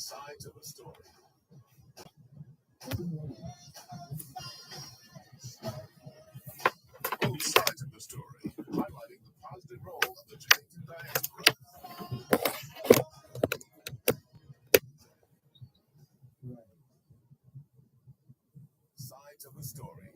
sides of a story. Both sides of the story, highlighting the positive role of the Jamaican diaspora. Sides of a story.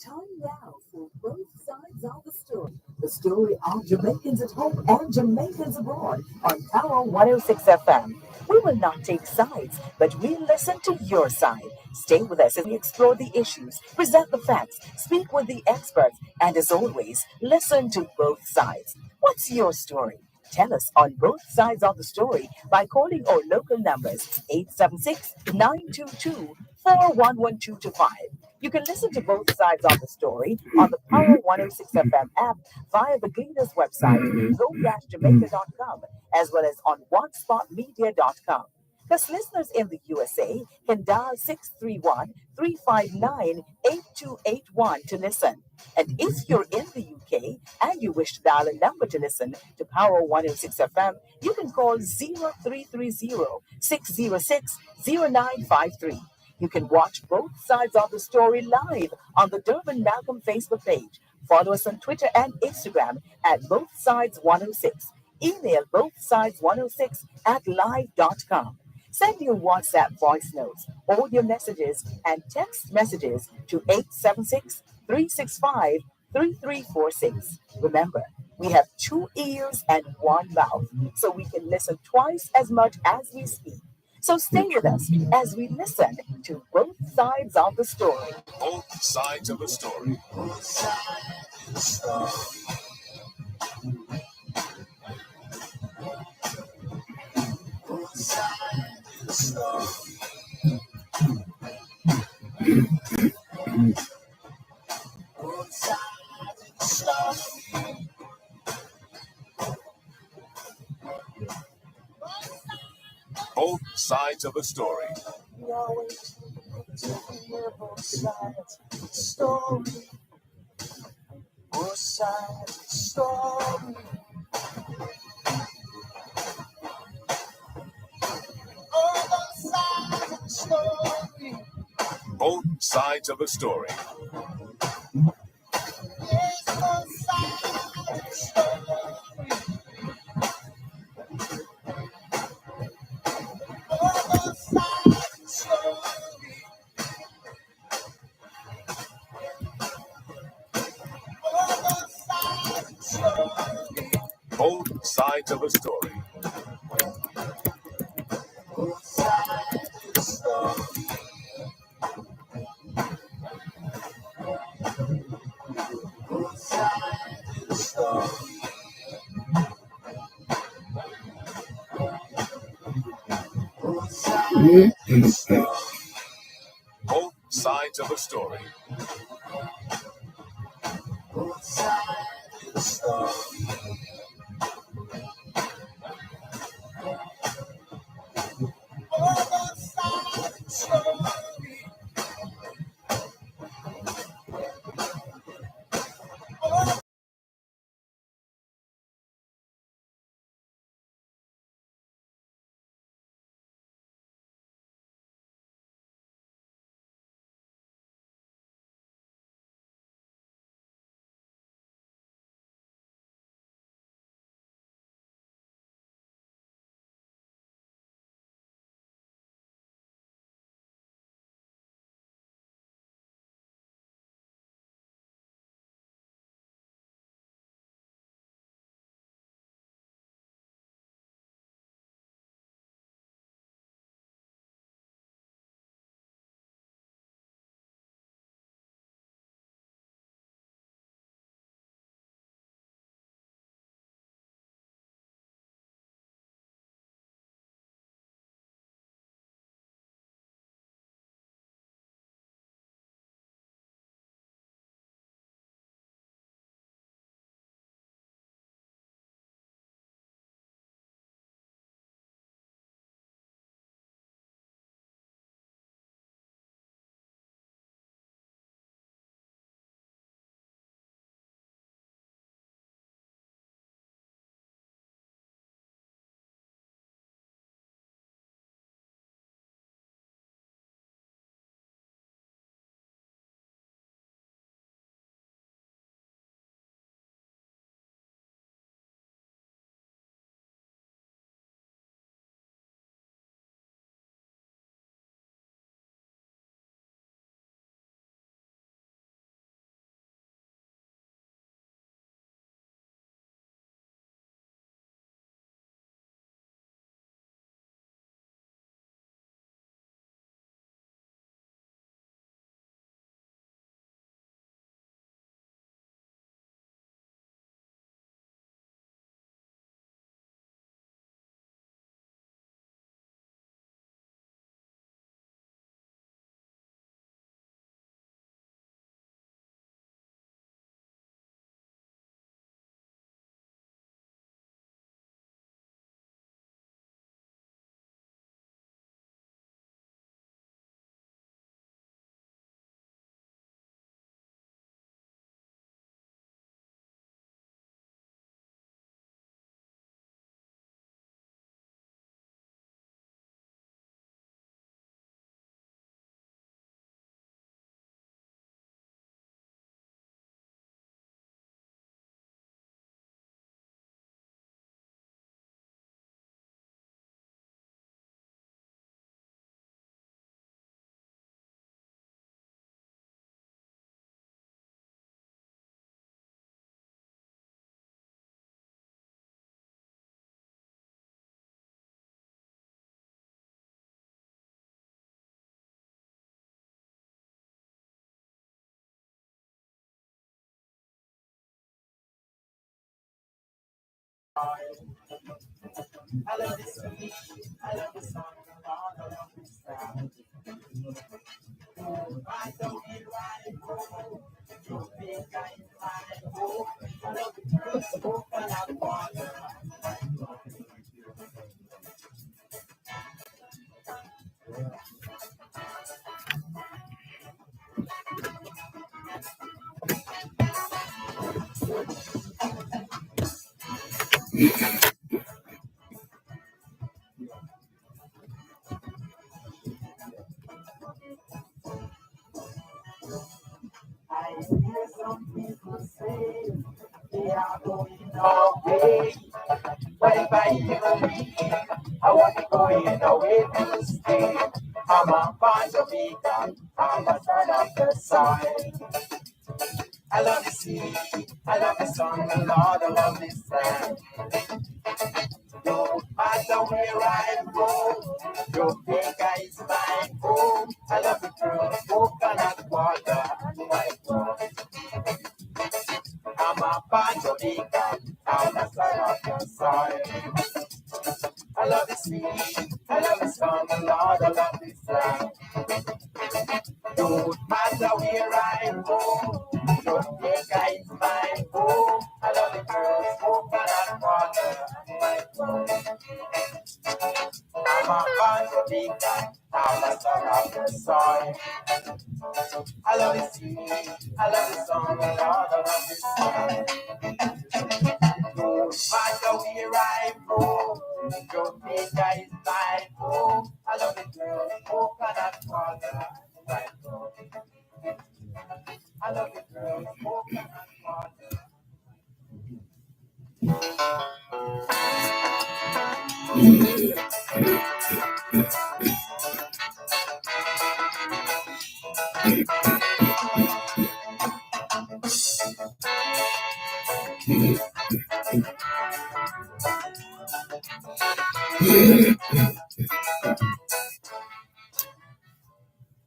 Time now for both sides of the story. The story of Jamaicans at home and Jamaicans abroad on Power 106 FM. We will not take sides, but we listen to your side. Stay with us as we explore the issues, present the facts, speak with the experts, and as always, listen to both sides. What's your story? Tell us on both sides of the story by calling our local numbers 876-922-41125. You can listen to both sides of the story on the Power 106 FM app via the Gleaners website, go-jamaica.com, as well as on onespotmedia.com. Plus, listeners in the USA can dial 631-359-8281 to listen. And if you're in the UK and you wish to dial a number to listen to Power 106 FM, you can call 0330-606-0953. You can watch both sides of the story live on the Dervan Malcolm Facebook page. Follow us on Twitter and Instagram at Both Sides 106. Email bothsides106 at live.com. Send your WhatsApp voice notes, audio messages, and text messages to 876-365-3346. Remember, we have 2 ears and 1 mouth, so we can listen twice as much as we speak. So stay with us as we listen to both sides of the story. Both sides of a story. Both sides of a story. We always need to hear both sides of the story. Both sides of the story. Oh, both sides of the story. Both sides of a story. Yes, both sides of the story. Oh, both sides of the story. Oh, both sides of the story. Both sides of a story. Both sides of the story. Both sides of the story. Both sides of the story. Both sides of a story. Both sides of the story.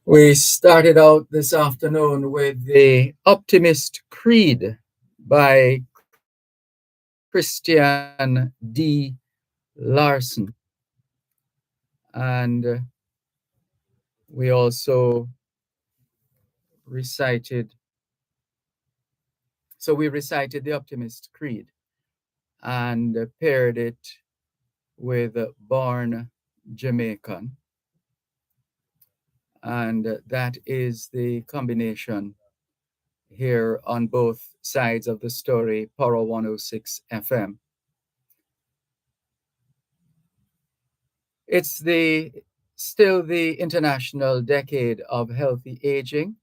We started out this afternoon with the Optimist Creed by Christian D. Larson. And we also recited the Optimist Creed and paired it with Born Jamaican. And that is the combination here on both sides of the story, Power 106 FM. It's still the International Decade of Healthy Aging,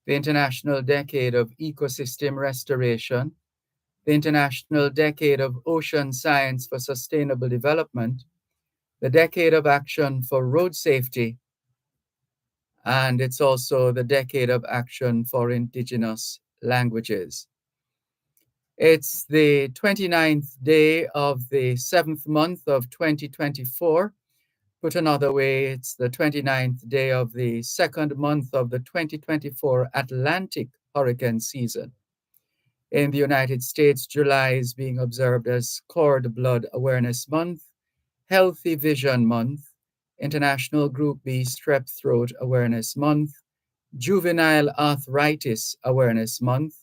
the International Decade of Ecosystem Restoration, the International Decade of Ocean Science for Sustainable Development, the Decade of Action for Road Safety, and it's also the Decade of Action for Indigenous Languages. It's the 29th day of the 7th month of 2024. Put another way, it's the 29th day of the 2nd month of the 2024 Atlantic hurricane season. In the United States, July is being observed as Cord Blood Awareness Month, Healthy Vision Month, International Group B Strep Throat Awareness Month, Juvenile Arthritis Awareness Month,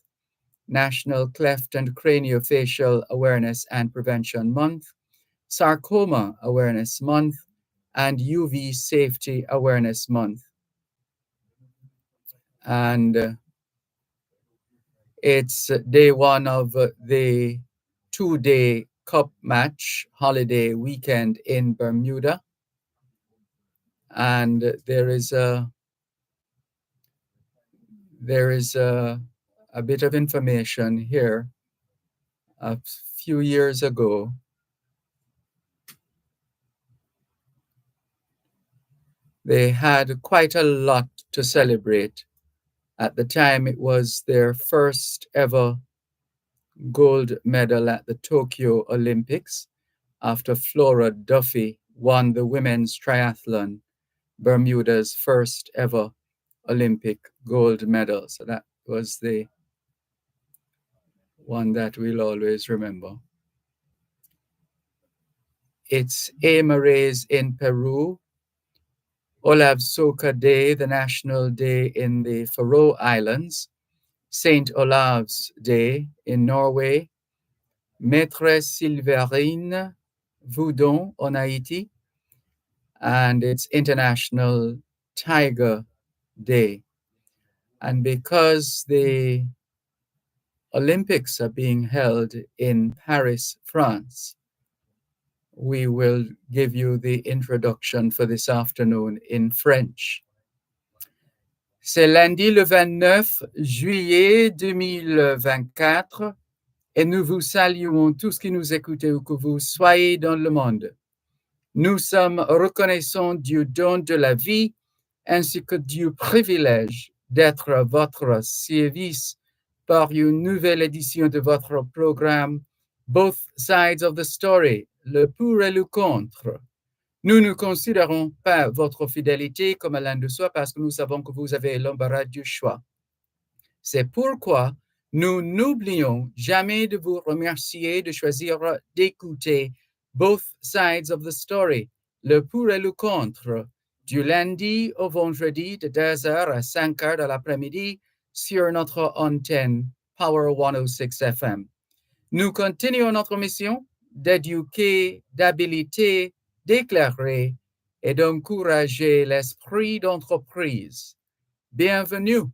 National Cleft and Craniofacial Awareness and Prevention Month, Sarcoma Awareness Month, and UV Safety Awareness Month. And it's day one of the 2-day Cup match holiday weekend in Bermuda. And there is a bit of information here. A few years ago, they had quite a lot to celebrate. At the time, it was their first ever gold medal at the Tokyo Olympics after Flora Duffy won the women's triathlon, Bermuda's first ever Olympic gold medal. So that was the one that we'll always remember. It's Aymarais in Peru, Olav Soka Day, the National Day in the Faroe Islands, Saint Olav's Day in Norway, Maîtresse Sylvérine Voudon on Haiti, and it's International Tiger Day. And because the Olympics are being held in Paris, France, we will give you the introduction for this afternoon in French. C'est lundi le 29 juillet 2024 et nous vous saluons tous qui nous écoutez où que vous soyez dans le monde. Nous sommes reconnaissants du don de la vie ainsi que du privilège d'être à votre service par une nouvelle édition de votre programme Both Sides of the Story, le pour et le contre. Nous ne considérons pas votre fidélité comme allant de soi parce que nous savons que vous avez l'embarras du choix. C'est pourquoi nous n'oublions jamais de vous remercier de choisir d'écouter Both Sides of the Story, le pour et le contre, du lundi au vendredi de 2h à 5h de l'après-midi sur notre antenne Power 106 FM. Nous continuons notre mission d'éduquer, d'habiliter, d'éclairer et d'encourager l'esprit d'entreprise. Bienvenue.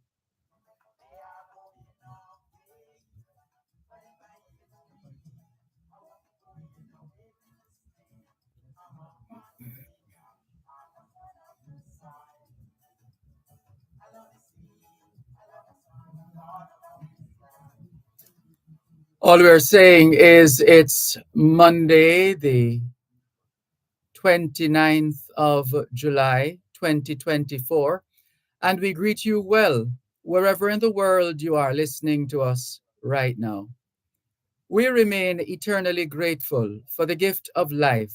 All we're saying is it's Monday, the 29th of July, 2024, and we greet you well, wherever in the world you are listening to us right now. We remain eternally grateful for the gift of life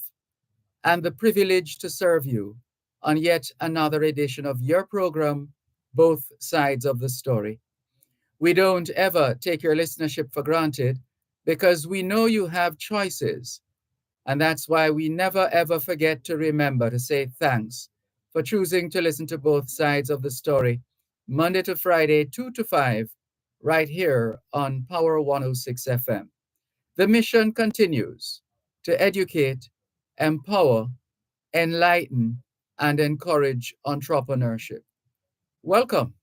and the privilege to serve you on yet another edition of your program, Both Sides of the Story. We don't ever take your listenership for granted because we know you have choices. And that's why we never ever forget to remember to say thanks for choosing to listen to Both Sides of the Story, Monday to Friday, 2 to 5, right here on Power 106 FM. The mission continues to educate, empower, enlighten, and encourage entrepreneurship. Welcome.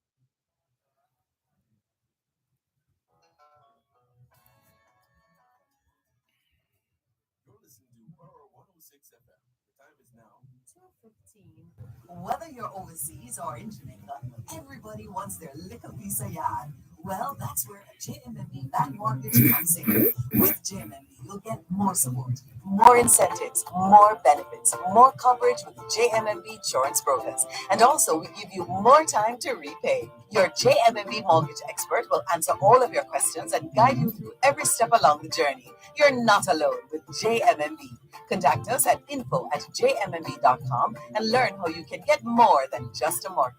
You're listening to Power 106 FM. The time is now 2:15. Whether you're overseas or in Jamaica, everybody wants their little piece of yard. Well, that's where a JMMB Land Mortgage comes in. With JMMB, you'll get more support, more incentives, more benefits, more coverage with JMMB insurance brokers. And also, we give you more time to repay. Your JMMB mortgage expert will answer all of your questions and guide you through every step along the journey. You're not alone with JMMB. Contact us at info@jmmb.com and learn how you can get more than just a mortgage.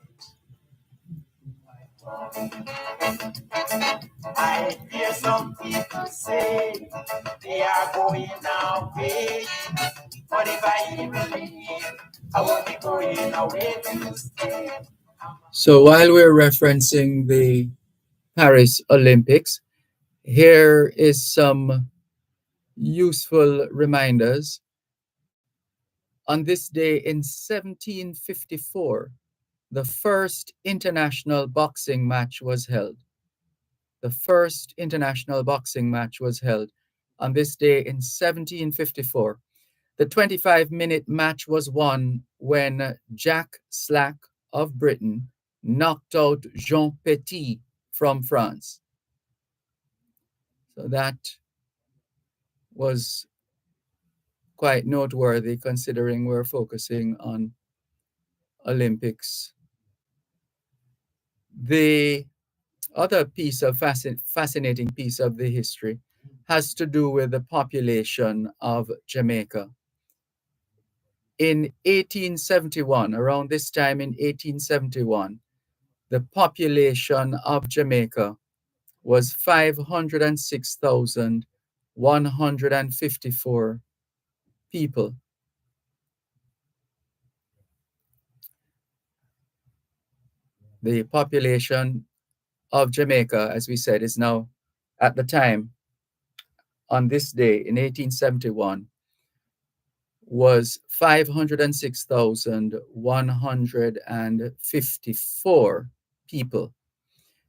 I hear some people say they are going away, but if I even leave, I won't be going away to stay. So while we're referencing the Paris Olympics, here is some useful reminders. On this day in 1754, the first international boxing match was held. The first international boxing match was held on this day in 1754. The 25-minute match was won when Jack Slack of Britain knocked out Jean Petit from France. So that was quite noteworthy considering we're focusing on Olympics. The other piece of fascinating piece of the history has to do with the population of Jamaica. In 1871, around this time in 1871, the population of Jamaica was 506,154 people. The population of Jamaica, as we said, is now, at the time, on this day in 1871, was 506,154 people,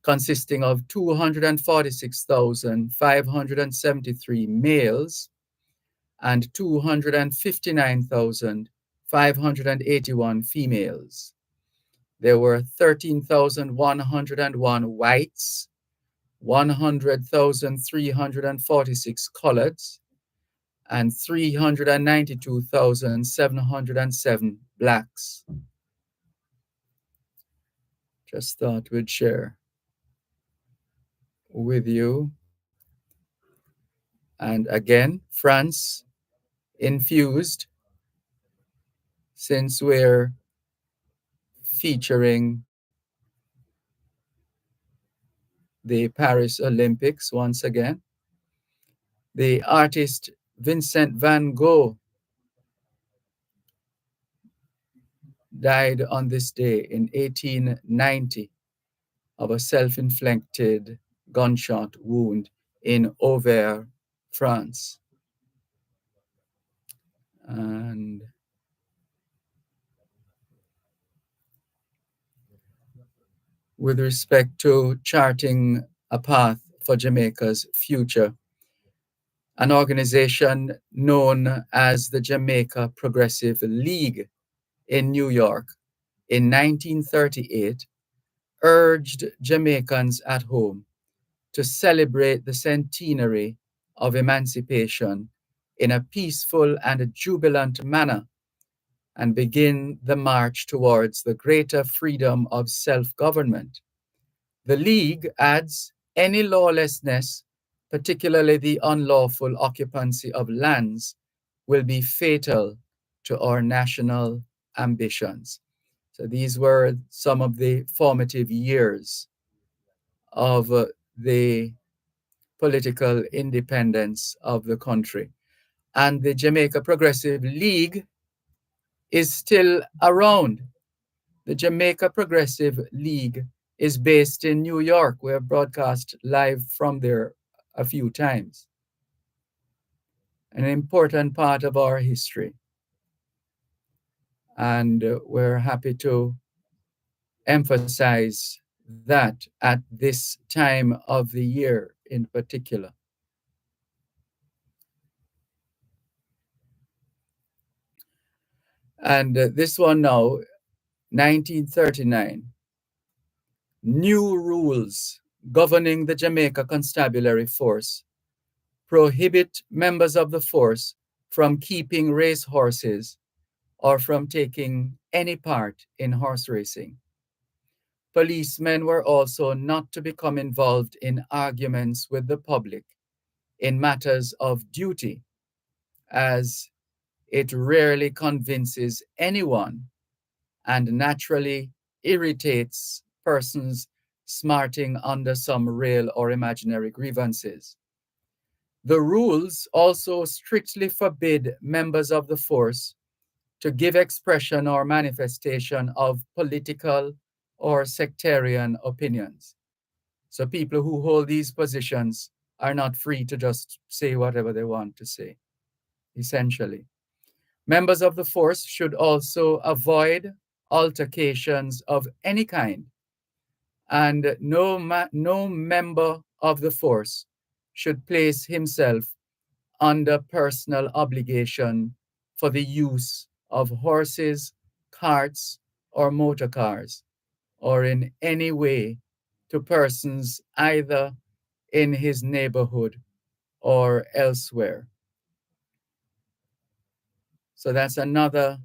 consisting of 246,573 males and 259,581 females. There were 13,101 whites, 100,346 coloreds, and 392,707 blacks. Just thought we'd share with you. And again, France infused, since we're featuring the Paris Olympics once again. The artist Vincent van Gogh died on this day in 1890 of a self-inflicted gunshot wound in Auvers, France. And with respect to charting a path for Jamaica's future, an organization known as the Jamaica Progressive League in New York in 1938 urged Jamaicans at home to celebrate the centenary of emancipation in a peaceful and jubilant manner and begin the march towards the greater freedom of self-government. The League adds, any lawlessness, particularly the unlawful occupancy of lands, will be fatal to our national ambitions. So these were some of the formative years of the political independence of the country. And the Jamaica Progressive League is still around. The Jamaica Progressive League is based in New York. We have broadcast live from there a few times. An important part of our history. And we're happy to emphasize that at this time of the year in particular. And this one now, 1939, new rules governing the Jamaica Constabulary Force prohibit members of the force from keeping race horses or from taking any part in horse racing. Policemen were also not to become involved in arguments with the public in matters of duty, as it rarely convinces anyone and naturally irritates persons smarting under some real or imaginary grievances. The rules also strictly forbid members of the force to give expression or manifestation of political or sectarian opinions. So people who hold these positions are not free to just say whatever they want to say, essentially. Members of the force should also avoid altercations of any kind, and no member of the force should place himself under personal obligation for the use of horses, carts, or motor cars, or in any way to persons either in his neighborhood or elsewhere. So that's another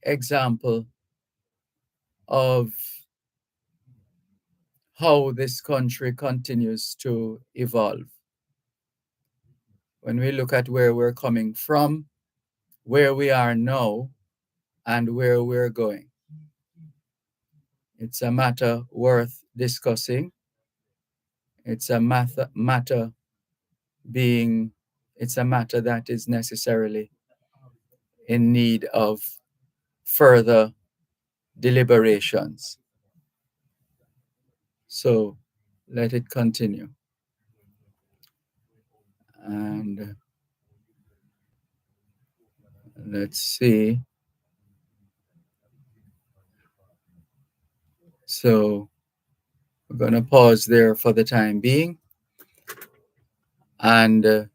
example of how this country continues to evolve. When we look at where we're coming from, where we are now, and where we're going. It's a matter worth discussing. It's a matter that is necessarily in need of further deliberations. So let it continue. And let's see. So we're going to pause there for the time being and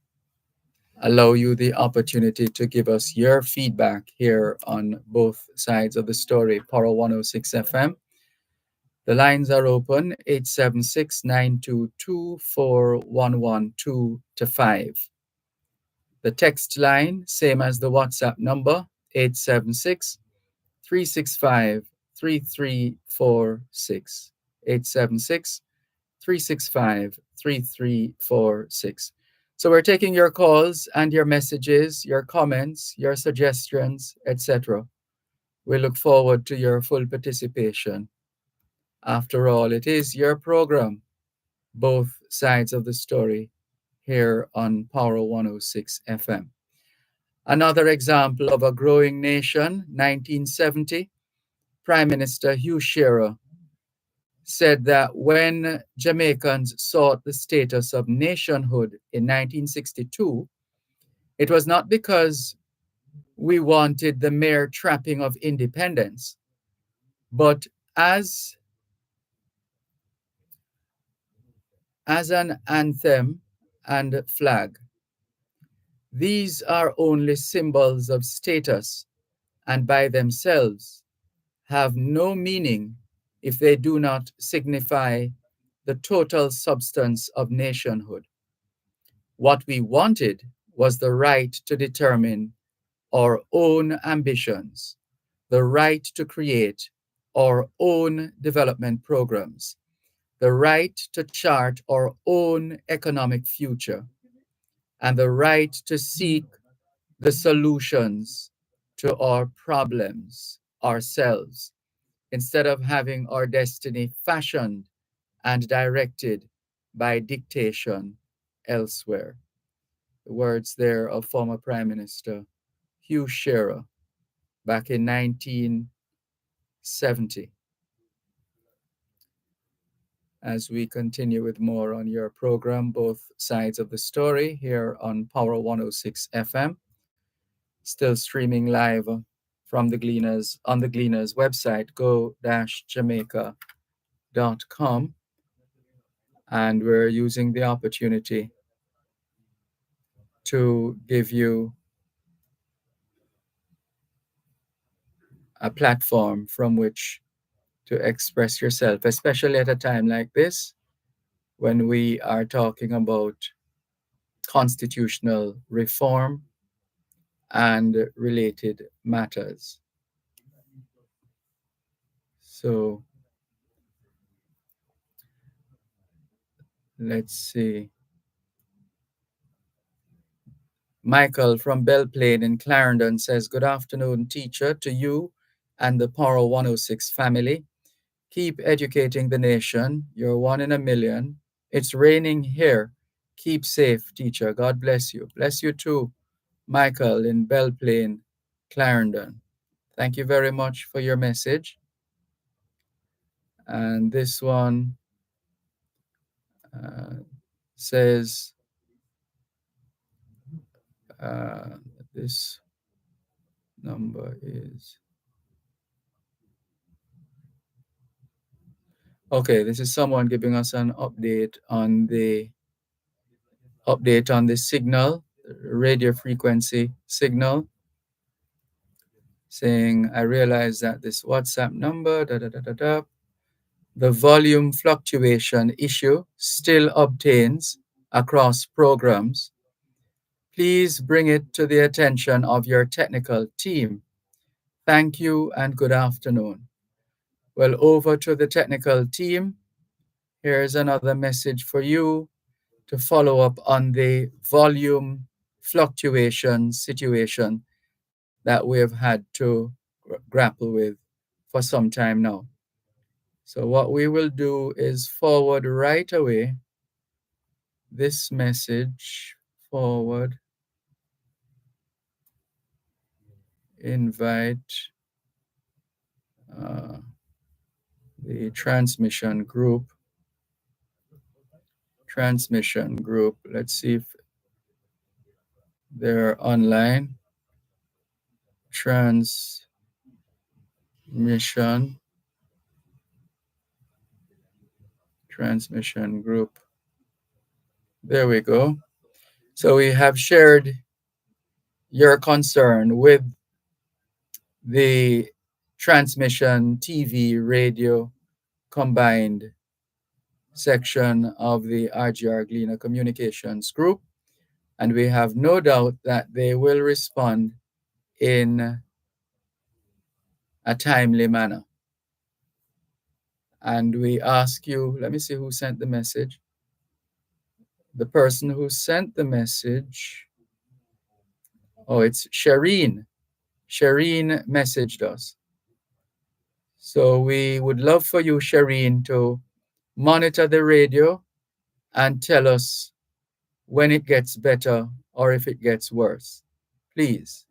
allow you the opportunity to give us your feedback here on both sides of the story, Power 106 FM. The lines are open 876-922-4112 to 5. The text line, same as the WhatsApp number, 876-365-3346. 876-365-3346. So we're taking your calls and your messages, your comments, your suggestions, etc. We look forward to your full participation. After all, it is your program, both sides of the story, here on Power 106 FM. Another example of a growing nation, 1970, Prime Minister Hugh Shearer said that when Jamaicans sought the status of nationhood in 1962, it was not because we wanted the mere trapping of independence, but as an anthem and flag. These are only symbols of status and by themselves have no meaning if they do not signify the total substance of nationhood. What we wanted was the right to determine our own ambitions, the right to create our own development programs, the right to chart our own economic future, and the right to seek the solutions to our problems ourselves instead of having our destiny fashioned and directed by dictation elsewhere. The words there of former Prime Minister Hugh Shearer back in 1970. As we continue with more on your program, both sides of the story here on Power 106 FM, still streaming live from the Gleaners on the Gleaners website, go-jamaica.com. And we're using the opportunity to give you a platform from which to express yourself, especially at a time like this when we are talking about constitutional reform and related matters. So let's see. Michael from Belle Plaine in Clarendon says, "Good afternoon, teacher, to you and the Power 106 family. Keep educating the nation. You're one in a million. It's raining here. Keep safe, teacher. God bless you." Bless you too, Michael in Belle Plaine, Clarendon. Thank you very much for your message. And this one says, this number is... Okay, this is someone giving us an update on the signal, radio frequency signal, saying, "I realize that this WhatsApp number, the volume fluctuation issue still obtains across programs. Please bring it to the attention of your technical team. Thank you and good afternoon." Well, over to the technical team. Here's another message for you to follow up on the volume fluctuation situation that we have had to grapple with for some time now. So what we will do is forward right away this message, forward, invite the transmission group transmission group. Let's see if they're online. Transmission group. There we go. So we have shared your concern with the transmission TV radio combined section of the RGR Gleaner Communications Group, and we have no doubt that they will respond in a timely manner. And we ask you, let me see who sent the message. The person who sent the message, oh, it's Shireen. Shireen messaged us. So we would love for you, Shireen, to monitor the radio and tell us when it gets better or if it gets worse. Please.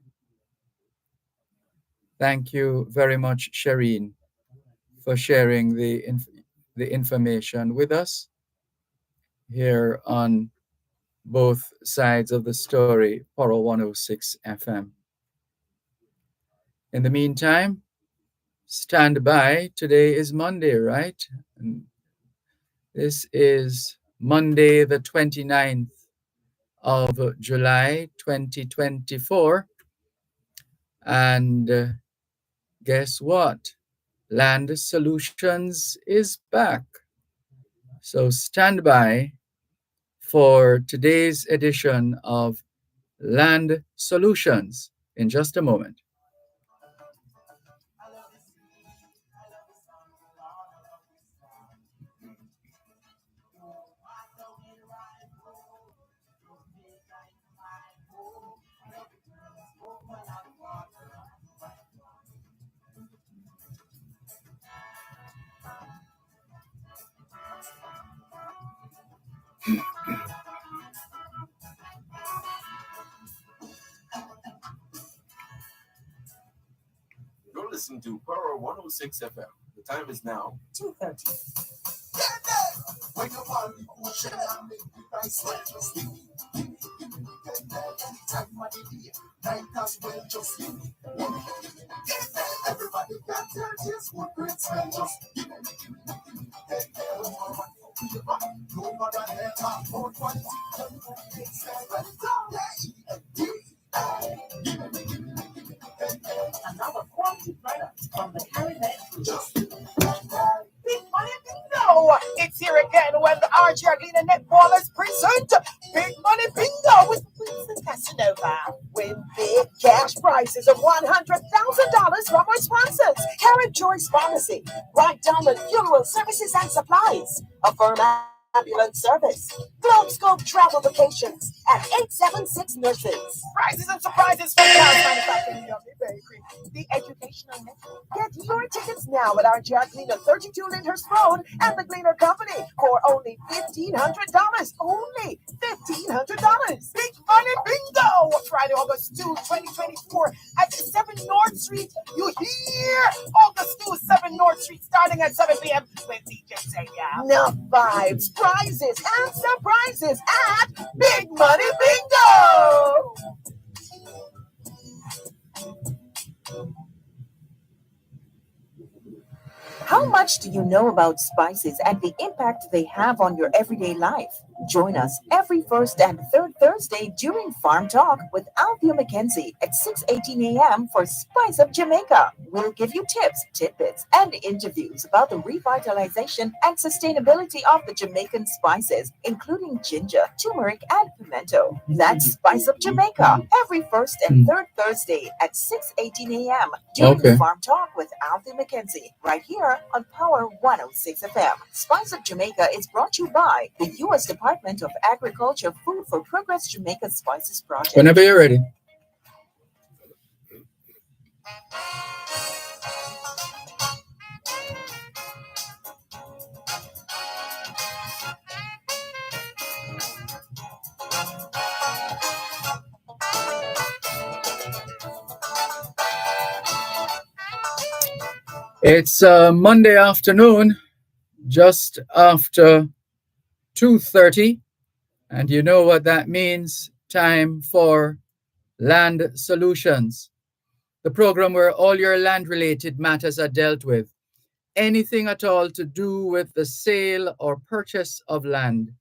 Thank you very much, Shireen, for sharing the information with us here on both sides of the story, Poro 106 FM. In the meantime, stand by. Today is Monday, right? And this is Monday, the 29th of July, 2024. And guess what? Land Solutions is back. So stand by for today's edition of Land Solutions in just a moment. You're listening to Poro 106 FM. The time is now 2:30. When you want me, push it and make me nice sweat, just give me. Anytime of the day, night as well, just give me. Everybody got their taste, what great smell, just give me. No matter how more quality, Another quality product from the Caribbean. Big Money Bingo! It's here again when the RGR Gleaner Netballers present Big Money Bingo with Prince Casanova. Win big cash prizes of $100,000 from our sponsors, Karen Joyce Pharmacy, Right Diamond Funeral Services and Supplies, Affirm Ambulance Service, Globe Scope Travel Vacations, and 876 Nurses. Prizes and surprises from Cars Manufacturing Bakery, the Educational Network. Get your tickets now at our RGR Gleaner 32 Lyndhurst Road and the Gleaner Company for only $1,500. Only $1,500. Big Money Bingo! Friday, August 2, 2024 at 7 North Street. You hear? August 2, 7 North Street starting at 7 p.m. with DJ Xavier. Enough vibes, prizes, and surprises at Big Money Bingo! How much do you know about spices and the impact they have on your everyday life? Join us every first and third Thursday during Farm Talk with Althea McKenzie at 6:18 a.m. for Spice Up Jamaica. We'll give you tips, tidbits, and interviews about the revitalization and sustainability of the Jamaican spices, including ginger, turmeric, and pimento. That's Spice Up Jamaica every first and third Thursday at 6:18 a.m. during Farm Talk with Althea McKenzie, right here on Power 106 FM. Spice Up Jamaica is brought to you by the U.S. Department of Agriculture Food for Progress Jamaica Spices Project. Whenever you're ready. It's Monday afternoon, just after 2:30, and you know what that means. Time for Land Solutions, the program where all your land-related matters are dealt with. Anything at all to do with the sale or purchase of land,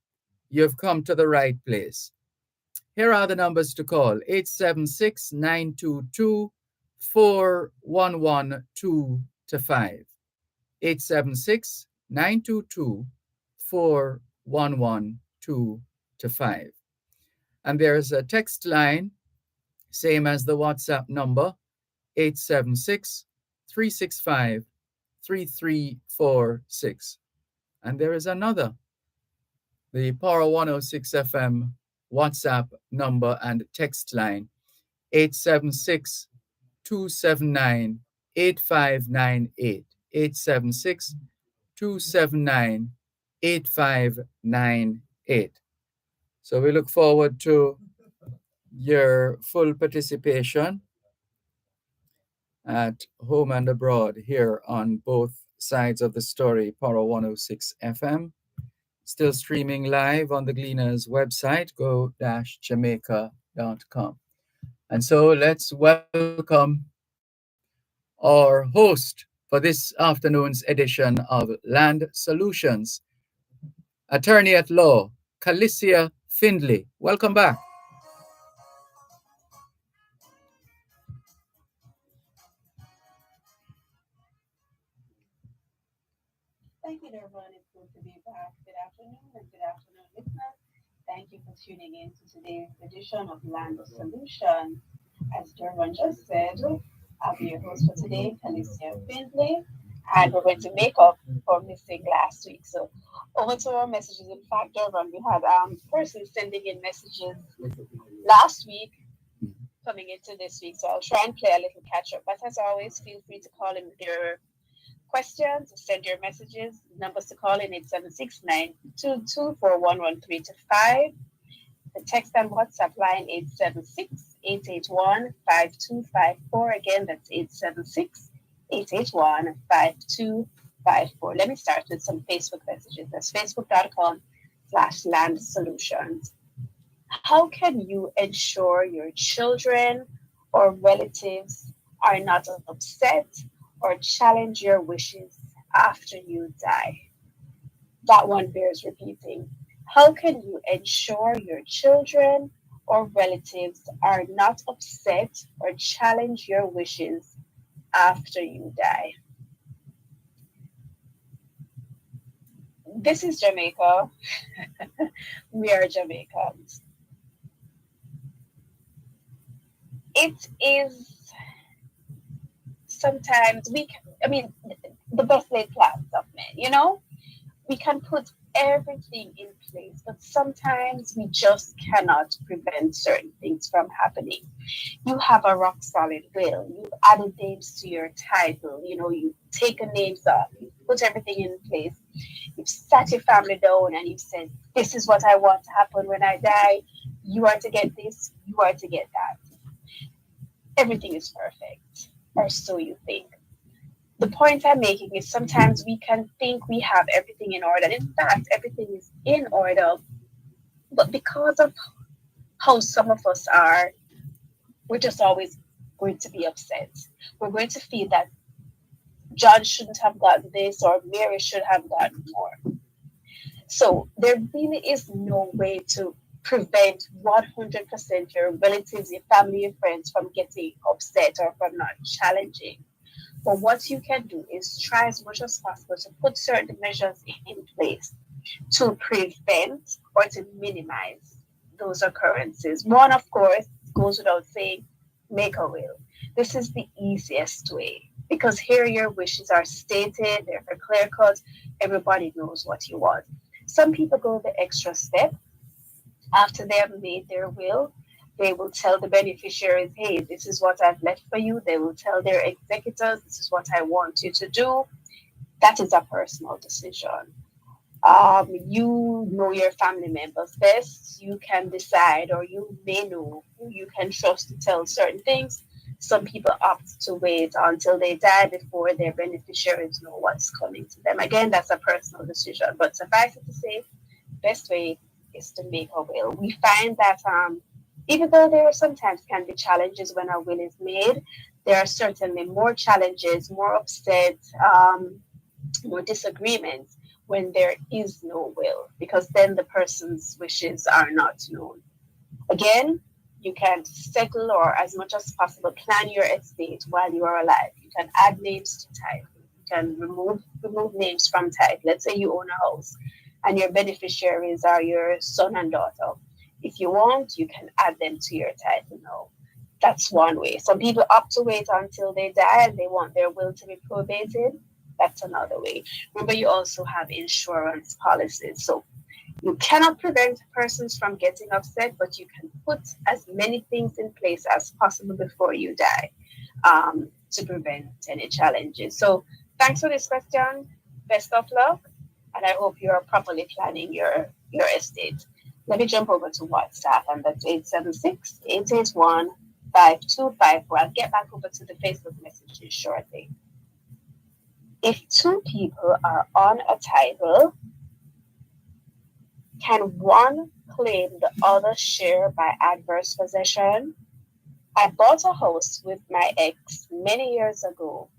you've come to the right place. Here are the numbers to call: 876-922-4112 to 5. 876-922-4112 to 5. And there's a text line, same as the WhatsApp number, 876-365-3346. And there is another, the Power 106 FM WhatsApp number and text line, 876-279-8598. 876-279-8598. So we look forward to your full participation at home and abroad here on both sides of the story. Power 106 FM. Still streaming live on the Gleaners website, go-jamaica.com. And so let's welcome our host for this afternoon's edition of Land Solutions, attorney at law, Calicia Findlay. Welcome back. Thank you, Dervan. It's good to be back. Good afternoon and good afternoon, listeners. Thank you for tuning in to today's edition of Land of Solution. As Dervan just said, I'll be your host for today, Calicia Findlay, and we're going to make up for missing last week. So, over to our messages. In fact, Dervan, we had persons sending in messages last week coming into this week. So I'll try and play a little catch up. But as always, feel free to call in with your questions, send your messages. Numbers to call in 876-922-4113 to 5. The text and WhatsApp line 876-881-5254. Again, that's 876-881-5254. Let me start with some Facebook messages. That's facebook.com/land solutions. How can you ensure your children or relatives are not upset or challenge your wishes after you die? That one bears repeating. How can you ensure your children or relatives are not upset or challenge your wishes after you die? This is Jamaica. We are Jamaicans. It is sometimes the best laid plans of men, we can put everything in place, but sometimes we just cannot prevent certain things from happening. You have a rock solid will, you've added names to your title, you've taken names off, you've put everything in place, you've sat your family down and you've said, this is what I want to happen when I die, you are to get this, you are to get that. Everything is perfect, or so you think. The point I'm making is sometimes we can think we have everything in order. In fact, everything is in order. But because of how some of us are, we're just always going to be upset. We're going to feel that John shouldn't have gotten this or Mary should have gotten more. So there really is no way to prevent 100% your relatives, your family, your friends from getting upset or from not challenging. But what you can do is try as much as possible to put certain measures in place to prevent or to minimize those occurrences. One, of course, goes without saying, make a will. This is the easiest way because here your wishes are stated, they're clear cut, everybody knows what you want. Some people go the extra step. After they have made their will, they will tell the beneficiaries, hey, this is what I've left for you. They will tell their executors, this is what I want you to do. That is a personal decision. You know your family members best. You can decide, or you may know who you can trust to tell certain things. Some people opt to wait until they die before their beneficiaries know what's coming to them. Again, that's a personal decision. But suffice it to say, best way is to make a will. We find that even though there sometimes can be challenges when a will is made, there are certainly more challenges, more upset, more disagreements when there is no will, because then the person's wishes are not known. Again, you can settle or as much as possible plan your estate while you are alive. You can add names to title. You can remove names from title. Let's say you own a house and your beneficiaries are your son and daughter. If you want, you can add them to your title now. That's one way. Some people opt to wait until they die and they want their will to be probated. That's another way. Remember, you also have insurance policies. So you cannot prevent persons from getting upset, but you can put as many things in place as possible before you die to prevent any challenges. So thanks for this question. Best of luck. And I hope you're properly planning your estate. Let me jump over to WhatsApp, and that's 876-881-5254. I'll get back over to the Facebook messages shortly. If two people are on a title, can one claim the other share by adverse possession? I bought a house with my ex many years ago.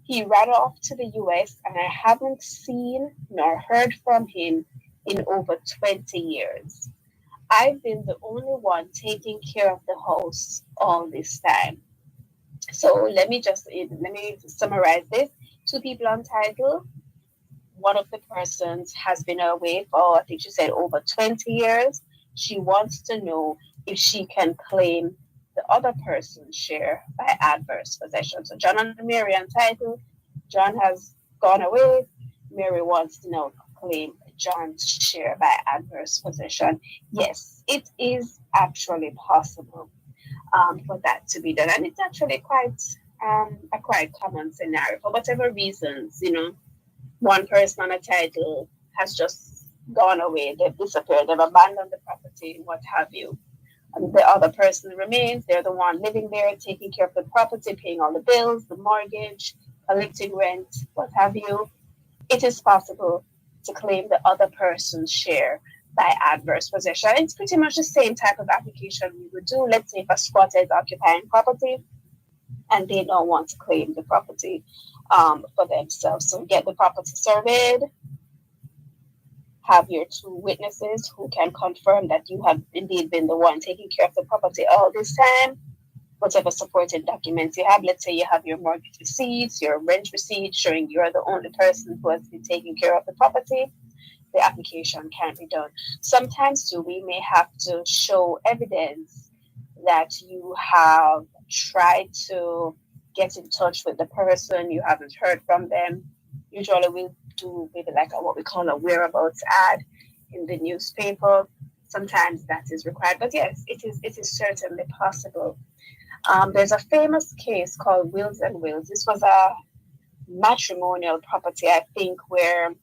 He ran off to the US and I haven't seen nor heard from him in over 20 years. I've been the only one taking care of the house all this time. So let me summarize this. Two people on title. One of the persons has been away for, I think she said, over 20 years. She wants to know if she can claim the other person's share by adverse possession. So John and Mary on title. John has gone away. Mary wants to know claim John's share by adverse possession. Yes, it is actually possible for that to be done, and it's actually quite a quite common scenario for whatever reasons. One person on a title has just gone away, they've disappeared, they've abandoned the property, what have you. And the other person remains, they're the one living there, taking care of the property, paying all the bills, the mortgage, collecting rent, what have you. It is possible to claim the other person's share by adverse possession. It's pretty much the same type of application we would do. Let's say if a squatter is occupying property and they don't want to claim the property for themselves. So get the property surveyed, have your two witnesses who can confirm that you have indeed been the one taking care of the property all this time. Whatever supporting documents you have, let's say you have your mortgage receipts, your rent receipts showing you're the only person who has been taking care of the property, the application can be done. Sometimes too, we may have to show evidence that you have tried to get in touch with the person, you haven't heard from them. Usually we'll do maybe like what we call a whereabouts ad in the newspaper. Sometimes that is required, but yes, it is certainly possible. There's a famous case called Wills and Wills. This was a matrimonial property, I think, where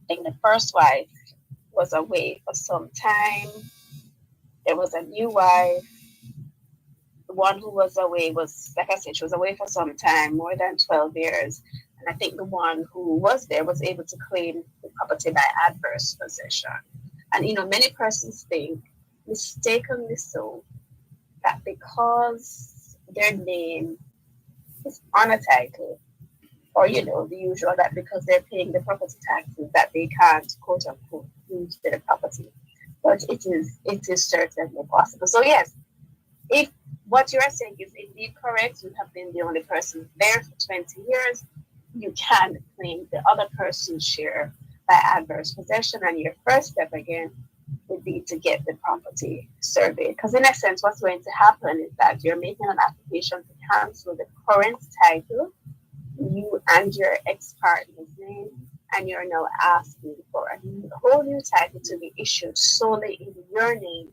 the first wife was away for some time. There was a new wife. The one who was away was, like I said, she was away for some time, more than 12 years. And I think the one who was there was able to claim the property by adverse possession. And, many persons think, mistakenly so, that because their name is on a title, or, the usual, that because they're paying the property taxes, that they can't, quote unquote, use their property. But it is certainly possible. So, yes, if what you're saying is indeed correct, you have been the only person there for 20 years, you can claim the other person's share by adverse possession. And your first step, again, would be to get the property surveyed. Because in essence, what's going to happen is that you're making an application to cancel the current title, you and your ex-partner's name, and you're now asking for a whole new title to be issued solely in your name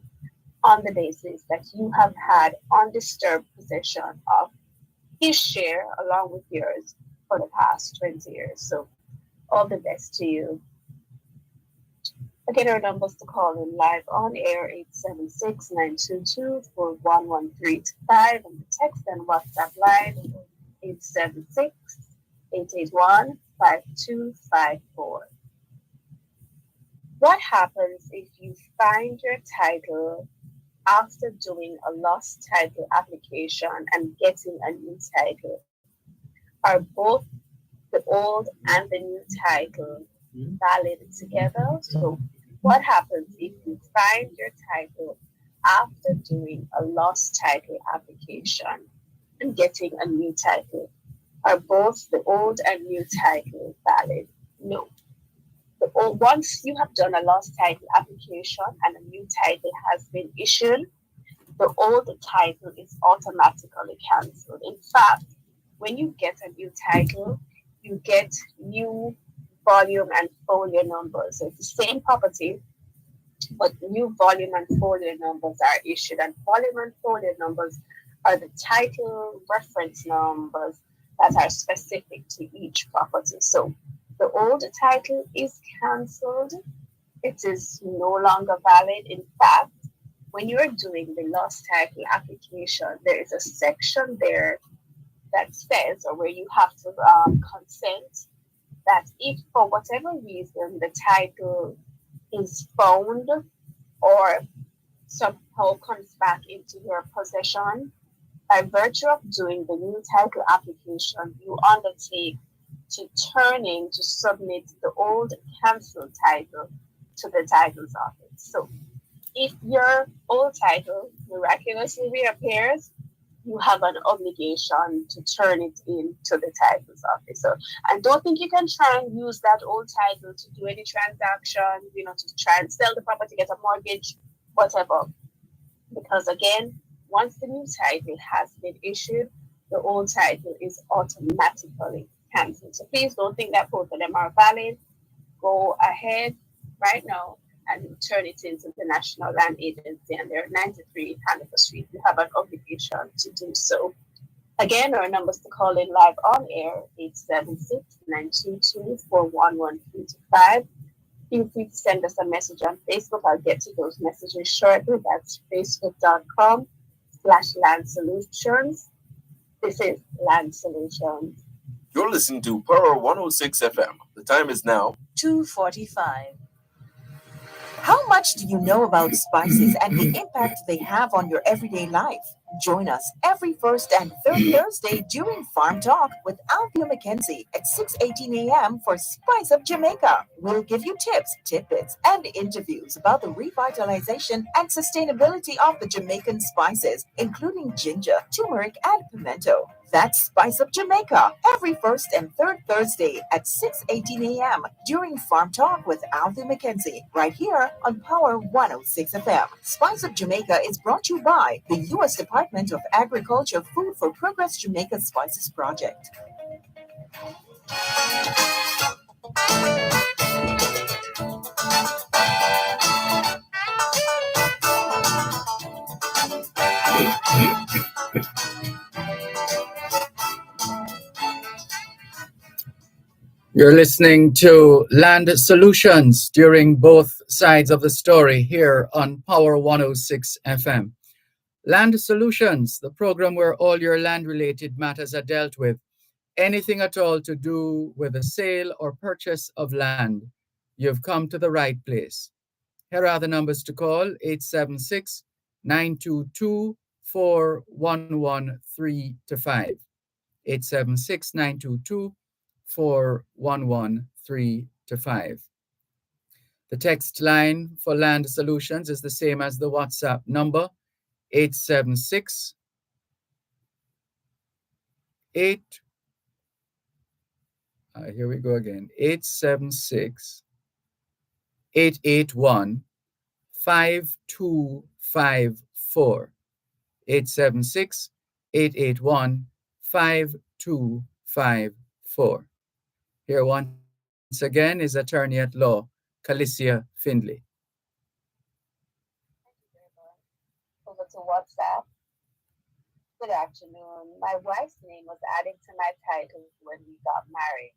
on the basis that you have had undisturbed possession of his share along with yours for the past 20 years. So all the best to you. Again, our numbers to call in live on air, 876-922-41135, and the text and WhatsApp live, 876-881-5254. What happens if you find your title after doing a lost title application and getting a new title? Are both the old and the new title valid together? So, what happens if you find your title after doing a lost title application and getting a new title? Are both the old and new title valid? No. Once you have done a lost title application and a new title has been issued, the old title is automatically cancelled. In fact, when you get a new title, you get new volume and folio numbers. So it's the same property, but new volume and folio numbers are issued, and volume and folio numbers are the title reference numbers that are specific to each property. So the old title is cancelled. It is no longer valid. In fact, when you're doing the lost title application, there is a section there that says, or where you have to consent, that if for whatever reason the title is found or somehow comes back into your possession, by virtue of doing the new title application, you undertake to to submit the old cancelled title to the titles office. So if your old title miraculously reappears, you have an obligation to turn it in to the titles office. So, and don't think you can try and use that old title to do any transaction, to try and sell the property, get a mortgage, whatever. Because again, once the new title has been issued, the old title is automatically cancelled. So please don't think that both of them are valid. Go ahead right now and turn it into the National Land Agency, and they're 93 Hanover Street. You have an obligation to do so. Again, our numbers to call in live on air, 876-922-411-325. Feel free to send us a message on Facebook. I'll get to those messages shortly. That's facebook.com/Land Solutions. This is Land Solutions. You're listening to Power 106 FM. The time is now 2:45. How much do you know about spices and the impact they have on your everyday life? Join us every first and third Thursday during Farm Talk with Althea McKenzie at 6:18 a.m. for Spice of Jamaica. We'll give you tips, tidbits, and interviews about the revitalization and sustainability of the Jamaican spices, including ginger, turmeric, and pimento. That's Spice of Jamaica every first and third Thursday at 6:18 a.m. during Farm Talk with Althea McKenzie, right here on Power 106 FM. Spice of Jamaica is brought to you by the U.S. Department of Agriculture Food for Progress Jamaica Spices Project. You're listening to Land Solutions during both sides of the story here on Power 106 FM. Land Solutions, the program where all your land-related matters are dealt with. Anything at all to do with the sale or purchase of land, you've come to the right place. Here are the numbers to call: 876-922-4113-5. 876-922-4113-5. The text line for Land Solutions is the same as the WhatsApp number, 876 here we go again, 876-881-5254. 876-881-5254. Here once again is Attorney at Law, Calicia Findlay. Over to WhatsApp. Good afternoon. My wife's name was added to my title when we got married.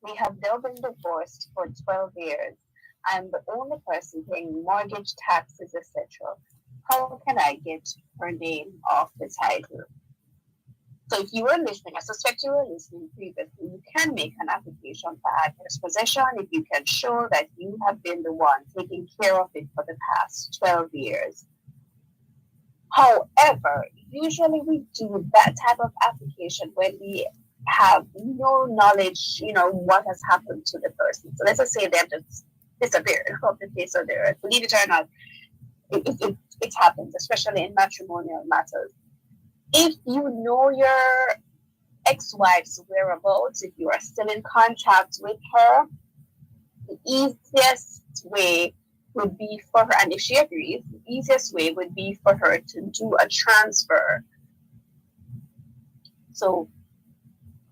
We have now been divorced for 12 years. I'm the only person paying mortgage, taxes, etc. How can I get her name off the title? So if you were listening, I suspect you were listening previously, you can make an application for adverse possession if you can show that you have been the one taking care of it for the past 12 years. However, usually we do that type of application when we have no knowledge, what has happened to the person. So let's just say they have just disappeared off the face of the earth. Believe it or not, it happens, especially in matrimonial matters. If you know your ex-wife's whereabouts, if you are still in contact with her, the easiest way would be for her, and if she agrees, the easiest way would be for her to do a transfer. So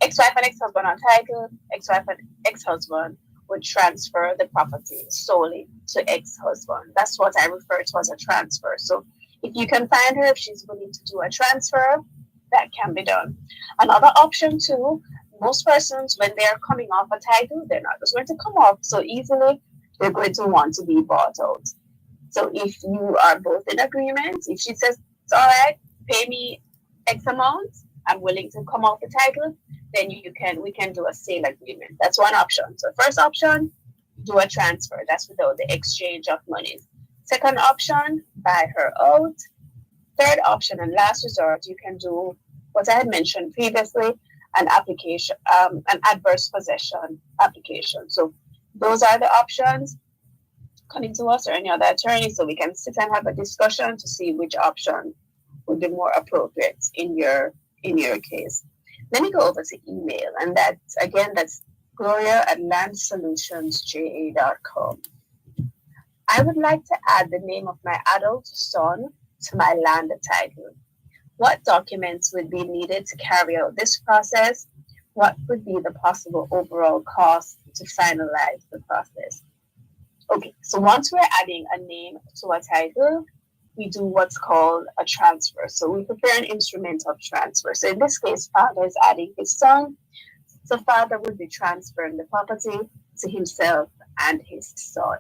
ex-wife and ex-husband on title, ex-wife and ex-husband would transfer the property solely to ex-husband. That's what I refer to as a transfer. So if you can find her, if she's willing to do a transfer, that can be done. Another option too, most persons, when they're coming off a title, they're not just going to come off so easily. They're going to want to be bought out. So if you are both in agreement, if she says, it's all right, pay me X amount, I'm willing to come off the title, then we can do a sale agreement. That's one option. So first option, do a transfer. That's without the exchange of monies. Second option, buy her out. Third option and last resort, you can do what I had mentioned previously, an application, an adverse possession application. So those are the options. Coming to us or any other attorney, so we can sit and have a discussion to see which option would be more appropriate in your case. Let me go over to email, and that's Gloria@landsolutionsja.com. I would like to add the name of my adult son to my land title. What documents would be needed to carry out this process? What would be the possible overall cost to finalize the process? Okay, so once we're adding a name to a title, we do what's called a transfer. So we prepare an instrument of transfer. So in this case, father is adding his son. So father would be transferring the property to himself and his son.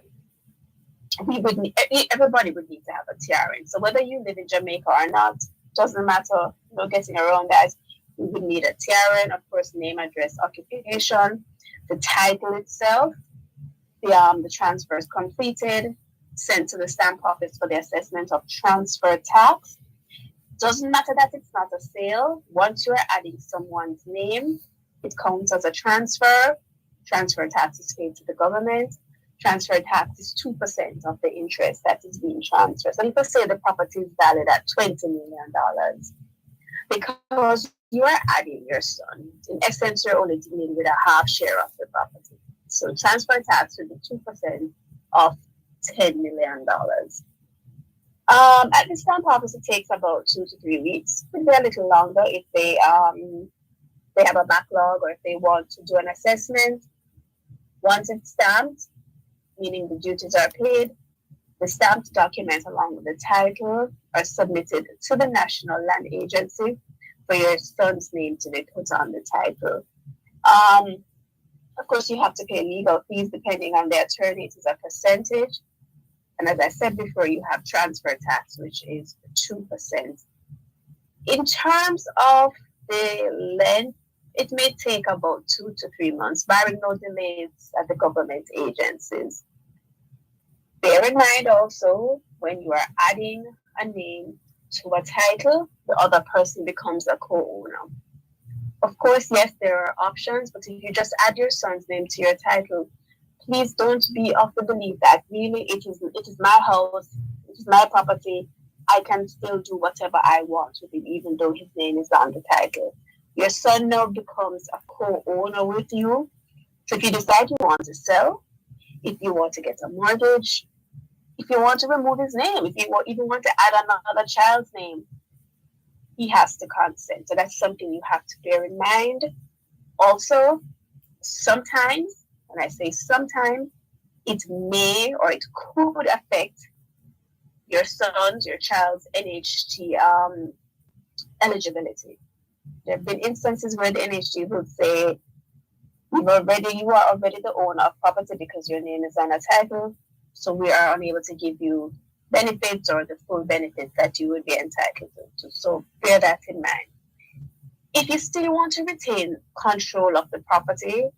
Everybody would need to have a TRN. So whether you live in Jamaica or not, doesn't matter, no getting around that. We would need a TRN, of course, name, address, occupation, the title itself, the transfer is completed, sent to the stamp office for the assessment of transfer tax. Doesn't matter that it's not a sale. Once you're adding someone's name, it counts as a transfer. Transfer tax is paid to the government. Transfer tax is 2% of the interest that is being transferred. So let's say the property is valued at $20 million. Because you are adding your son, in essence, you're only dealing with a half share of the property. So transfer tax would be 2% of $10 million. At the stamp office, it takes about 2 to 3 weeks. It could be a little longer if they have a backlog or if they want to do an assessment. Once it's stamped, meaning the duties are paid, the stamped documents along with the title are submitted to the National Land Agency for your son's name to be put on the title. Of course, you have to pay legal fees depending on the attorney. It is a percentage. And as I said before, you have transfer tax, which is 2%. In terms of the length, it may take about 2 to 3 months, barring no delays at the government agencies. Bear in mind also, when you are adding a name to a title, the other person becomes a co-owner. Of course, yes, there are options, but if you just add your son's name to your title, please don't be of the belief that really it is my house, it is my property, I can still do whatever I want with it, even though his name is on the title. Your son now becomes a co-owner with you. So if you decide you want to sell, if you want to get a mortgage, if you want to remove his name, if you even want to add another child's name, he has to consent. So that's something you have to bear in mind. Also, sometimes, when I say sometimes, it may or it could affect your child's NHT eligibility. There have been instances where the NHT will say, you are already the owner of property because your name is on a title, so we are unable to give you benefits or the full benefits that you would be entitled to. So bear that in mind. If you still want to retain control of the property,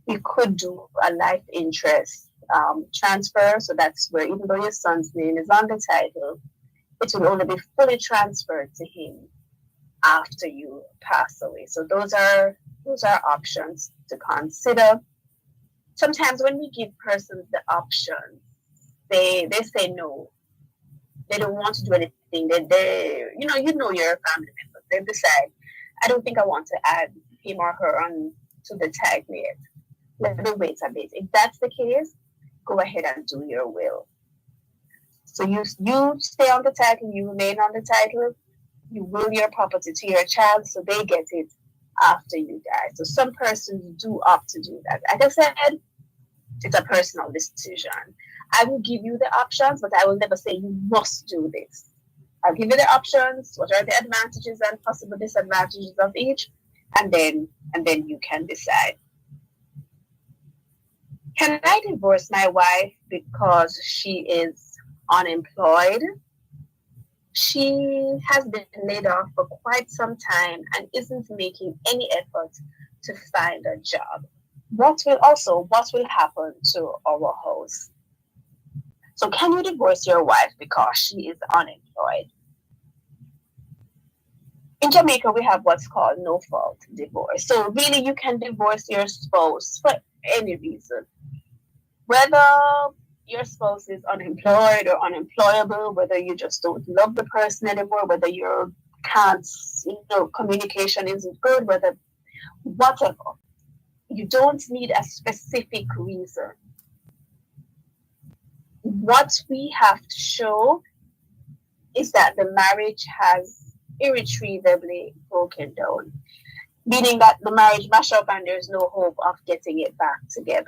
you could do a life interest transfer. So that's where, even though your son's name is on the title, it will only be fully transferred to him after you pass away. So those are options to consider. Sometimes when we give persons the option, they say no. They don't want to do anything. They you know your family members. They decide, I don't think I want to add him or her on to the title yet. Let me wait a bit. If that's the case, go ahead and do your will. So you stay on the title, you remain on the title, you will your property to your child, so they get it after you die. So some persons do opt to do that. Like I said, it's a personal decision. I will give you the options, but I will never say you must do this. I'll give you the options, what are the advantages and possible disadvantages of each, and then you can decide. Can I divorce my wife because she is unemployed? She has been laid off for quite some time and isn't making any effort to find a job. What will happen to our house? So can you divorce your wife because she is unemployed? In Jamaica, we have what's called no-fault divorce. So really, you can divorce your spouse for any reason. Whether your spouse is unemployed or unemployable, whether you just don't love the person anymore, whether you can't, communication isn't good, whatever. You don't need a specific reason. What we have to show is that the marriage has irretrievably broken down, meaning that the marriage mashed up and there's no hope of getting it back together.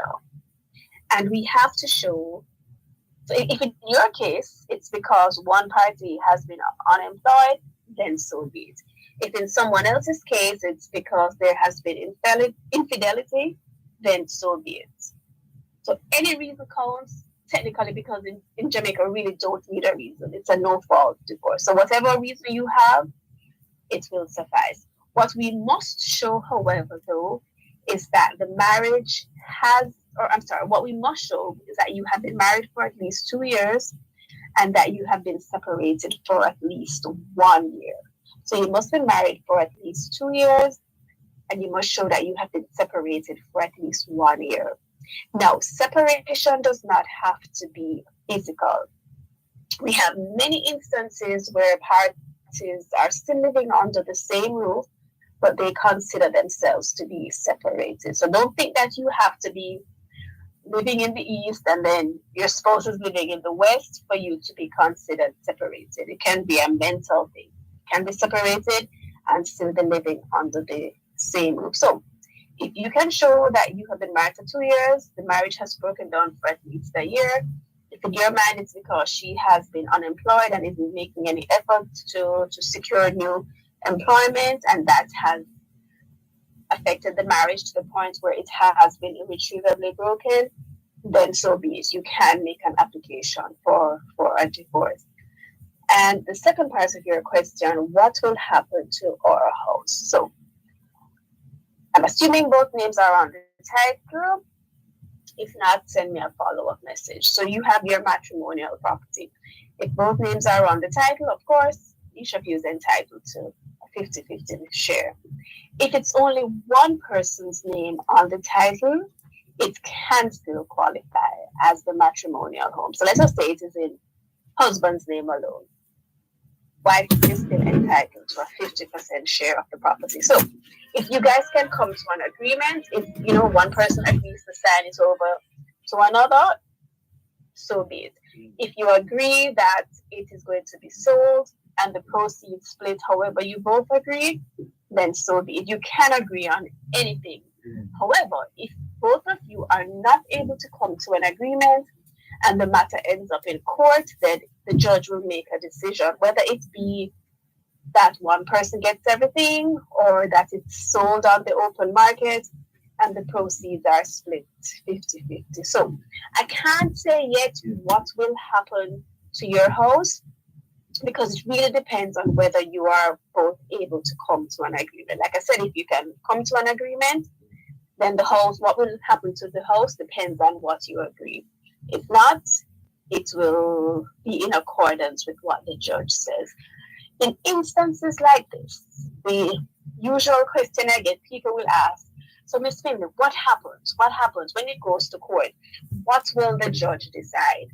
And we have to show, so if in your case it's because one party has been unemployed, then so be it. If in someone else's case it's because there has been infidelity, then so be it. So any reason counts, technically, because in Jamaica we really don't need a reason. It's a no-fault divorce. So whatever reason you have, it will suffice. What we must show, however, though, is that the marriage what we must show is that you have been married for at least 2 years and that you have been separated for at least 1 year. So you must be married for at least 2 years and you must show that you have been separated for at least 1 year. Now, separation does not have to be physical. We have many instances where parties are still living under the same roof, but they consider themselves to be separated. So don't think that you have to be living in the East and then your spouse is living in the West for you to be considered separated. It can be a mental thing. You can be separated and still be living under the same roof. So if you can show that you have been married for 2 years, the marriage has broken down for at least a year, if in your mind it's because she has been unemployed and isn't making any effort to secure new employment, and that has affected the marriage to the point where it has been irretrievably broken, then so be it. You can make an application for a divorce. And the second part of your question, what will happen to our house? So I'm assuming both names are on the title. If not, send me a follow-up message. So you have your matrimonial property. If both names are on the title, of course, each of you is entitled to a 50-50 share. If it's only one person's name on the title, it can still qualify as the matrimonial home. So let's just say it is in husband's name alone. Wife is still entitled to a 50% share of the property. So if you guys can come to an agreement, if one person agrees to sign it over to another, so be it. If you agree that it is going to be sold and the proceeds split however you both agree, then so be it. You can agree on anything. However, if both of you are not able to come to an agreement and the matter ends up in court, then the judge will make a decision, whether it be that one person gets everything or that it's sold on the open market and the proceeds are split 50-50. So I can't say yet what will happen to your house, because it really depends on whether you are both able to come to an agreement. Like I said, if you can come to an agreement, then the house, what will happen to the house depends on what you agree. If not, it will be in accordance with what the judge says. In instances like this, the usual question I get, people will ask, so Ms. Finley, what happens? What happens when it goes to court? What will the judge decide?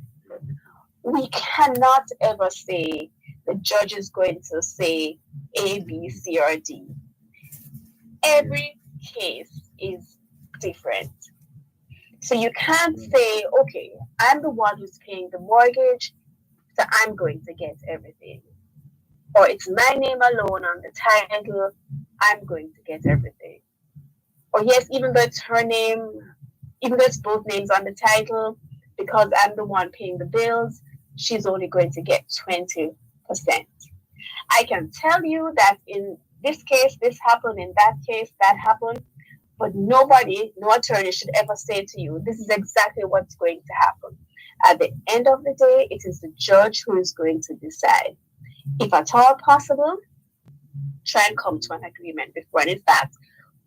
We cannot ever say the judge is going to say A, B, C, or D. Every case is different. So you can't say, okay, I'm the one who's paying the mortgage, so I'm going to get everything. Or it's my name alone on the title, I'm going to get everything. Or yes, even though it's her name, even though it's both names on the title, because I'm the one paying the bills, she's only going to get 20%. I can tell you that in this case, this happened, in that case, that happened, but nobody, no attorney should ever say to you, this is exactly what's going to happen. At the end of the day, it is the judge who is going to decide. If at all possible, try and come to an agreement before. And in fact,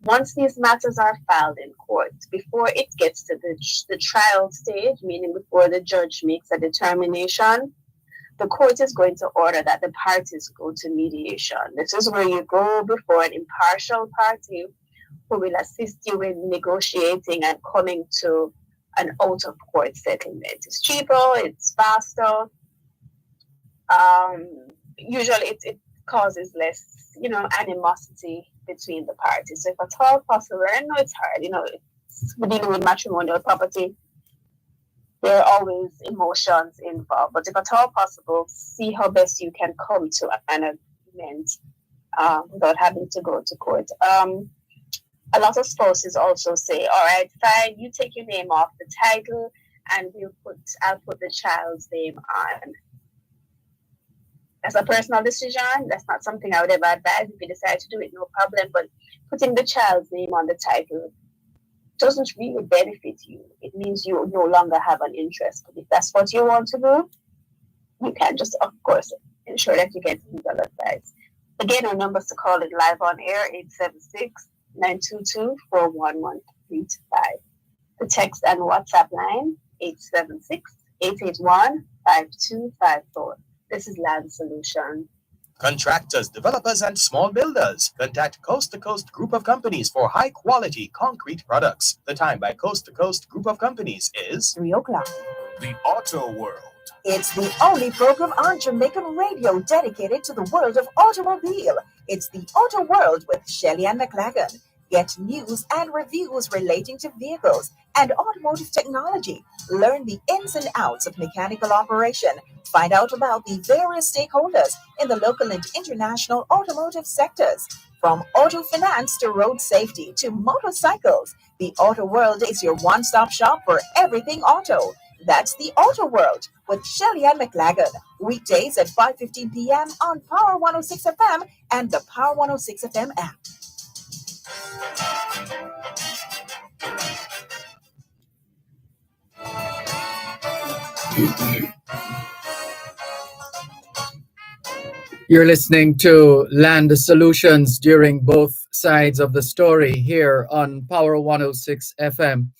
once these matters are filed in court, before it gets to the trial stage, meaning before the judge makes a determination, the court is going to order that the parties go to mediation. This is where you go before an impartial party who will assist you in negotiating and coming to an out-of-court settlement. It's cheaper, it's faster. Usually it causes less, animosity between the parties. So if at all possible, I know it's hard, it's dealing with matrimonial property. There are always emotions involved, but if at all possible, see how best you can come to an agreement without having to go to court. A lot of spouses also say, all right, fine, you take your name off the title and I'll put the child's name on. That's a personal decision. That's not something I would ever advise. If you decide to do it, no problem. But putting the child's name on the title doesn't really benefit you. It means you no longer have an interest. But if that's what you want to do, you can just, of course, ensure that you get legal advice. Again, our numbers to call it live on air, 876-922-4113. The text and WhatsApp line, 876-881-5254. This is Land Solution. Contractors, developers, and small builders. Contact Coast to Coast Group of Companies for high-quality concrete products. The time by Coast to Coast Group of Companies is 3 o'clock. The Auto World. It's the only program on Jamaican radio dedicated to the world of automobile. It's the Auto World with Shelly and McLagan. Get news and reviews relating to vehicles and automotive technology. Learn the ins and outs of mechanical operation. Find out about the various stakeholders in the local and international automotive sectors. From auto finance to road safety to motorcycles, the Auto World is your one-stop shop for everything auto. That's the Auto World with Shelly and McLagan. Weekdays at 5:15 p.m. on Power 106 FM and the Power 106 FM app. You're listening to Land Solutions during both sides of the story here on Power 106 FM.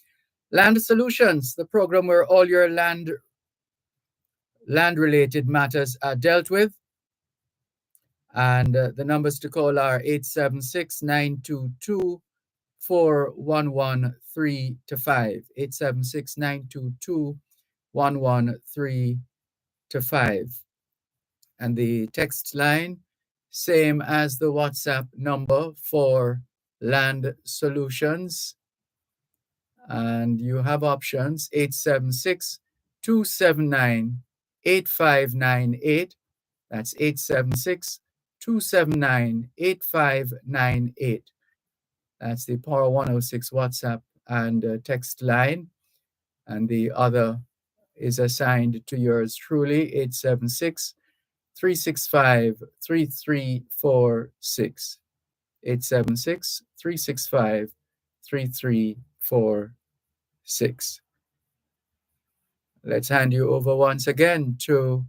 Land Solutions, the program where all your land-related matters are dealt with. And the numbers to call are 876-922-4113-5. 876-922-113-5. And the text line, same as the WhatsApp number for Land Solutions. And you have options, 876-279-8598. That's 876-279-8598. That's the Power 106 WhatsApp and text line. And the other is assigned to yours truly, 876-365-3346. 876-365-3346. Let's hand you over once again to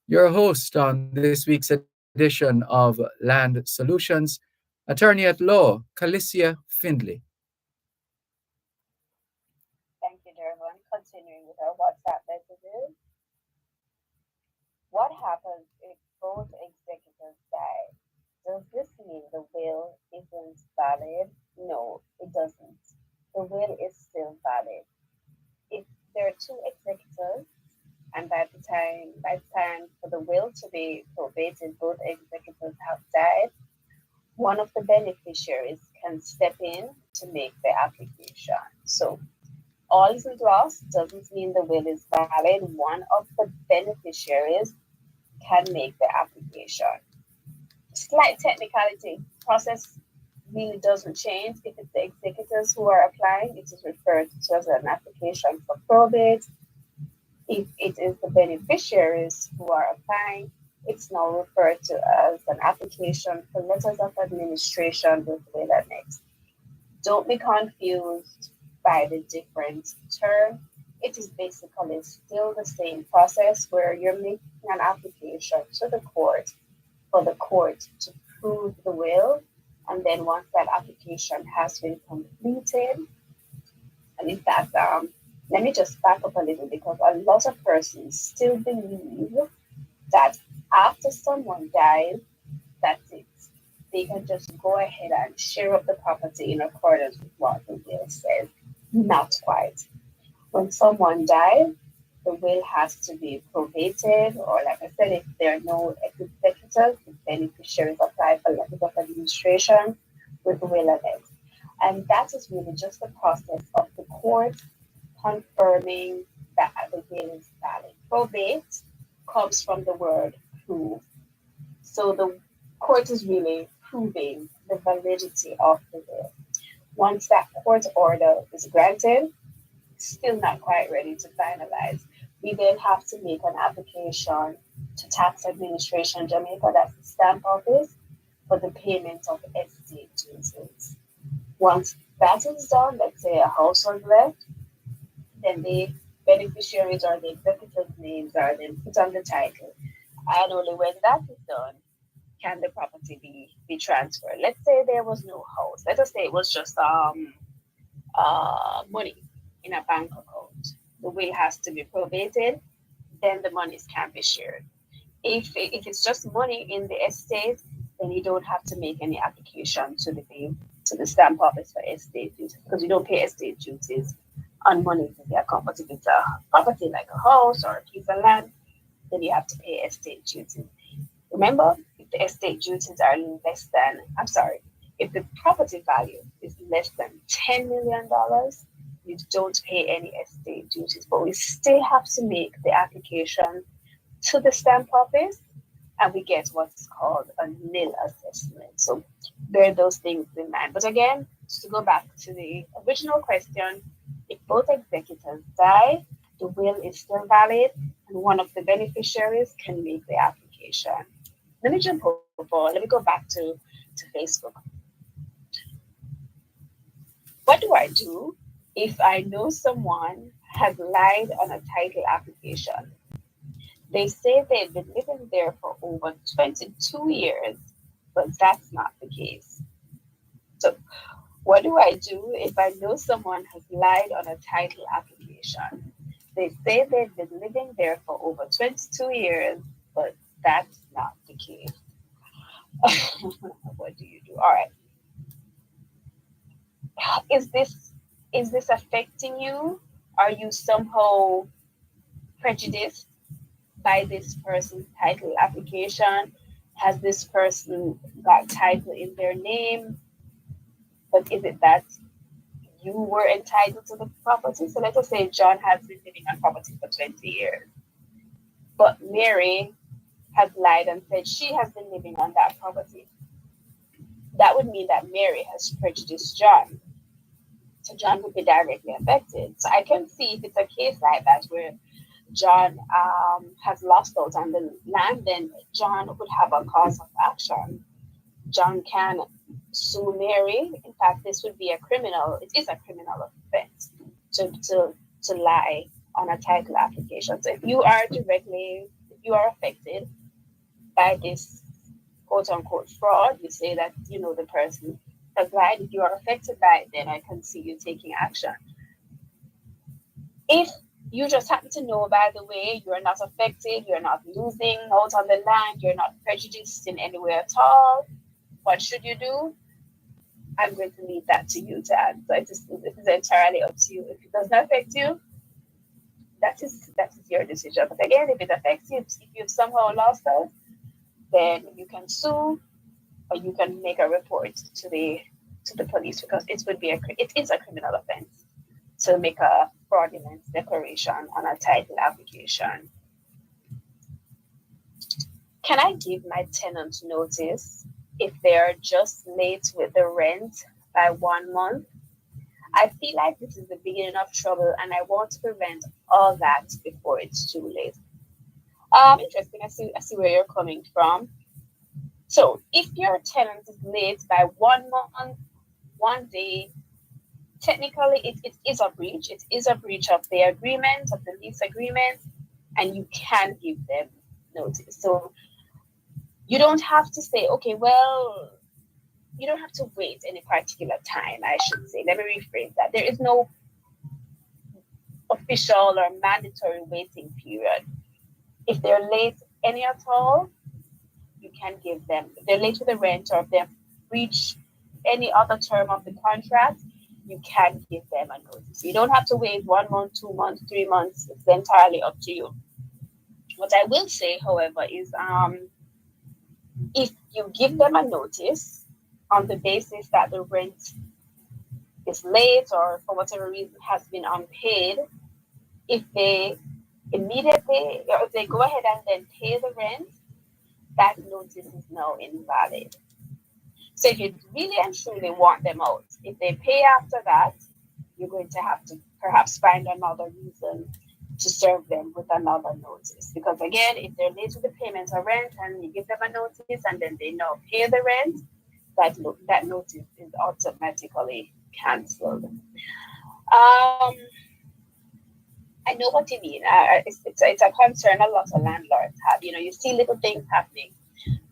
Your host on this week's edition of Land Solutions, attorney at law, Calicia Findlay. Thank you, Dervan. Continuing with our WhatsApp messages. What happens if both executors die? Does this mean the will isn't valid? No, it doesn't. The will is still valid. If there are two executors, and by the time for the will to be probated, both executors have died, one of the beneficiaries can step in to make the application. So all isn't lost doesn't mean the will is valid. One of the beneficiaries can make the application. Slight technicality, process really doesn't change. If it's the executors who are applying, it is referred to as an application for probate. If it is the beneficiaries who are applying, it's now referred to as an application for letters of administration with will annexed. Don't be confused by the different term. It is basically still the same process where you're making an application to the court for the court to prove the will. And then once that application has been completed, and in fact, let me just back up a little because a lot of persons still believe that after someone dies, that's it. They can just go ahead and share up the property in accordance with what the will says. Not quite. When someone dies, the will has to be probated, or like I said, if there are no executors, the beneficiaries apply for letters of administration with the will annexed. And that is really just the process of the court confirming that the will is valid. Probate comes from the word prove. So the court is really proving the validity of the will. Once that court order is granted, still not quite ready to finalize. We then have to make an application to Tax Administration Jamaica, that's the stamp office, for the payment of estate duties. Once that is done, let's say a house was left, then the beneficiaries or the executors' names are then put on the title. And only when that is done can the property be transferred. Let's say there was no house. Let us say it was just money in a bank account. The will has to be probated, then the monies can be shared. If it's just money in the estate, then you don't have to make any application to the stamp office for estate duties because you don't pay estate duties on money in the account. But if it's a property like a house or a piece of land, then you have to pay estate duties. Remember, if the estate duties are less than, I'm sorry, if the property value is less than $10 million, you don't pay any estate duties. But we still have to make the application to the stamp office and we get what's called a nil assessment. So bear those things in mind. But again, to go back to the original question, if both executors die, the will is still valid and one of the beneficiaries can make the application. Let me jump over, let me go back to Facebook. What do I do if I know someone has lied on a title application? They say they've been living there for over 22 years, but that's not the case. So, what do I do if I know someone has lied on a title application? They say they've been living there for over 22 years, but that's not the case. What do you do? All right. Is this affecting you? Are you somehow prejudiced by this person's title application? Has this person got title in their name? But is it that you were entitled to the property? So let us say John has been living on property for 20 years, but Mary has lied and said she has been living on that property. That would mean that Mary has prejudiced John. So John would be directly affected. So I can see if it's a case like that where John has lost out on the land, then John would have a cause of action. John can sue Mary. In fact, this would be a criminal. It is a criminal offense to lie on a title application. So if you are directly you are affected by this quote unquote fraud, you say that you know the person has lied. If you are affected by it, then I can see you taking action. If you just happen to know, by the way, you're not affected, you're not losing out on the land, you're not prejudiced in any way at all, what should you do? I'm going to leave that to you to answer. It is entirely up to you. If it does not affect you, that is your decision. But again, if it affects you, if you've somehow lost out, then you can sue or you can make a report to the police, because it is a criminal offense to make a fraudulent declaration on a title application. Can I give my tenant notice if they're just late with the rent by 1 month? I feel like this is the beginning of trouble, and I want to prevent all that before it's too late. Interesting. I see where you're coming from. So if your tenant is late by 1 month, 1 day, technically it is a breach. It is a breach of the agreement, of the lease agreement, and you can give them notice. So you don't have to say, okay, well, you don't have to wait any particular time, I should say. Let me rephrase that. There is no official or mandatory waiting period. If they're late any at all, you can give them. If they're late with the rent, or if they've breached any other term of the contract, you can give them a notice. You don't have to wait 1 month, 2 months, 3 months. It's entirely up to you. What I will say, however, is if you give them a notice on the basis that the rent is late or for whatever reason has been unpaid, if they immediately, or if they go ahead and then pay the rent, that notice is now invalid. So if you really and truly want them out, if they pay after that, you're going to have to perhaps find another reason to serve them with another notice. Because again, if they're late with the payment of rent and you give them a notice and then they now pay the rent, that notice is automatically cancelled. I know what you mean. It's a concern a lot of landlords have. You see little things happening.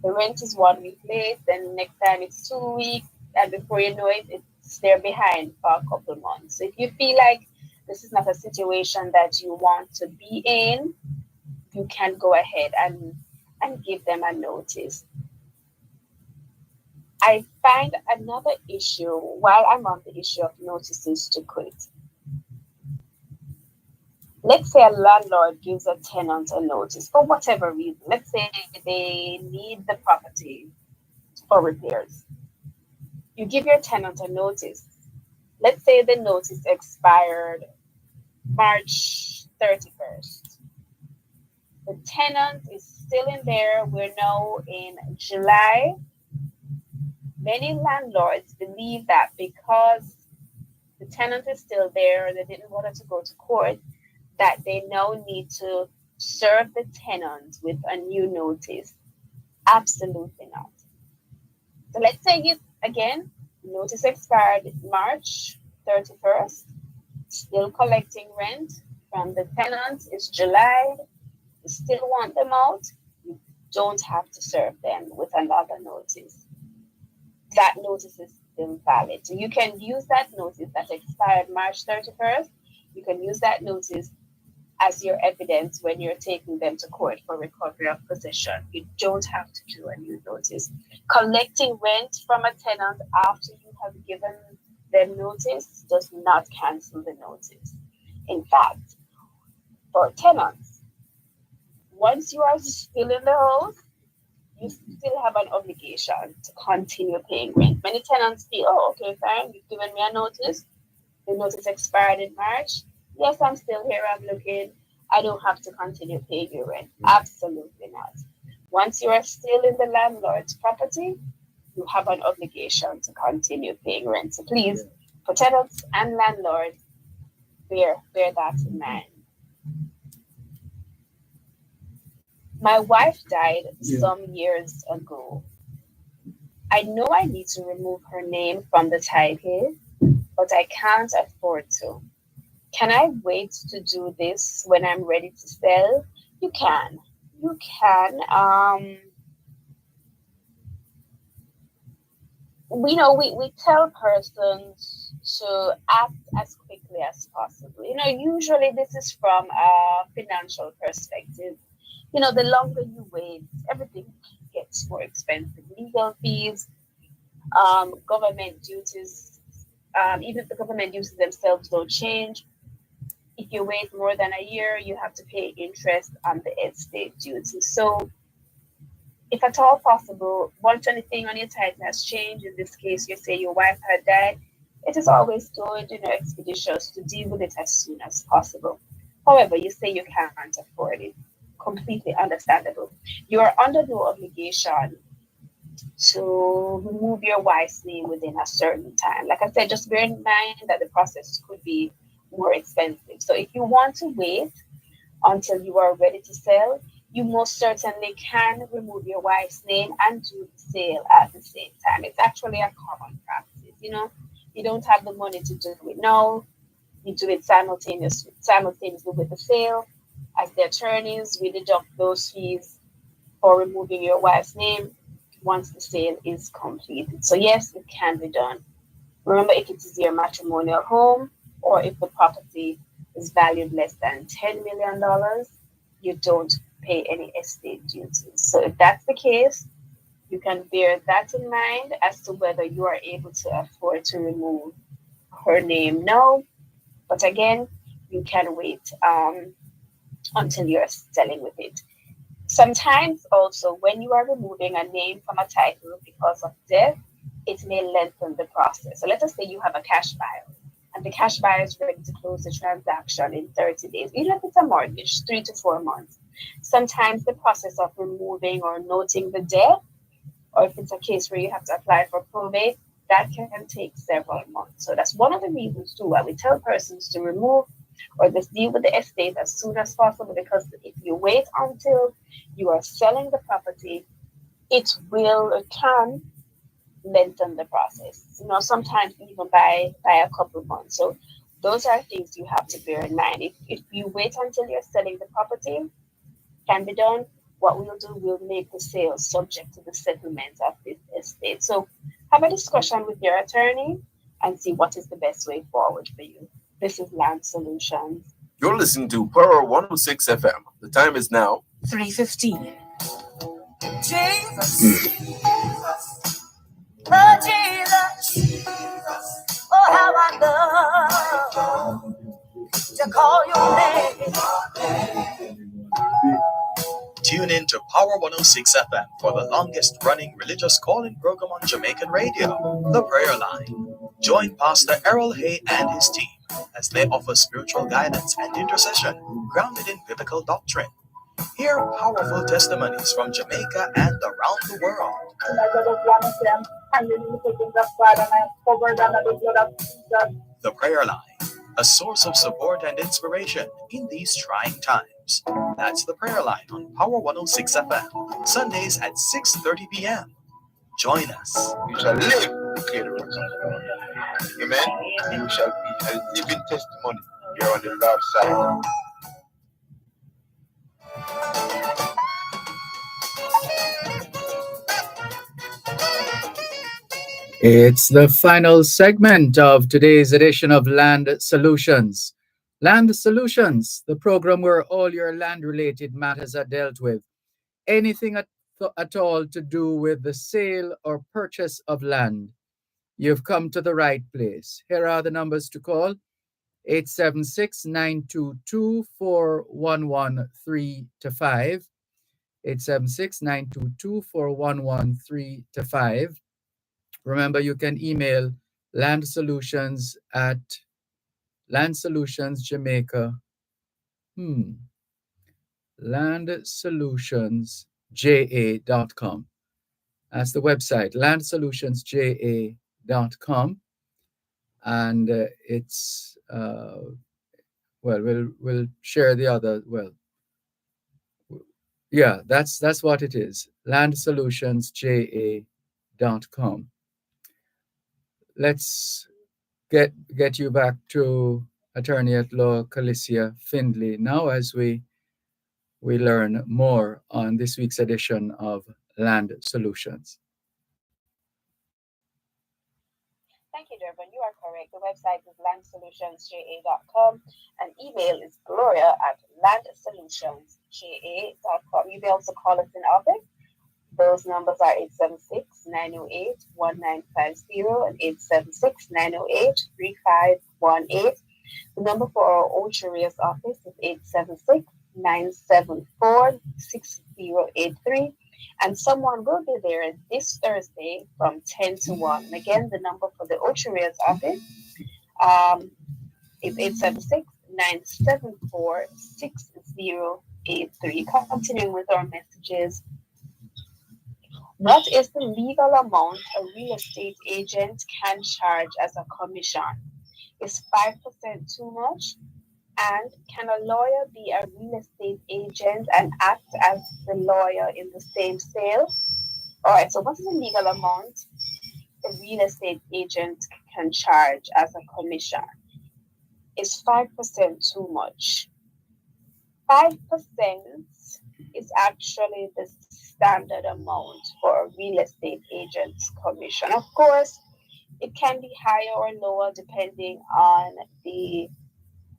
The rent is 1 week late, then next time it's 2 weeks, and before you know it, they're behind for a couple months. So if you feel like this is not a situation that you want to be in, you can go ahead and give them a notice. I find another issue while I'm on the issue of notices to quit. Let's say a landlord gives a tenant a notice for whatever reason. Let's say they need the property for repairs. You give your tenant a notice. Let's say the notice expired March 31st. The tenant is still in there. We're now in July. Many landlords believe that because the tenant is still there, they didn't want it to go to court, that they now need to serve the tenant with a new notice. Absolutely not. So let's say notice expired March 31st, still collecting rent from the tenant. It's July, you still want them out, you don't have to serve them with another notice. That notice is still valid. So you can use that notice that expired March 31st. You can use that notice as your evidence when you're taking them to court for recovery of possession. You don't have to do a new notice. Collecting rent from a tenant after you have given them notice does not cancel the notice. In fact, for tenants, once you are still in the house, you still have an obligation to continue paying rent. Many tenants feel, okay, fine, you've given me a notice. The notice expired in March. Yes, I'm still here, I'm looking. I don't have to continue paying your rent. Absolutely not. Once you are still in the landlord's property, you have an obligation to continue paying rent. So please, for tenants and landlords, bear that in mind. My wife died some years ago. I know I need to remove her name from the title, but I can't afford to. Can I wait to do this when I'm ready to sell? You can. You can. We tell persons to act as quickly as possible. Usually this is from a financial perspective. The longer you wait, everything gets more expensive. Legal fees, government duties, even if the government duties themselves don't change. If you wait more than a year, you have to pay interest on the estate duty. So, if at all possible, once anything on your title has changed, in this case, you say your wife had died, it is always good, expeditious to deal with it as soon as possible. However, you say you can't afford it. Completely understandable. You are under no obligation to remove your wife's name within a certain time. Like I said, just bear in mind that the process could be more expensive. So if you want to wait until you are ready to sell, you most certainly can remove your wife's name and do the sale at the same time. It's actually a common practice. You don't have the money to do it now. You do it simultaneously with the sale. As the attorneys, we deduct those fees for removing your wife's name once the sale is completed. So yes, it can be done. Remember, if it is your matrimonial home or if the property is valued less than $10 million, you don't pay any estate duties. So if that's the case, you can bear that in mind as to whether you are able to afford to remove her name now. But again, you can wait until you're selling with it. Sometimes also when you are removing a name from a title because of death, it may lengthen the process. So let us say you have a cash buyer and the cash buyer is ready to close the transaction in 30 days, even if it's a mortgage, 3 to 4 months. Sometimes the process of removing or noting the death, or if it's a case where you have to apply for probate, that can take several months. So that's one of the reasons too why we tell persons to remove or just deal with the estate as soon as possible, because if you wait until you are selling the property, it can lengthen the process. Sometimes even by a couple months. So those are things you have to bear in mind. If you wait until you're selling the property, can be done. What we'll do, we'll make the sale subject to the settlement of this estate. So have a discussion with your attorney and see what is the best way forward for you. This is Land Solutions. You're listening to Pearl 106 FM. The time is now 3:15. Jesus, oh Jesus, oh how I love to call your name. Tune in to Power 106 FM for the longest running religious calling program on Jamaican radio, The Prayer Line. Join Pastor Errol Hay and his team as they offer spiritual guidance and intercession grounded in biblical doctrine. Hear powerful testimonies from Jamaica and around the world. The Prayer Line, a source of support and inspiration in these trying times. That's The Prayer Line on Power 106 FM, Sundays at 6:30 p.m. Join us. You shall live, declare the words of the Lord. Amen. You shall be a living testimony here on the Lord's side. It's the final segment of today's edition of Land Solutions. Land Solutions, the program where all your land-related matters are dealt with. Anything at all to do with the sale or purchase of land, you've come to the right place. Here are the numbers to call: 876-922-4113-5, 876-922-4113-5. Remember, you can email Land Solutions at landsolutionsjamaica. landsolutionsja.com. That's the website, landsolutionsja.com. And it's we'll share the other. That's what it is, landsolutionsja.com. Let's get you back to Attorney at Law Calicia Findlay now, as we we learn more on this week's edition of Land Solutions. Thank you, Dervan. You are correct. The website is landsolutionsja.com and email is gloria@landsolutionsja.com. You may also call us in office. Those numbers are 876-908-1950 and 876-908-3518. The number for our Ocherius office is 876-974-6083. And someone will be there this Thursday from 10 to 1. And again, the number for the Ocherius office is 876-974-6083. Continuing with our messages. What is the legal amount a real estate agent can charge as a commission? Is 5% too much? And can a lawyer be a real estate agent and act as the lawyer in the same sale? All right, so what is the legal amount a real estate agent can charge as a commission? Is 5% too much? 5% is actually the standard amount for a real estate agent's commission. Of course, it can be higher or lower depending on the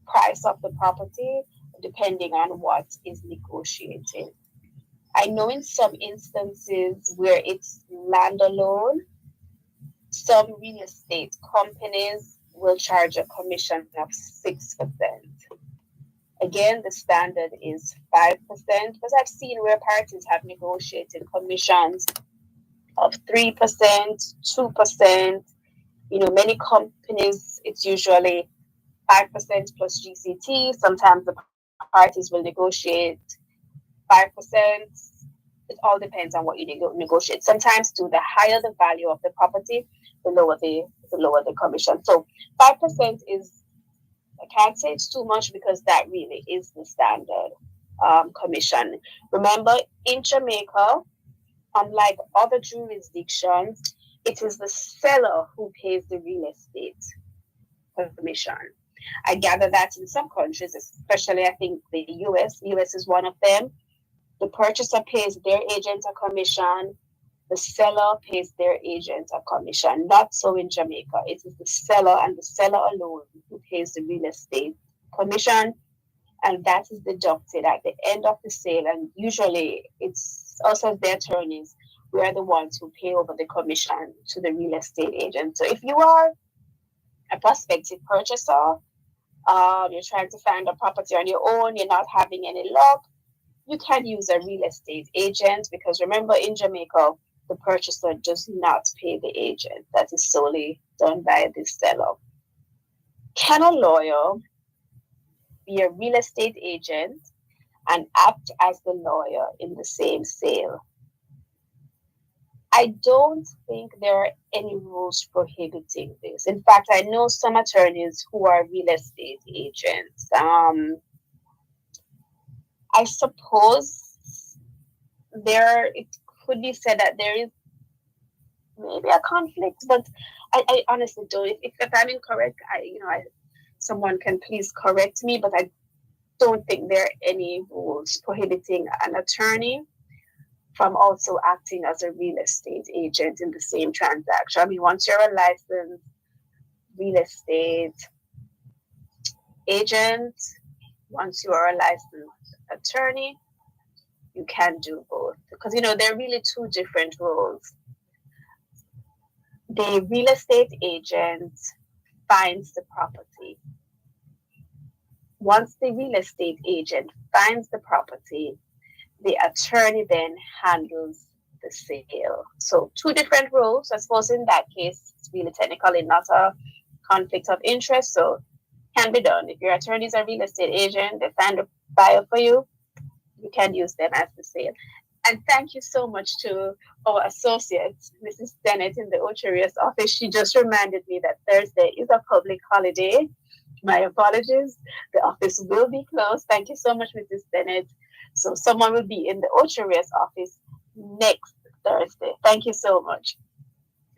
price of the property, depending on what is negotiated. I know in some instances where it's land alone, some real estate companies will charge a commission of 6%. Again, the standard is 5%, but I've seen where parties have negotiated commissions of 3%, 2%. You know, many companies, it's usually 5% plus GCT. Sometimes the parties will negotiate 5%. It all depends on what you negotiate. Sometimes, too, the higher the value of the property, the lower the commission. So 5% is, I can't say it's too much because that really is the standard commission. Remember, in Jamaica, unlike other jurisdictions, it is the seller who pays the real estate commission. I gather that in some countries, especially I think the US is one of them, the purchaser pays their agent a commission, the seller pays their agent a commission. Not so in Jamaica. It is the seller and the seller alone who pays the real estate commission, and that is deducted at the end of the sale. And usually it's also the attorneys, we are the ones who pay over the commission to the real estate agent. So if you are a prospective purchaser, you're trying to find a property on your own, you're not having any luck, you can use a real estate agent, because remember, in Jamaica, the purchaser does not pay the agent. That is solely done by the seller. Can a lawyer be a real estate agent and act as the lawyer in the same sale? I don't think there are any rules prohibiting this. In fact, I know some attorneys who are real estate agents. I suppose it could be said that there is maybe a conflict, but I honestly don't. If I'm incorrect, someone can please correct me, but I don't think there are any rules prohibiting an attorney from also acting as a real estate agent in the same transaction. I mean, once you're a licensed real estate agent, once you are a licensed attorney, you can do both, because they're really two different roles. The real estate agent finds the property. Once the real estate agent finds the property, the attorney then handles the sale. So two different roles. I suppose in that case, it's really technically not a conflict of interest, so can be done. If your attorney is a real estate agent, they find a buyer for you, you can use them as the sale. And thank you so much to our associate, Mrs. Dennett in the Ocherius office. She just reminded me that Thursday is a public holiday. My apologies. The office will be closed. Thank you so much, Mrs. Dennett. So someone will be in the Ocherius office next Thursday. Thank you so much.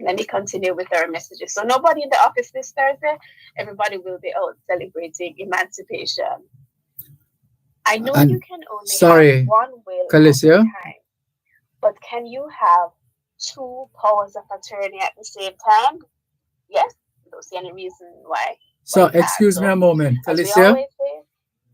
Let me continue with our messages. So nobody in the office this Thursday. Everybody will be out celebrating emancipation. I know you And can only have sorry, one will at a Calicia. time, but can you have two powers of attorney at the same time? Yes, I don't see any reason why So you can't. excuse me a So, moment, as we Calicia. always say,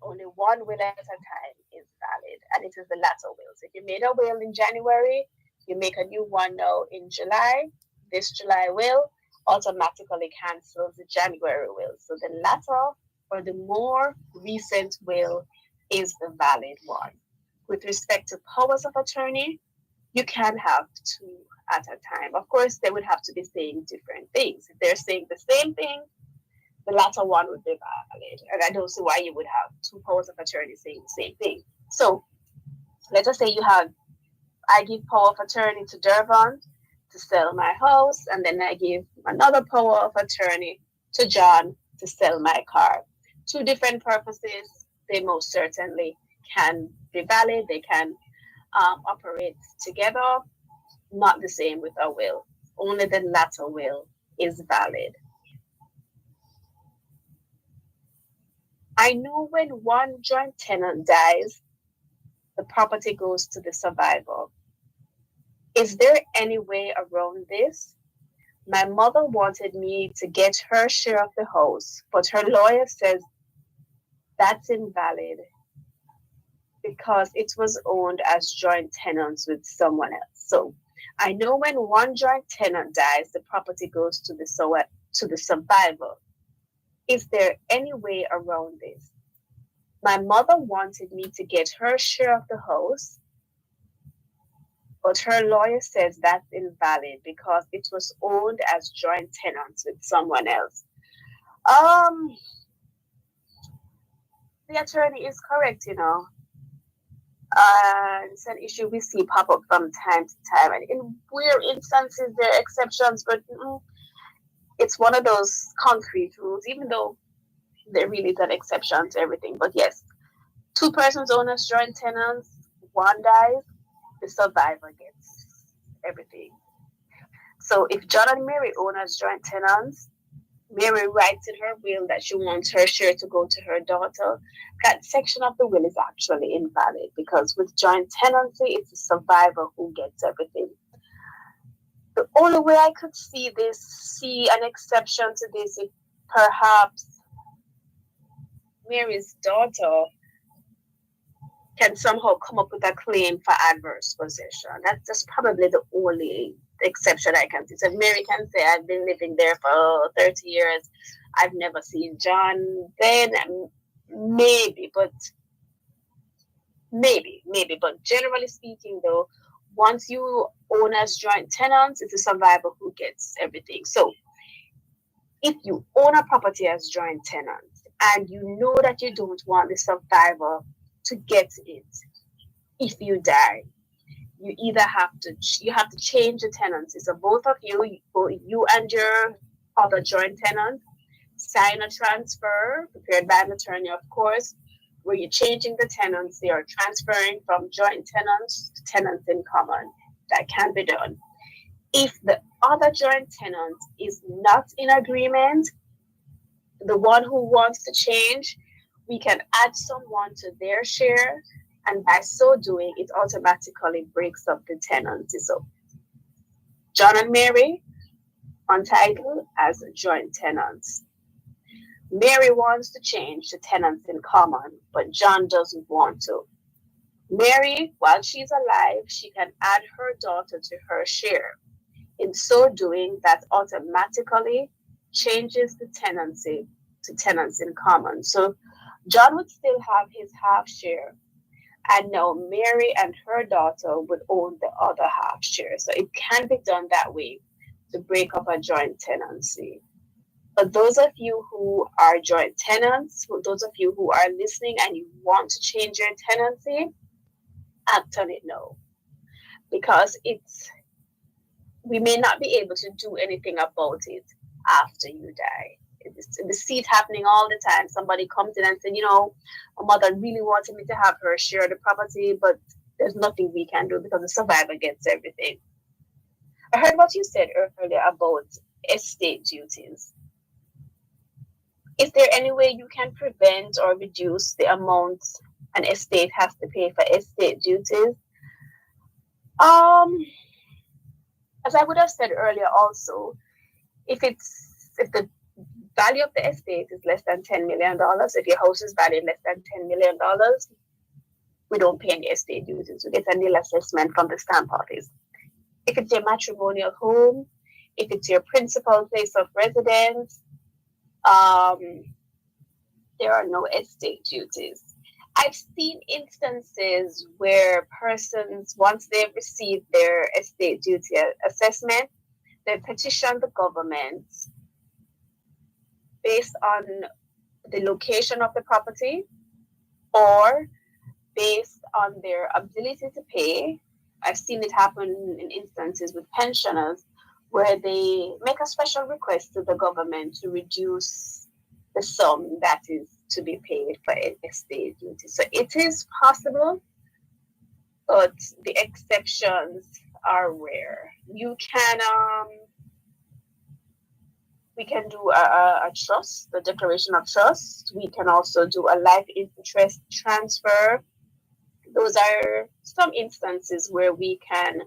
only one will at a time is valid, and it is the latter will. So if you made a will in January, you make a new one now in July. This July will automatically cancels the January will. So the latter or the more recent will is the valid one. With respect to powers of attorney, you can have two at a time. Of course, they would have to be saying different things. If they're saying the same thing, the latter one would be valid. And I don't see why you would have two powers of attorney saying the same thing. So let us say I give power of attorney to Dervan to sell my house, and then I give another power of attorney to John to sell my car. Two different purposes. They most certainly can be valid. They can operate together. Not the same with a will. Only the latter will is valid. I know when one joint tenant dies, the property goes to the survivor. Is there any way around this? My mother wanted me to get her share of the house, but her lawyer says that's invalid because it was owned as joint tenants with someone else. So I know when one joint tenant dies, the property goes to the survivor. Is there any way around this? My mother wanted me to get her share of the house, but her lawyer says that's invalid because it was owned as joint tenants with someone else. The attorney is correct, it's an issue we see pop up from time to time. And in weird instances, there are exceptions, but it's one of those concrete rules, even though there really is an exception to everything. But yes, two persons own as joint tenants, one dies, the survivor gets everything. So if John and Mary own as joint tenants, Mary writes in her will that she wants her share to go to her daughter. That section of the will is actually invalid because with joint tenancy, it's the survivor who gets everything. The only way I could see an exception to this, is perhaps Mary's daughter can somehow come up with a claim for adverse possession. That's just probably the only exception I can see. So Mary can say, I've been living there for 30 years. I've never seen John. Then maybe. But generally speaking, though, once you own as joint tenants, it's the survivor who gets everything. So if you own a property as joint tenants and you know that you don't want the survivor to get it if you die, you either have to change the tenancy. So both of you and your other joint tenant, sign a transfer prepared by an attorney, of course, where you're changing the tenancy or transferring from joint tenants to tenants in common. That can be done. If the other joint tenant is not in agreement, the one who wants to change, we can add someone to their share, and by so doing, it automatically breaks up the tenancy. So John and Mary on title as joint tenants. Mary wants to change to tenants in common, but John doesn't want to. Mary, while she's alive, she can add her daughter to her share. In so doing, that automatically changes the tenancy to tenants in common. So John would still have his half share, and now Mary and her daughter would own the other half share. So it can be done that way to break up a joint tenancy. But those of you who are joint tenants, those of you who are listening and you want to change your tenancy, act on it now. Because we may not be able to do anything about it after you die. We see it happening all the time. Somebody comes in and says, my mother really wanted me to have her share of the property, but there's nothing we can do because the survivor gets everything. I heard what you said earlier about estate duties. Is there any way you can prevent or reduce the amount an estate has to pay for estate duties. Um, as I would have said earlier, also, if the value of the estate is less than $10 million, if your house is valued less than $10 million, we don't pay any estate duties. We get a nil assessment from the stamp office. If it's your matrimonial home, if it's your principal place of residence, there are no estate duties. I've seen instances where persons, once they've received their estate duty assessment, they petition the government based on the location of the property or based on their ability to pay. I've seen it happen in instances with pensioners where they make a special request to the government to reduce the sum that is to be paid for estate duty. So it is possible, but the exceptions are rare. We can do a trust, the declaration of trust. We can also do a life interest transfer. Those are some instances where we can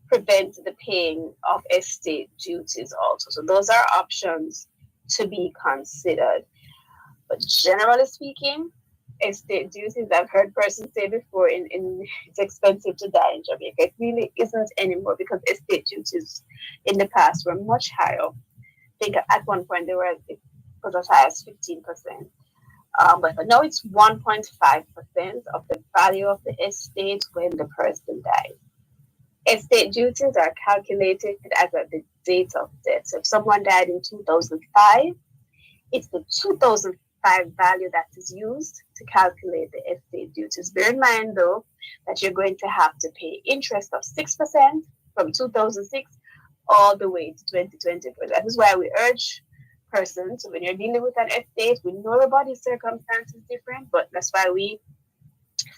prevent the paying of estate duties also. So those are options to be considered. But generally speaking, estate duties, I've heard persons say before, it's expensive to die in Jamaica. It really isn't anymore because estate duties in the past were much higher. I think at one point it was as high as 15%. But now it's 1.5% of the value of the estate when the person dies. Estate duties are calculated as at the date of death. So if someone died in 2005, it's the 2005 value that is used to calculate the estate duties. Bear in mind, though, that you're going to have to pay interest of 6% from 2006 all the way to 2024. That is why we urge persons, when you're dealing with an estate, we know everybody's circumstances different, but that's why we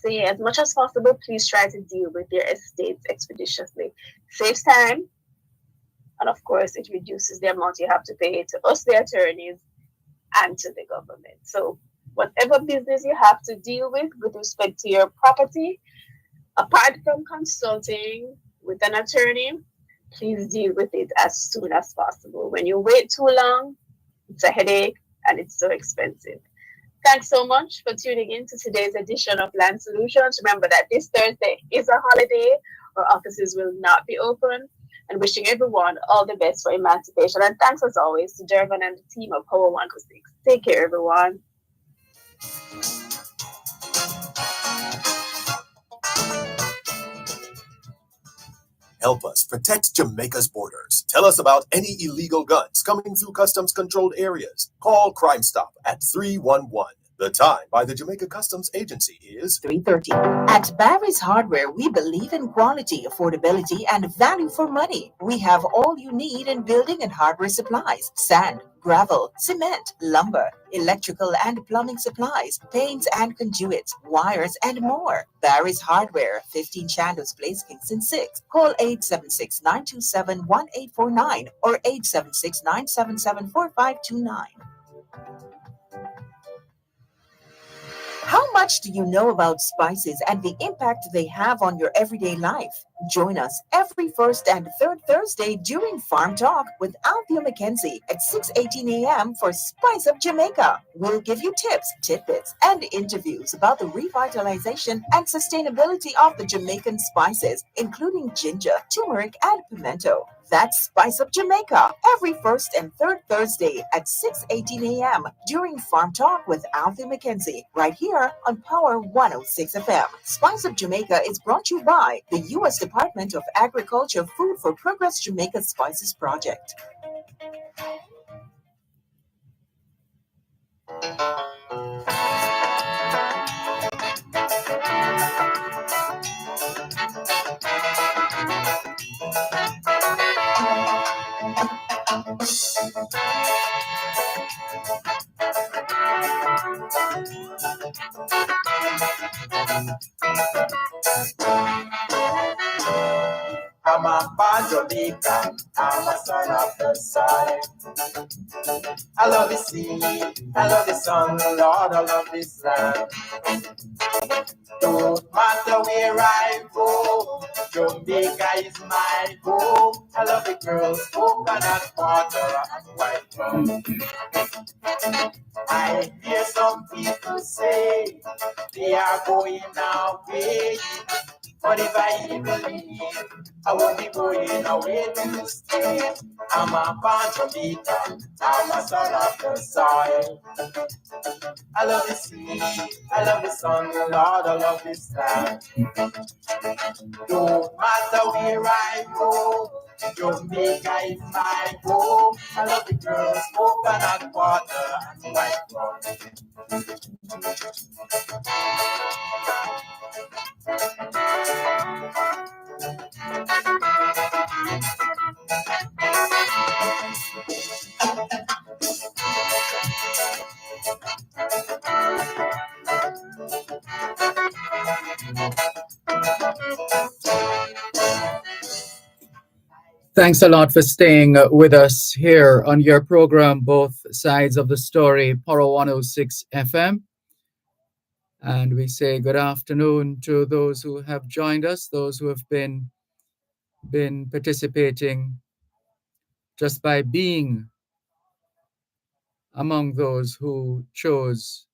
say as much as possible, please try to deal with your estates expeditiously. Saves time, and of course, it reduces the amount you have to pay to us, the attorneys, and to the government. So whatever business you have to deal with respect to your property, apart from consulting with an attorney, please deal with it as soon as possible. When you wait too long, it's a headache and it's so expensive. Thanks so much for tuning in to today's edition of Land Solutions. Remember that this Thursday is a holiday. Our offices will not be open. And wishing everyone all the best for emancipation. And thanks as always to Dervan and the team of Power 106. Take care, everyone. Help us protect Jamaica's borders. Tell us about any illegal guns coming through customs controlled areas. Call Crime Stop at 311. The time by the Jamaica Customs Agency is 3:30. At Barry's Hardware, we believe in quality, affordability, and value for money. We have all you need in building and hardware supplies: sand, gravel, cement, lumber, electrical and plumbing supplies, paints and conduits, wires, and more. Barry's Hardware, 15 Chandos Place, Kingston 6. Call 876-927-1849 or 876-977-4529. How much do you know about spices and the impact they have on your everyday life? Join us every first and third Thursday during Farm Talk with Althea McKenzie at 6:18 a.m. for Spice Up Jamaica. We'll give you tips, tidbits, and interviews about the revitalization and sustainability of the Jamaican spices, including ginger, turmeric, and pimento. That's Spice Up Jamaica every first and third Thursday at 6:18 a.m. during Farm Talk with Althea McKenzie, right here on Power 106 FM. Spice Up Jamaica is brought to you by the U.S. Department of Agriculture Food for Progress Jamaica Spices Project. I'm a born Jamaican. I'm a son of the soil. I love the sea. I love the sun, Lord. I love this land. Don't matter where I go, Jamaica is my home. I love the girls, coconut water and white rum. I hear some people say they are going away, but if I even leave, I won't be going away to stay. I'm a born Jamaican, I'm a son of the soil. I love the sea, I love the sun, Lord, I love this land. No matter where I go, Jamaica is my home. I love the girls, coconut water and white rum. Thanks a lot for staying with us here on your program, Both Sides of the Story, Poro 106 FM. And we say good afternoon to those who have joined us, those who have been participating just by being among those who chose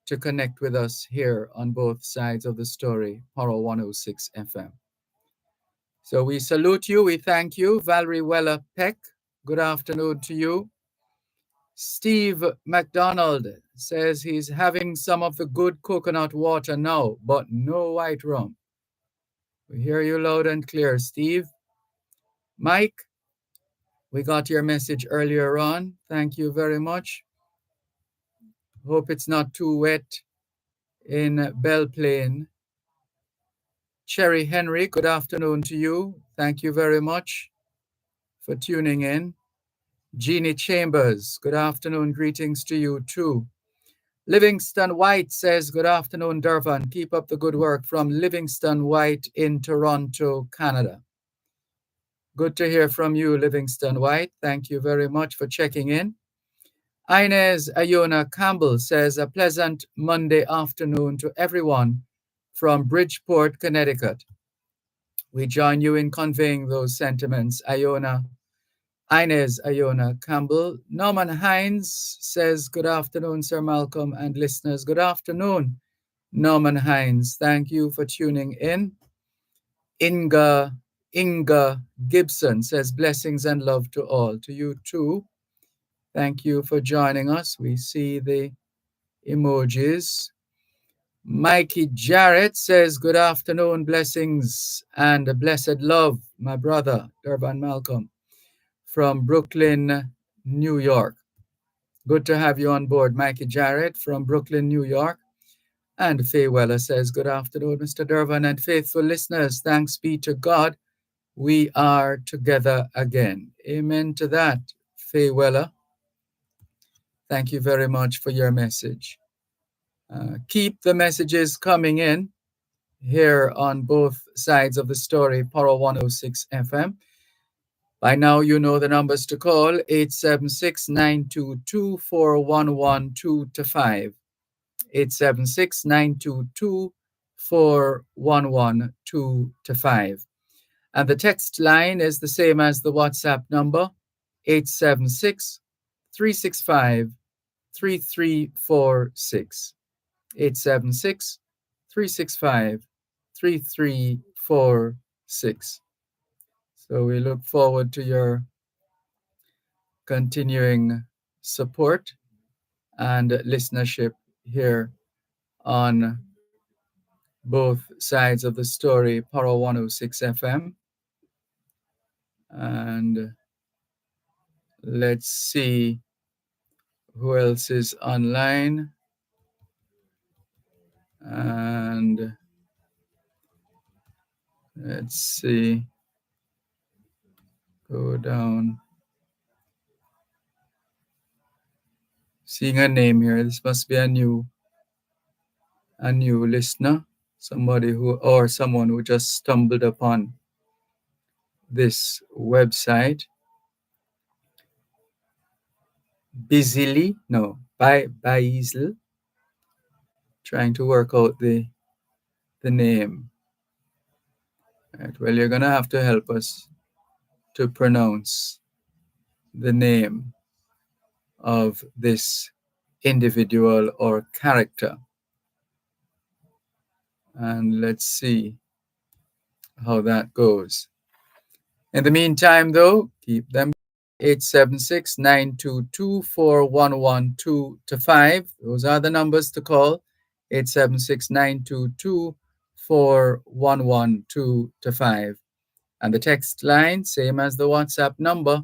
to connect with us here on Both Sides of the Story, Poro 106 FM. So we salute you, we thank you. Valerie Weller Peck, good afternoon to you. Steve McDonald says he's having some of the good coconut water now, but no white rum. We hear you loud and clear, Steve. Mike, we got your message earlier on. Thank you very much. Hope it's not too wet in Belle Plaine. Cherry Henry, good afternoon to you. Thank you very much for tuning in. Jeannie Chambers, good afternoon. Greetings to you too. Livingston White says, good afternoon, Dervan. Keep up the good work from Livingston White in Toronto, Canada. Good to hear from you, Livingston White. Thank you very much for checking in. Inez Ayona Campbell says, a pleasant Monday afternoon to everyone from Bridgeport, Connecticut. We join you in conveying those sentiments, Inez Ayona Campbell. Norman Hines says, good afternoon, Sir Malcolm and listeners. Good afternoon, Norman Hines. Thank you for tuning in. Inga Gibson says, blessings and love to all. To you too. Thank you for joining us. We see the emojis. Mikey Jarrett says, good afternoon, blessings and blessed love, my brother, Dervan Malcolm, from Brooklyn, New York. Good to have you on board, Mikey Jarrett from Brooklyn, New York. And Faye Weller says, good afternoon, Mr. Dervan and faithful listeners. Thanks be to God. We are together again. Amen to that, Faye Weller. Thank you very much for your message. Keep the messages coming in here on both sides of the story, Poro 106 FM. By now, you know the numbers to call, 876-922-4112-5, 876-922-4112-5. And the text line is the same as the WhatsApp number, 876-365-3346. 876-365-3346. So we look forward to your continuing support and listenership here on both sides of the story, Poro 106 FM. And let's see who else is online. And let's see. Go down. Seeing a name here. This must be a new listener. Somebody who, or someone who just stumbled upon this website, busily, no, by Baisel, trying to work out the name. Right, well, you're going to have to help us to pronounce the name of this individual or character. And let's see how that goes. In the meantime, though, keep them 876-922-4112 to 5. Those are the numbers to call. 876-922-4112 to 5. And the text line, same as the WhatsApp number,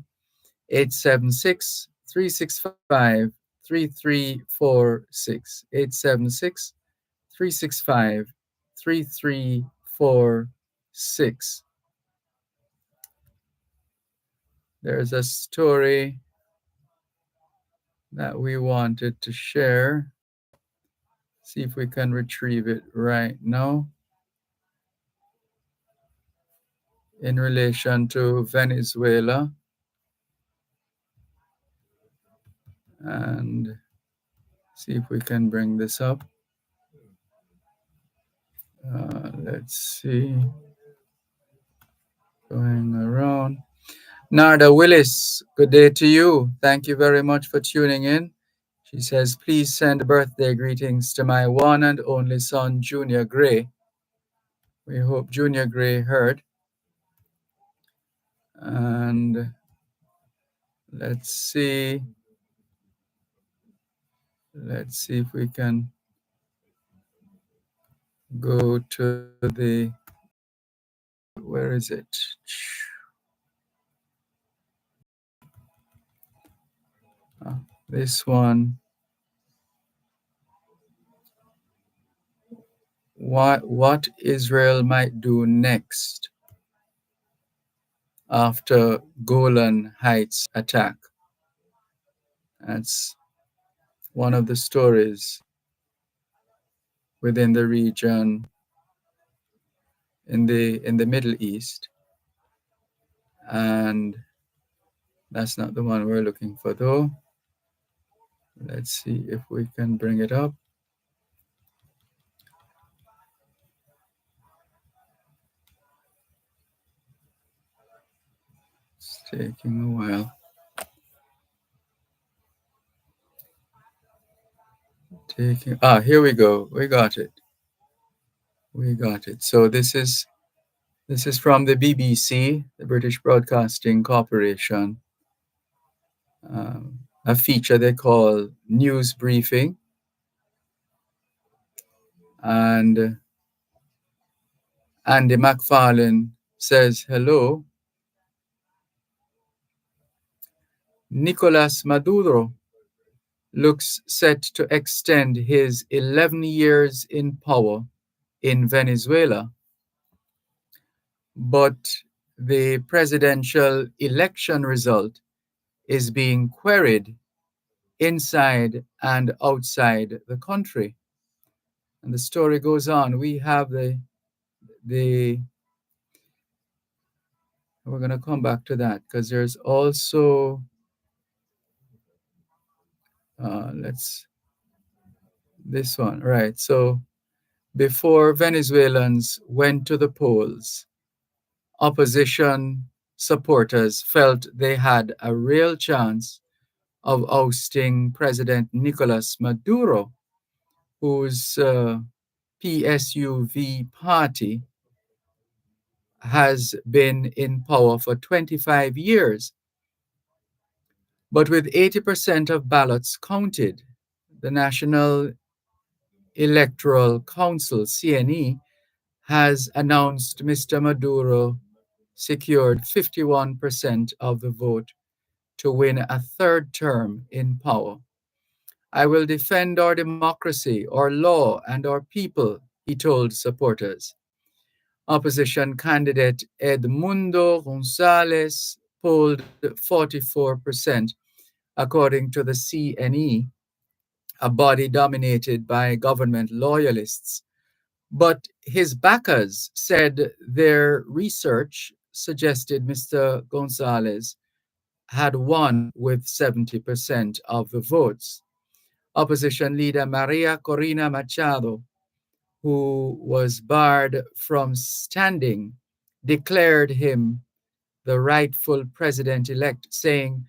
876-365-3346. 876-365-3346. There's a story that we wanted to share. See if we can retrieve it right now. In relation to Venezuela. And see if we can bring this up. Let's see. Going around. Narda Willis, good day to you. Thank you very much for tuning in. She says, please send birthday greetings to my one and only son, Junior Gray. We hope Junior Gray heard. And let's see. Let's see if we can go to the, where is it? This one. What Israel might do next after Golan Heights attack. That's one of the stories within the region in the Middle East. And that's not the one we're looking for though. Let's see if we can bring it up. It's taking a while. Here we go. We got it. So this is from the BBC, the British Broadcasting Corporation. A feature they call News Briefing. And Andy McFarlane says, hello. Nicolas Maduro looks set to extend his 11 years in power in Venezuela. But the presidential election result is being queried inside and outside the country. And the story goes on. We have the we're going to come back to that because there's also, this one, right. So before Venezuelans went to the polls, opposition supporters felt they had a real chance of ousting President Nicolas Maduro, whose PSUV party has been in power for 25 years. But with 80% of ballots counted, the National Electoral Council, CNE, has announced Mr. Maduro secured 51% of the vote to win a third term in power. I will defend our democracy, our law, and our people, he told supporters. Opposition candidate Edmundo Gonzalez polled 44%, according to the CNE, a body dominated by government loyalists. But his backers said their research suggested Mr. Gonzalez had won with 70% of the votes. Opposition leader Maria Corina Machado, who was barred from standing, declared him the rightful president elect, saying,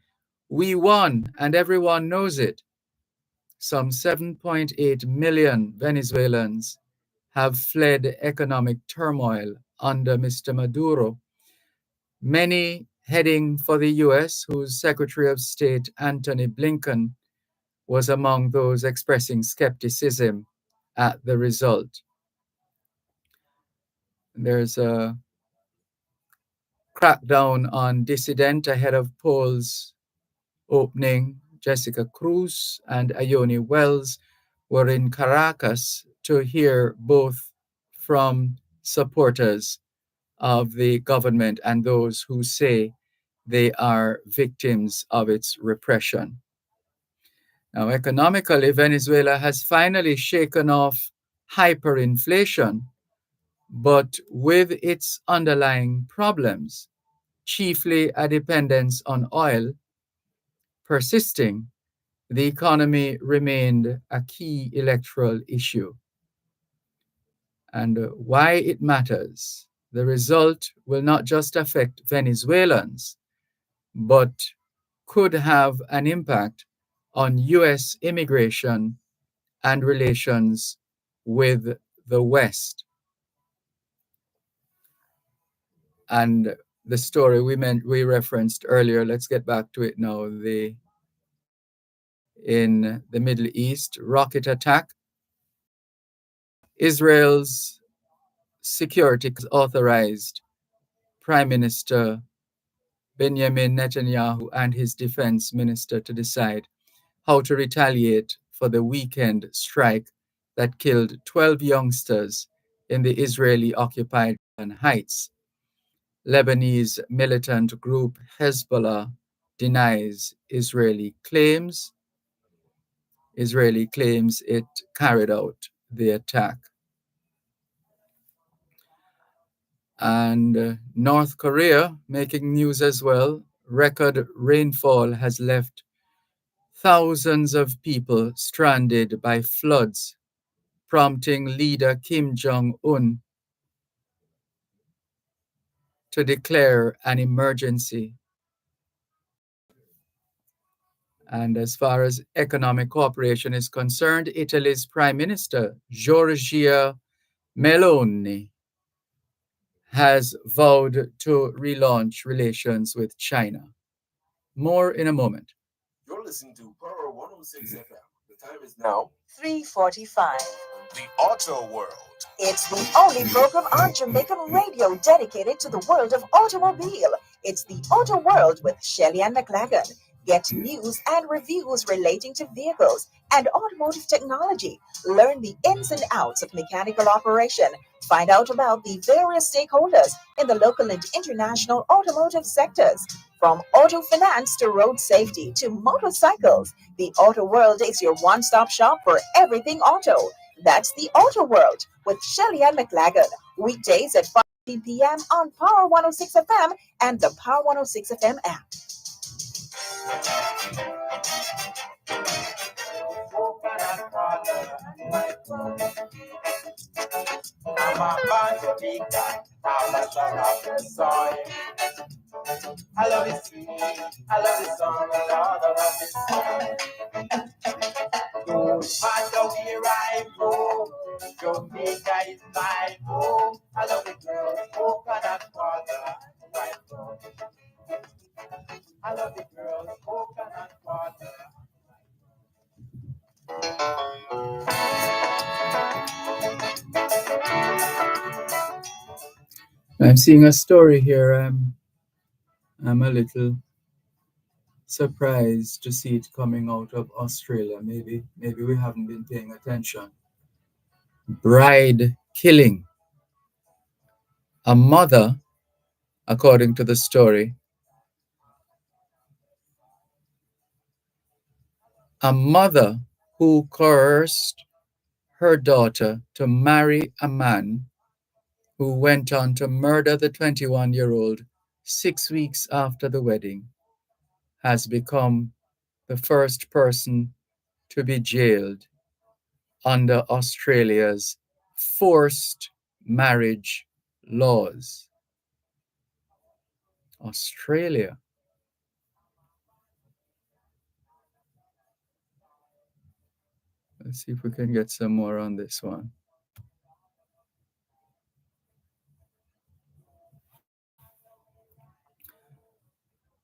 "We won, and everyone knows it." Some 7.8 million Venezuelans have fled economic turmoil under Mr. Maduro, many heading for the US, whose Secretary of State Antony Blinken was among those expressing skepticism at the result. There's a crackdown on dissident ahead of polls opening. Jessica Cruz and Ione Wells were in Caracas to hear both from supporters of the government and those who say they are victims of its repression. Now, economically, Venezuela has finally shaken off hyperinflation, but with its underlying problems, chiefly a dependence on oil, persisting, the economy remained a key electoral issue. And why it matters, the result will not just affect Venezuelans, but could have an impact on US immigration and relations with the West. And the story we referenced earlier, let's get back to it now. In the Middle East, rocket attack. Israel's security has authorized Prime Minister Benjamin Netanyahu and his defense minister to decide how to retaliate for the weekend strike that killed 12 youngsters in the Israeli-occupied Golan Heights. Lebanese militant group Hezbollah denies Israeli claims. Israeli claims it carried out the attack. And North Korea making news as well. Record rainfall has left thousands of people stranded by floods, prompting leader Kim Jong-un to declare an emergency. And as far as economic cooperation is concerned, Italy's Prime Minister, Giorgia Meloni, has vowed to relaunch relations with China. More in a moment. You're listening to Pearl 106 FM. The time is now 3:45. The Auto World. It's the only program on Jamaican radio dedicated to the world of automobile. It's the Auto World with Shelly and McLagan. Get news and reviews relating to vehicles and automotive technology. Learn the ins and outs of mechanical operation. Find out about the various stakeholders in the local and international automotive sectors. From auto finance to road safety to motorcycles, the Auto World is your one-stop shop for everything auto. That's the Auto World with Shelly and McLagan. Weekdays at 5 p.m. on Power 106 FM and the Power 106 FM app. I love it sweet, I love the song, Lord, I love it. No matter where I go, Jamaica is my home. I love the girls, coconut water, white rum. I love the girls, coconut water. I'm seeing a story here. I'm a little surprised to see it coming out of Australia. Maybe we haven't been paying attention. Bride killing. A mother, according to the story, a mother who coerced her daughter to marry a man who went on to murder the 21-year-old 6 weeks after the wedding, has become the first person to be jailed under Australia's forced marriage laws. Australia. Let's see if we can get some more on this one.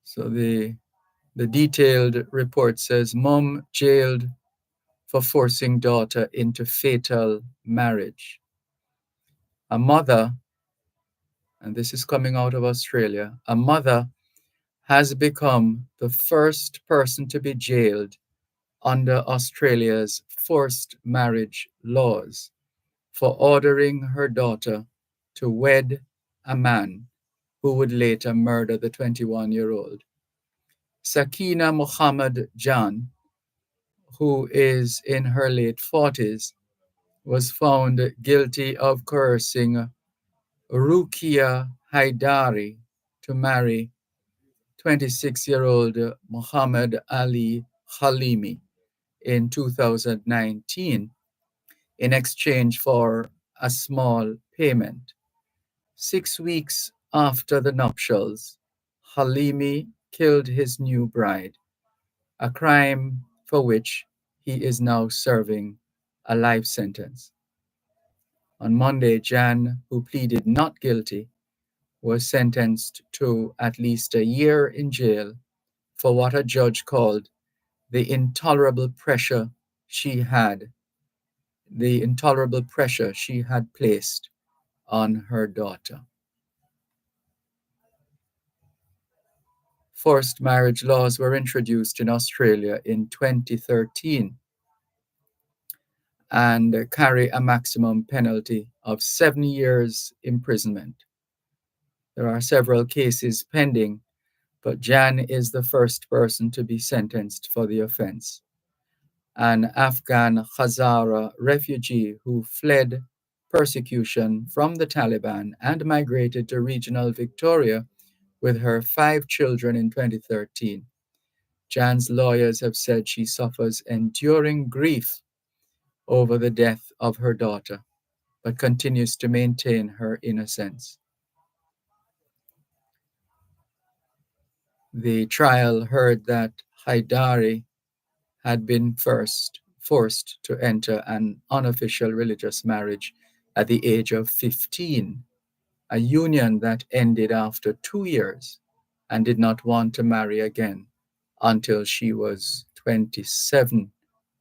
So the detailed report says mom jailed for forcing daughter into fatal marriage. A mother, and this is coming out of Australia, a mother has become the first person to be jailed under Australia's forced marriage laws for ordering her daughter to wed a man who would later murder the 21-year-old. Sakina Muhammad Jan, who is in her late 40s, was found guilty of coercing Rukia Haidari to marry 26-year-old Muhammad Ali Halimi in 2019 in exchange for a small payment. 6 weeks after the nuptials, Halimi killed his new bride, a crime for which he is now serving a life sentence. On Monday, Jan, who pleaded not guilty, was sentenced to at least a year in jail for what a judge called the intolerable pressure she had placed on her daughter. Forced marriage laws were introduced in Australia in 2013 and carry a maximum penalty of 7 years imprisonment. There are several cases pending, but Jan is the first person to be sentenced for the offense. An Afghan Hazara refugee who fled persecution from the Taliban and migrated to regional Victoria with her 5 children in 2013. Jan's lawyers have said she suffers enduring grief over the death of her daughter, but continues to maintain her innocence. The trial heard that Haidari had been first forced to enter an unofficial religious marriage at the age of 15, a union that ended after 2 years, and did not want to marry again until she was 27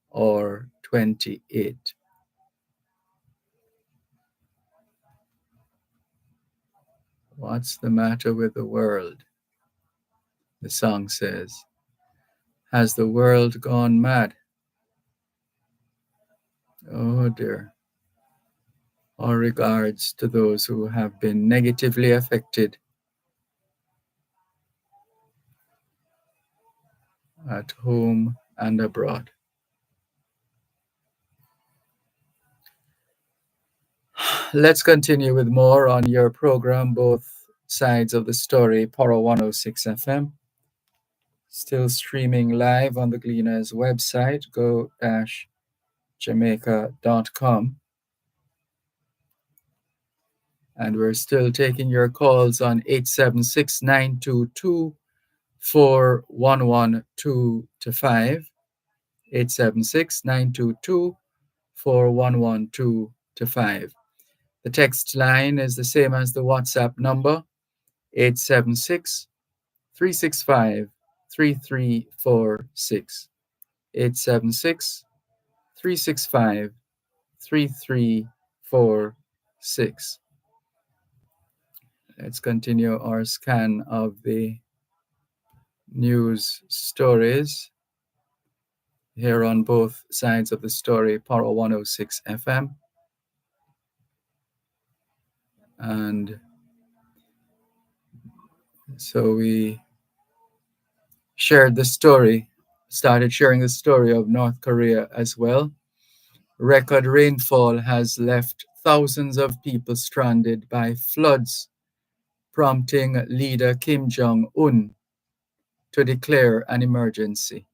or 28. What's the matter with the world? The song says. Has the world gone mad? Oh dear. Our regards to those who have been negatively affected at home and abroad. Let's continue with more on your program, both sides of the story, Poro 106 FM. Still streaming live on the Gleaners website, go-jamaica.com. And we're still taking your calls on 876-922-4112-5, 876-922-4112-5. The text line is the same as the WhatsApp number, 876-365-3346, 876-365-3346. Let's continue our scan of the news stories here on both sides of the story, Paro 106 FM. And so we started sharing the story of North Korea as well. Record rainfall has left thousands of people stranded by floods prompting leader Kim Jong-un to declare an emergency.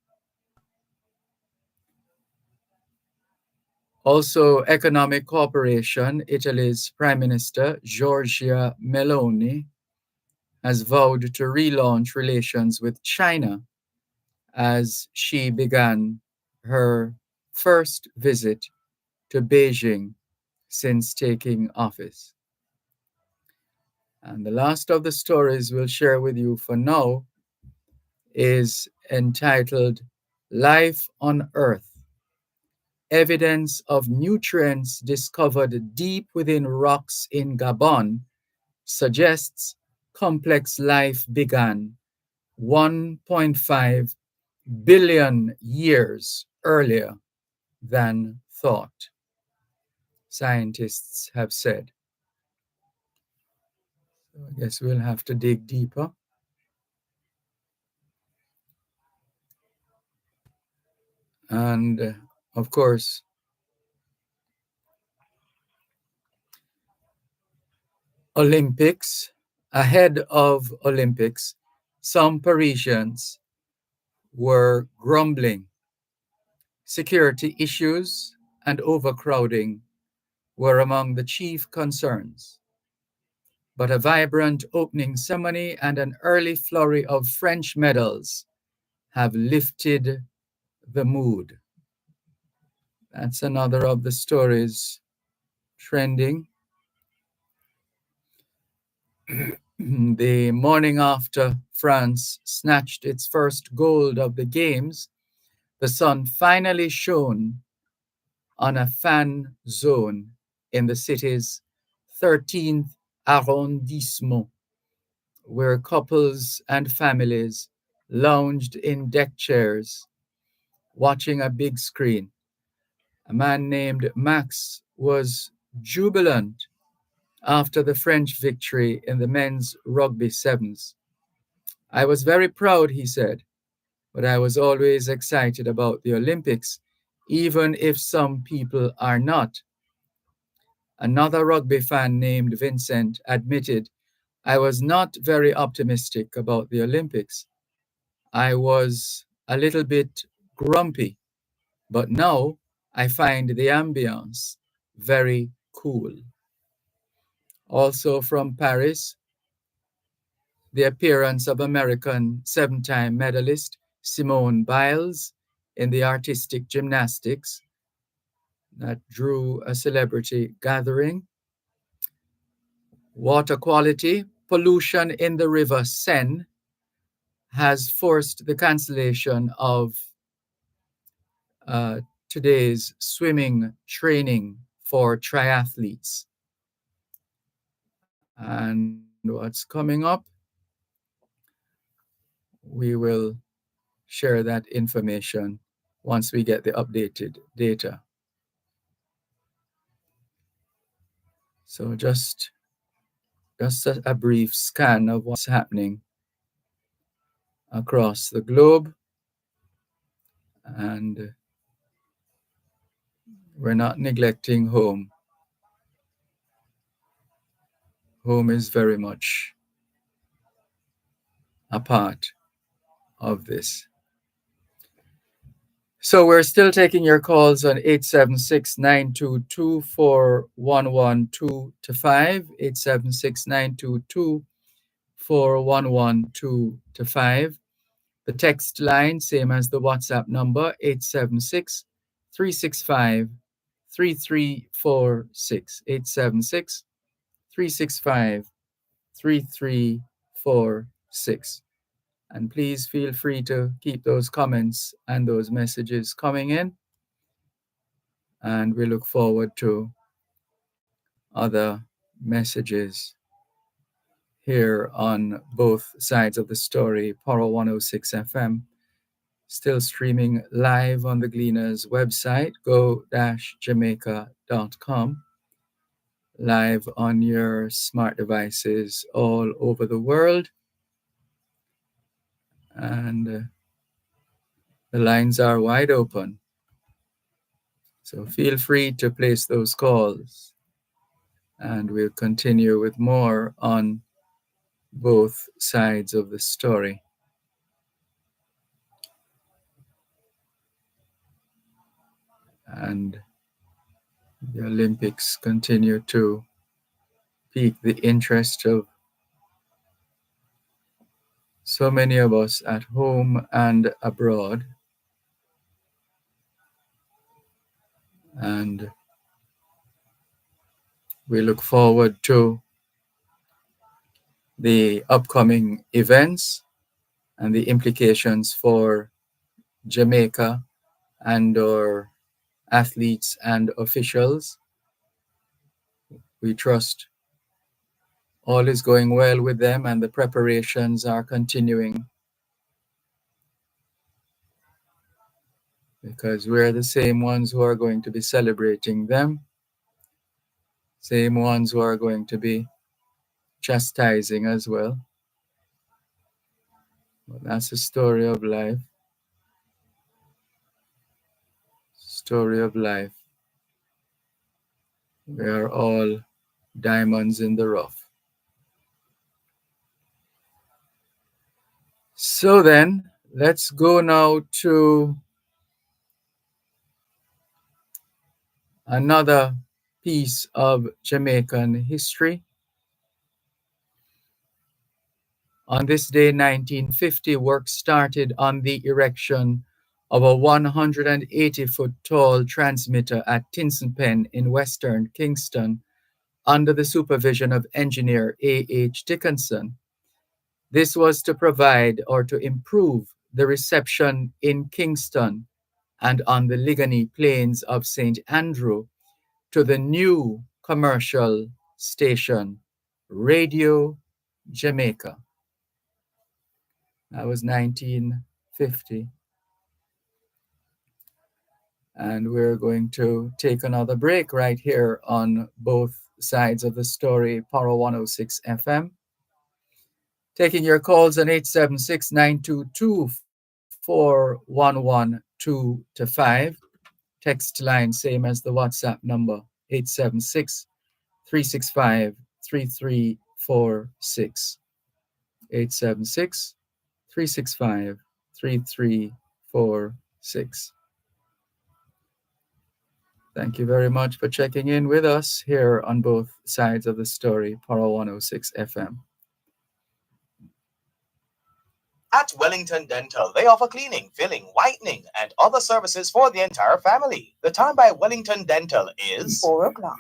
Also, economic cooperation, Italy's Prime Minister Giorgia Meloni has vowed to relaunch relations with China as she began her first visit to Beijing since taking office. And the last of the stories we'll share with you for now is entitled Life on Earth. Evidence of nutrients discovered deep within rocks in Gabon suggests complex life began 1.5 billion years earlier than thought, scientists have said. So I guess we'll have to dig deeper. And of course, Olympics, ahead of Olympics, some Parisians were grumbling. Security issues and overcrowding were among the chief concerns. But a vibrant opening ceremony and an early flurry of French medals have lifted the mood. That's another of the stories trending. The morning after France snatched its first gold of the Games, the sun finally shone on a fan zone in the city's 13th arrondissement, where couples and families lounged in deck chairs, watching a big screen. A man named Max was jubilant after the French victory in the men's rugby sevens. I was very proud, he said, but I was always excited about the Olympics, even if some people are not. Another rugby fan named Vincent admitted, I was not very optimistic about the Olympics. I was a little bit grumpy, but now I find the ambience very cool. Also from Paris, the appearance of American seven-time medalist Simone Biles in the artistic gymnastics that drew a celebrity gathering. Water quality, pollution in the river Seine has forced the cancellation of today's swimming training for triathletes. And what's coming up, we will share that information once we get the updated data. So just a brief scan of what's happening across the globe. And we're not neglecting home. Home is very much a part of this. So we're still taking your calls on 876-922-4112-5, 876-922-4112-5. The text line, same as the WhatsApp number, 876-365-3346, 876-365-3346. And please feel free to keep those comments and those messages coming in. And we look forward to other messages here on both sides of the story. Power 106 FM, still streaming live on the Gleaners website, go-jamaica.com. Live on your smart devices all over the world. And the lines are wide open. So feel free to place those calls. And we'll continue with more on both sides of the story. And the Olympics continue to pique the interest of so many of us at home and abroad. And we look forward to the upcoming events and the implications for Jamaica and our athletes and officials. We trust all is going well with them and the preparations are continuing, because we're the same ones who are going to be celebrating them, same ones who are going to be chastising as well. But that's the story of life. Story of life. We are all diamonds in the rough. So then, let's go now to another piece of Jamaican history. On this day, 1950, work started on the erection of a 180-foot tall transmitter at Tinson Pen in Western Kingston under the supervision of engineer A.H. Dickinson. This was to provide or to improve the reception in Kingston and on the Ligony Plains of St. Andrew to the new commercial station, Radio Jamaica. That was 1950. And we're going to take another break right here on both sides of the story, Power 106 FM. Taking your calls on 876-922-4112-5. Text line, same as the WhatsApp number, 876-365-3346. 876-365-3346. Thank you very much for checking in with us here on both sides of the story, Power 106 FM. At Wellington Dental, they offer cleaning, filling, whitening, and other services for the entire family. The time by Wellington Dental is 4 o'clock.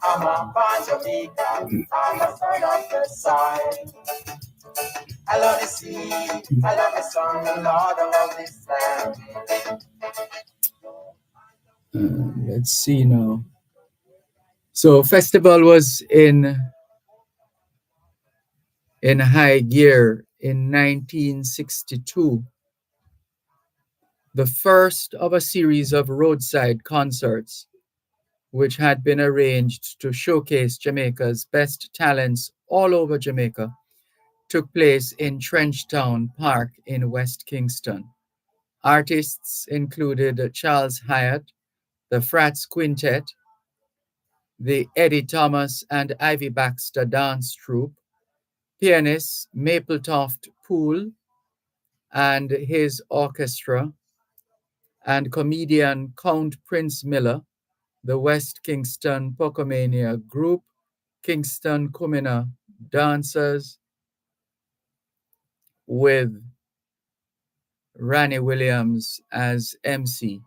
I'm a fan Jamaica, I'm a son of the side. I love the sea, I love the sun, the Lord, I love this land. Let's see now. So festival was in high gear in 1962. The first of a series of roadside concerts which had been arranged to showcase Jamaica's best talents all over Jamaica, took place in Trenchtown Park in West Kingston. Artists included Charles Hyatt, the Frats Quintet, the Eddie Thomas and Ivy Baxter Dance Troupe, pianist Mapletoft Poole and his orchestra, and comedian Count Prince Miller, the West Kingston Pocomania Group, Kingston Kumina Dancers, with Ranny Williams as MC.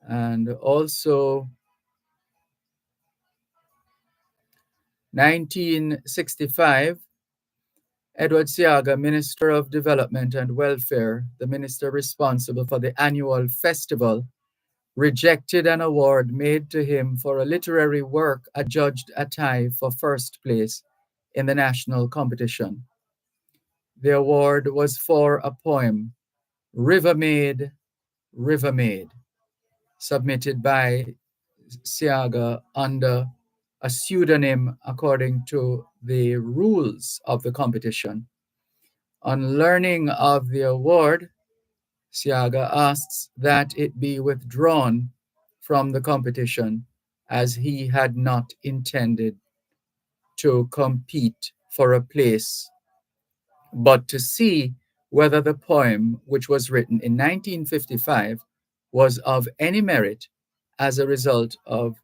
And also 1965, Edward Seaga, Minister of Development and Welfare, the minister responsible for the annual festival, rejected an award made to him for a literary work adjudged a tie for first place in the national competition. The award was for a poem, River Maid, submitted by Seaga under a pseudonym according to the rules of the competition. On learning of the award, Siaga asks that it be withdrawn from the competition as he had not intended to compete for a place, but to see whether the poem, which was written in 1955, was of any merit. As a result of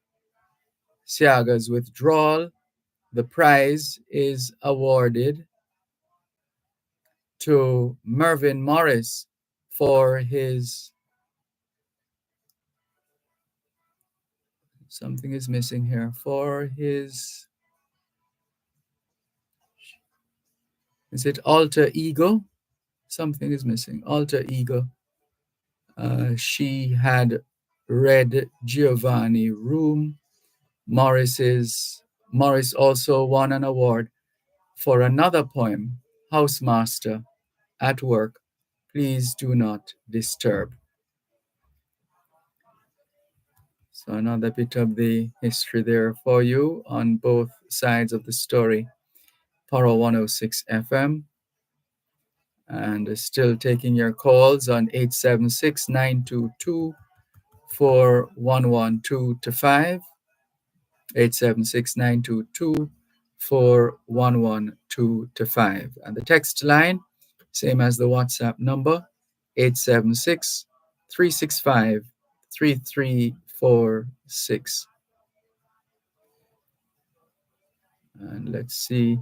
Siaga's withdrawal, the prize is awarded to Mervyn Morris for his, something is missing here, for his, is it alter ego? Something is missing, alter ego. She had read Giovanni Room. Morris also won an award for another poem, Housemaster at Work, Please Do Not Disturb. So another bit of the history there for you on both sides of the story. Paro 106 FM, and still taking your calls on 876-922-4112 to 5, 876-922-4112 to 5. And the text line, same as the WhatsApp number, 876-365-3346. And let's see.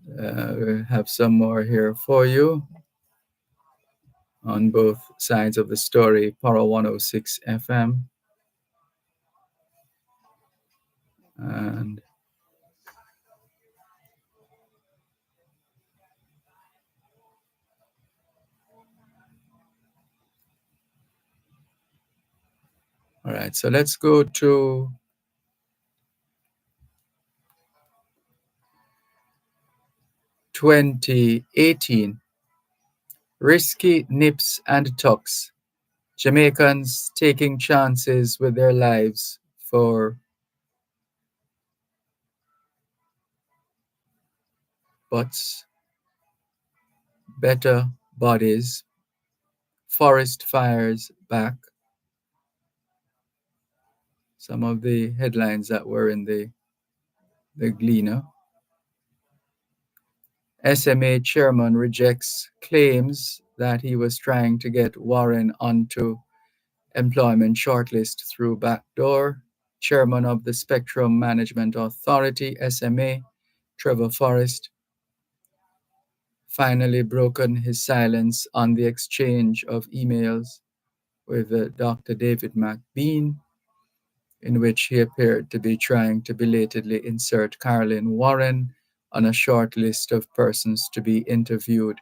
We have some more here for you on both sides of the story. Paro 106 FM. And all right, so let's go to (2018). Risky nips and tucks. Jamaicans taking chances with their lives for butts, better bodies, forest fires back. Some of the headlines that were in the Gleaner. SMA chairman rejects claims that he was trying to get Warren onto employment shortlist through backdoor. Chairman of the Spectrum Management Authority, SMA, Trevor Forrest, finally broken his silence on the exchange of emails with Dr. David McBean, in which he appeared to be trying to belatedly insert Carolyn Warren on a short list of persons to be interviewed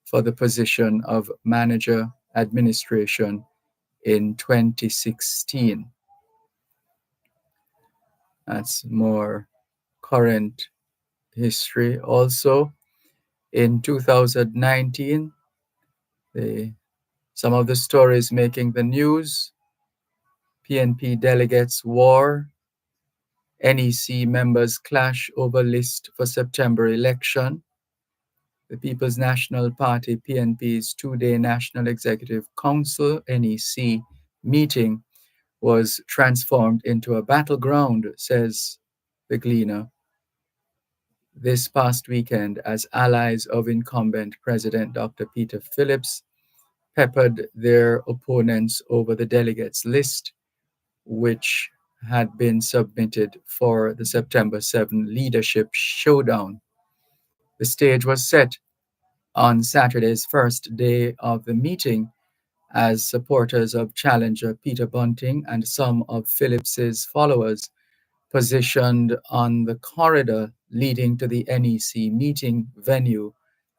for the position of manager administration in 2016. That's more current history. Also, in 2019, some of the stories making the news: PNP delegates war, NEC members clash over list for September election. The People's National Party, PNP's two-day National Executive Council, NEC, meeting was transformed into a battleground, says the Gleaner, this past weekend as allies of incumbent President Dr. Peter Phillips peppered their opponents over the delegates list, which had been submitted for the September 7 leadership showdown. The stage was set on Saturday's first day of the meeting as supporters of challenger Peter Bunting and some of Phillips's followers positioned on the corridor leading to the NEC meeting venue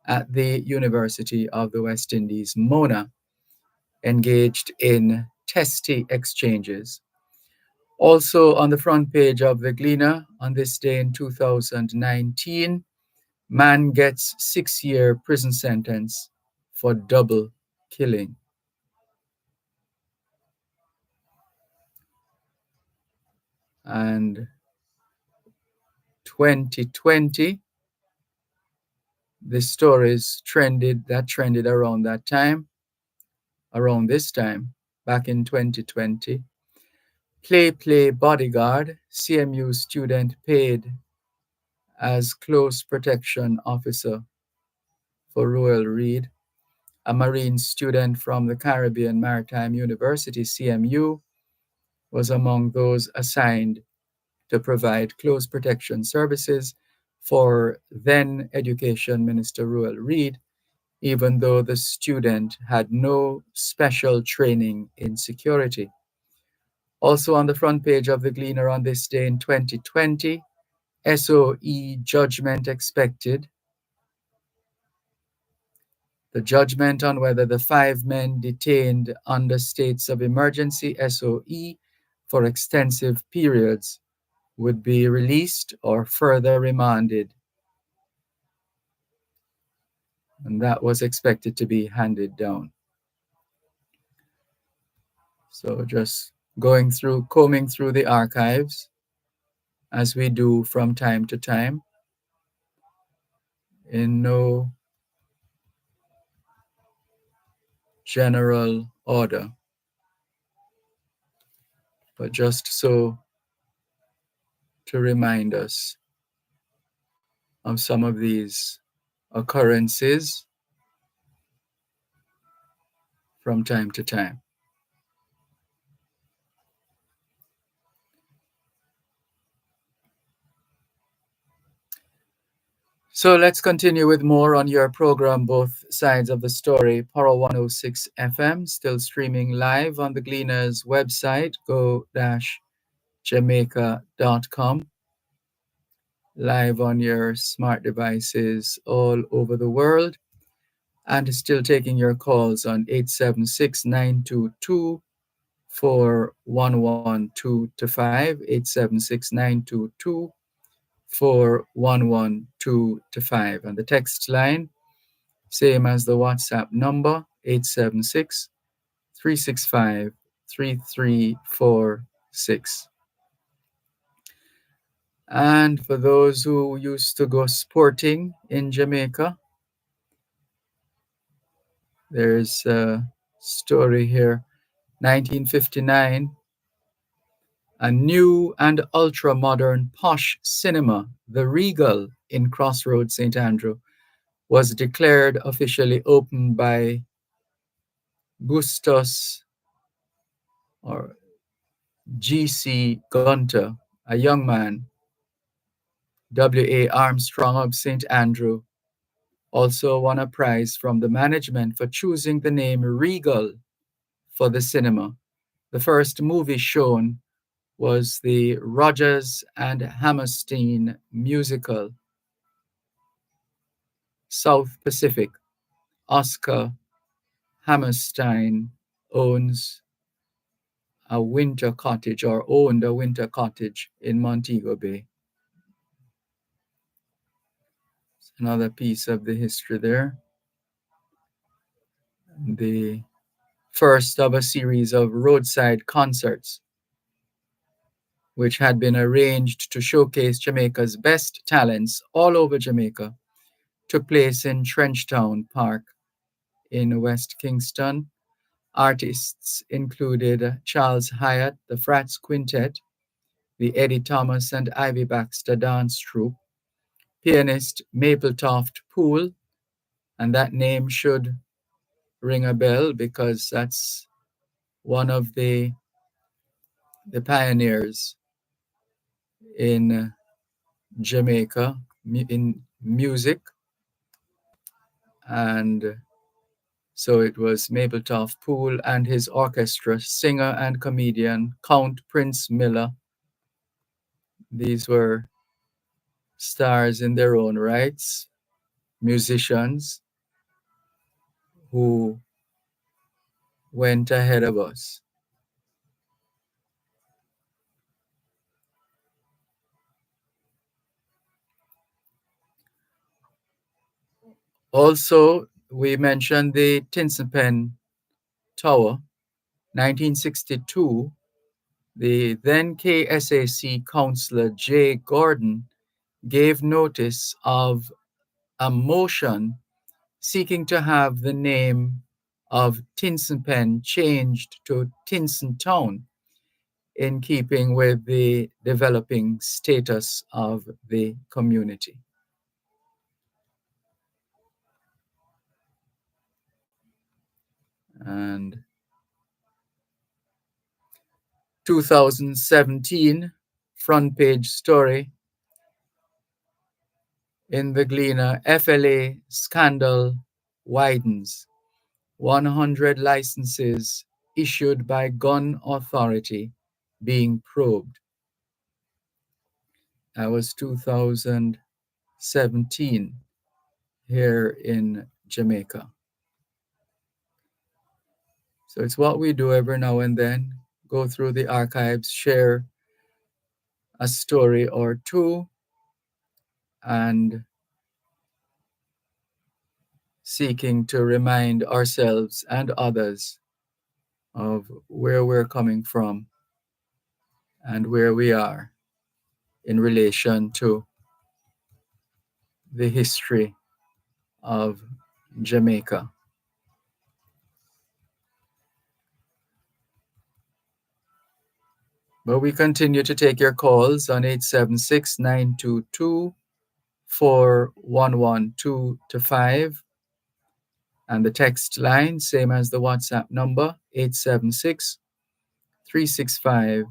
at the University of the West Indies, Mona, engaged in testy exchanges. Also on the front page of the Gleaner on this day in 2019, man gets 6-year prison sentence for double killing. And 2020. The stories trended around this time, back in 2020. Play bodyguard, CMU student paid as close protection officer for Royal Reed. A Marine student from the Caribbean Maritime University, CMU, was among those assigned to provide close protection services for then Education Minister Royal Reed, even though the student had no special training in security. Also on the front page of the Gleaner on this day in 2020, SOE judgment expected. The judgment on whether the 5 men detained under states of emergency SOE for extensive periods would be released or further remanded. And that was expected to be handed down. So just combing through the archives, as we do from time to time, in no general order, but just so to remind us of some of these occurrences from time to time. So let's continue with more on your program, Both Sides of the Story. Power 106 FM, still streaming live on the Gleaner's website, go-jamaica.com. Live on your smart devices all over the world. And still taking your calls on 876-922-4112 to 5, 876-922-4112 to 5. And the text line, same as the WhatsApp number, 876-365-3346. And for those who used to go sporting in Jamaica, there's a story here. 1959, a new and ultra-modern posh cinema, the Regal in Crossroads, St. Andrew, was declared officially open by Gustus or G.C. Gunter, a young man. W.A. Armstrong of St. Andrew also won a prize from the management for choosing the name Regal for the cinema. The first movie shown was the Rodgers and Hammerstein musical, South Pacific. Oscar Hammerstein owned a winter cottage in Montego Bay. Another piece of the history there. The first of a series of roadside concerts, which had been arranged to showcase Jamaica's best talents all over Jamaica, took place in Trenchtown Park in West Kingston. Artists included Charles Hyatt, the Frats Quintet, the Eddie Thomas and Ivy Baxter Dance Troupe, pianist Mapletoft Poole, and that name should ring a bell because that's one of the pioneers in Jamaica in music. And so it was Mapletoft Poole and his orchestra, singer and comedian Count Prince Miller. These were stars in their own rights, musicians who went ahead of us. Also, we mentioned the Tinsipen Tower, 1962. The then KSAC councillor Jay Gordon gave notice of a motion seeking to have the name of Tinson Pen changed to Tinson Town in keeping with the developing status of the community. And 2017 front page story in the Gleaner, FLA scandal widens. 100 licenses issued by gun authority being probed. That was 2017 here in Jamaica. So it's what we do every now and then, go through the archives, share a story or two, and seeking to remind ourselves and others of where we're coming from and where we are in relation to the history of Jamaica. But we continue to take your calls on 876-922-4112-5. And the text line, same as the WhatsApp number, 876-365-3346.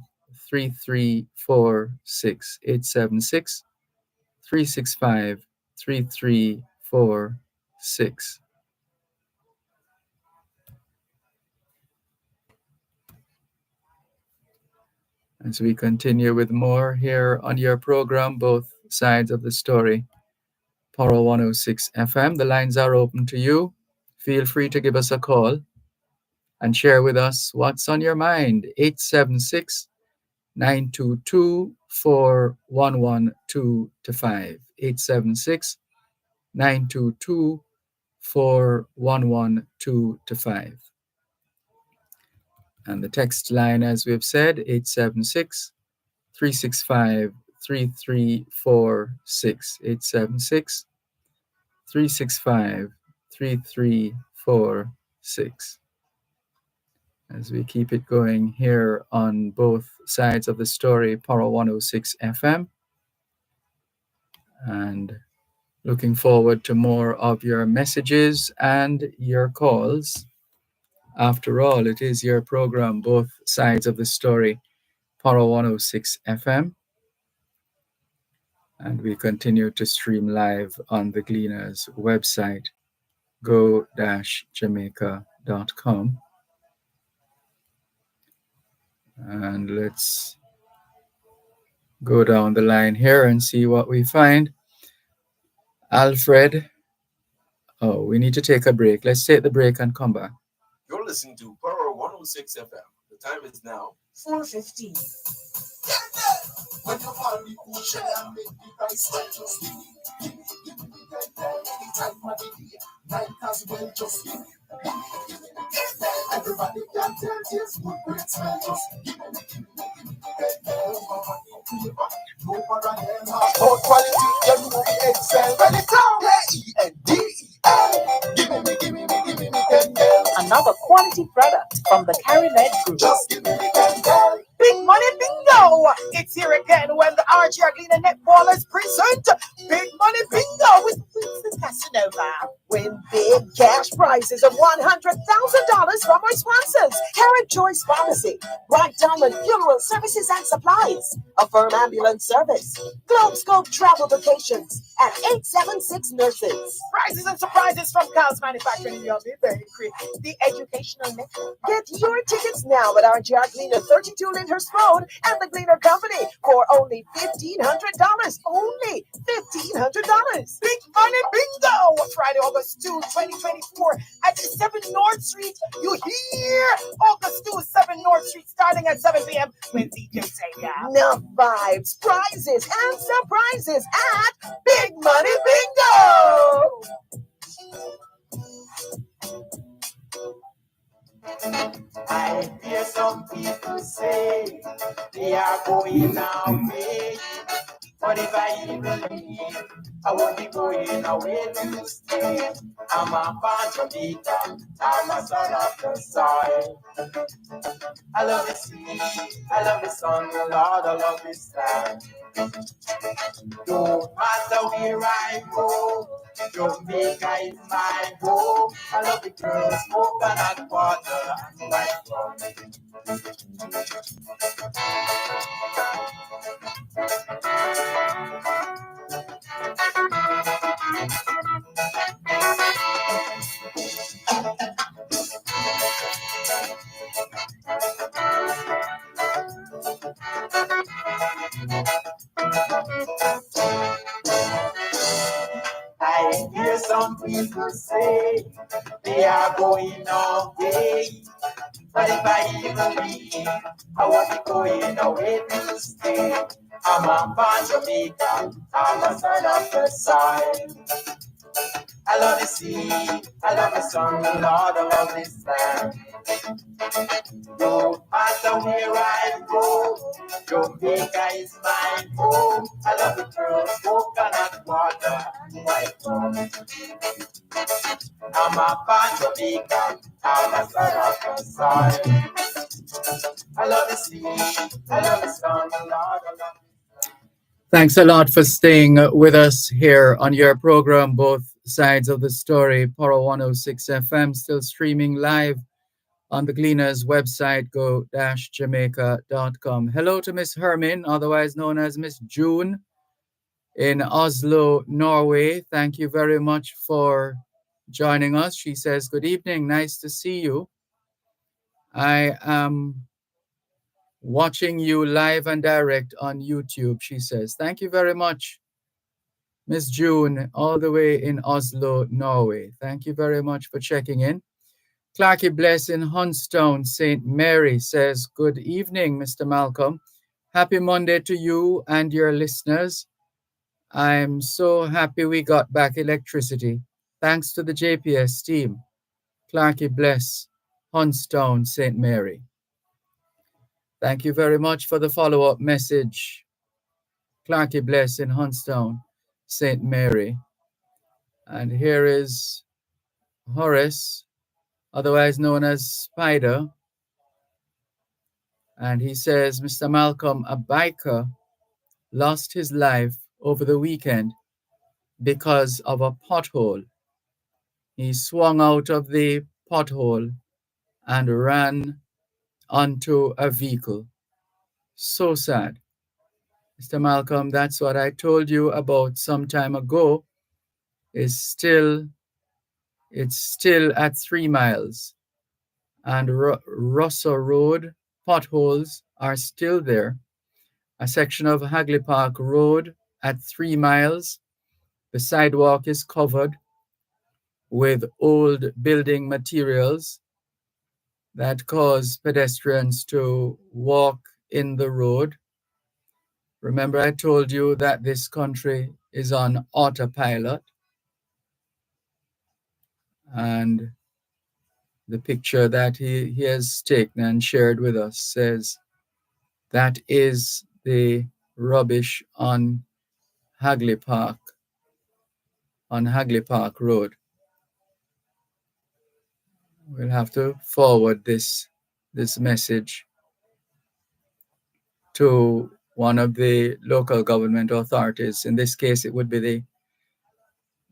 876-365-3346. As we continue with more here on your program, both sides of the story, Power 106 FM. The lines are open to you. Feel free to give us a call and share with us what's on your mind. 876-922-4112-5. 876-922-4112-5. And the text line, as we've said, 876-365-3346. 876-365-3346. As we keep it going here on both sides of the story, Power 106 FM. And looking forward to more of your messages and your calls. After all, it is your program, both sides of the story, Power 106 FM. And we continue to stream live on the Gleaners website, go-jamaica.com. And let's go down the line here and see what we find. Alfred, we need to take a break. Let's take the break and come back. You're listening to Power 106 FM. The time is now 4:15. When you call me cool, shall I make the price right? Just give me, anytime of the day. Night as well, just give me. Everybody can tell this good great smell. Just give me. No matter how quality, you know we excel. When it's all E-N-D-E-L. Give me, Another quality product from the Carimed Group. just give me Kendall. Big money bingo! It's here again when the RG Arlena Netballers present Big Money Bingo with Vincent Casanova. Win big cash prizes of $100,000 from our sponsors: Carrot Choice Pharmacy, Bright Diamond Funeral Services and Supplies, Affirm Ambulance Service, Globe Scope Travel Vacations, and 876 Nurses. Prizes and surprises from Carl's Manufacturing in your bakery, the Educational Network. Get your tickets now at RG Arlena 32 Lyndhurst Road and the Gleaner Company for only $1,500. Only $1,500. Big Money Bingo! Friday, August 2, 2024 at 7 North Street. You hear? August 2, 7 North Street, starting at 7 p.m. with DJ Sega. Enough vibes, prizes, and surprises at Big Money Bingo! I hear some people say they are going away, but But if I even leave, I won't be going away to stay. I'm a born Jamaican, I'm a son of the soil. I love the sea, I love the sun, Lord, I love this land. No matter where I go, Jamaica is my home. I love the girls, coconut water, and white rum. I hear some people say they are going away. But if I even leave, I won't be going away to stay. I'm a born Jamaican, I'm a son of the soil. I love the sea, I love the sun, Lord, I love this land. No matter where I go, Jamaica is my home. I love the girls, coconut water, and white rum. I'm a born Jamaican, I'm a son of the soil. I love the sea, I love the sun, Lord, I love. Thanks a lot for staying with us here on your program, Both Sides of the Story, Poro 106 FM, still streaming live on the Gleaners website, go-jamaica.com. Hello to Miss Hermin, otherwise known as Miss June, in Oslo, Norway. Thank you very much for joining us. She says, good evening, nice to see you. I am watching you live and direct on YouTube, she says. Thank you very much, Miss June, all the way in Oslo, Norway. Thank you very much for checking in. Clarky Bless in Hunstown, St. Mary says, good evening, Mr. Malcolm. Happy Monday to you and your listeners. I'm so happy we got back electricity. Thanks to the JPS team. Clarky Bless, Hunstown, St. Mary. Thank you very much for the follow-up message. Clarky Bless in Hunstown, St. Mary. And here is Horace, otherwise known as Spider. And he says, Mr. Malcolm, a biker lost his life over the weekend because of a pothole. He swung out of the pothole and ran onto a vehicle. So sad. Mr. Malcolm, that's what I told you about some time ago. It's still at 3 miles. And Russell Road potholes are still there. A section of Hagley Park Road at 3 miles. The sidewalk is covered with old building materials that cause pedestrians to walk in the road. Remember, I told you that this country is on autopilot. And the picture that he has taken and shared with us says that is the rubbish on Hagley Park Road. We'll have to forward this message to one of the local government authorities. In this case, it would be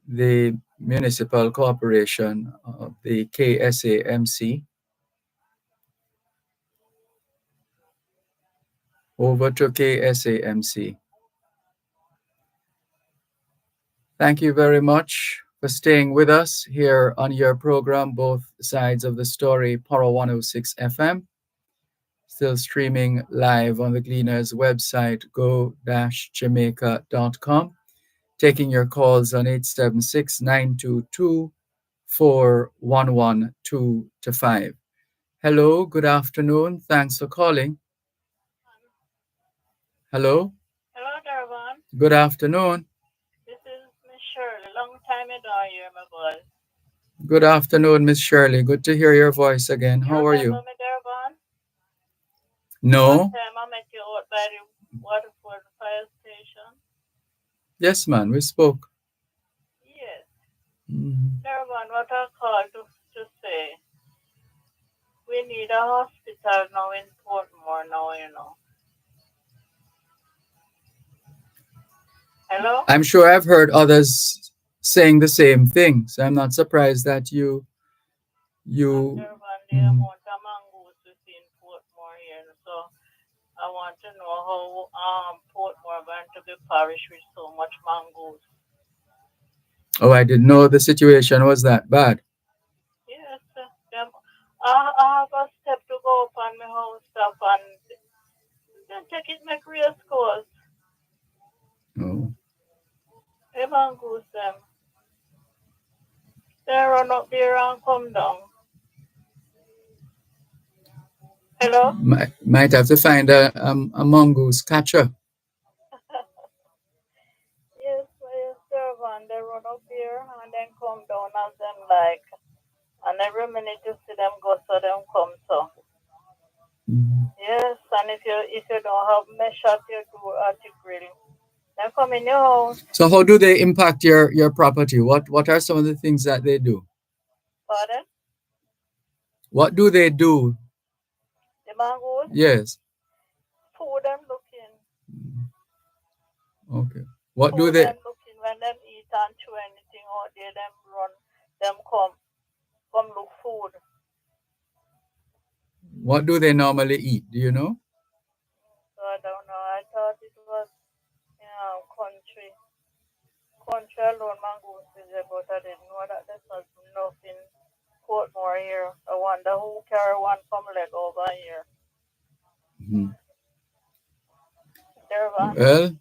the municipal corporation of the KSAMC. Over to KSAMC. Thank you very much for staying with us here on your program, Both Sides of the Story, Poro 106 FM. Still streaming live on the Gleaners website, go-jamaica.com. Taking your calls on 876-922-4112-5. Hello, good afternoon. Thanks for calling. Hello? Hello, Dervan. Good afternoon. This is Miss Shirley. Long time I don't hear my voice. Good afternoon, Miss Shirley. Good to hear your voice again. How are you? Remember me, Dervan? No. One time I met you out by the Waterford fire station. Yes, man, we spoke. Yes. Mhm. Dervan, what I called to say, we need a hospital now in Portmore now, you know. Hello? I'm sure I've heard others saying the same thing, so I'm not surprised that you. Dervan, the Mhm. amount of mangoes we see in Portmore here. So I want to know how Portmore going to be parish with so much mangoes. Oh, I didn't know the situation was that bad. Yes, I have a step to go up on my house stuff and then take it my career scores. Oh. The mangoes them. They run up there and come down. Hello? Might have to find a mongoose catcher. Yes, yes, servant. They run up here and then come down as them like. And every minute you see them go, so them come so. Mhm. Yes, and if you don't have mesh at your door at your grill, they come in your house. So how do they impact your property? What are some of the things that they do? Pardon? What do they do? The mangoes, Yes. food them looking. Okay. What do Food they them looking when them eat and chew anything out there, them run, them come look food. what do they normally eat? Do you know? So I don't know. I thought it was country alone mangoes is there, but I didn't know that there's not enough in Portmore here. I wonder who carry one from leg over here. Mhm. Dervan. Well,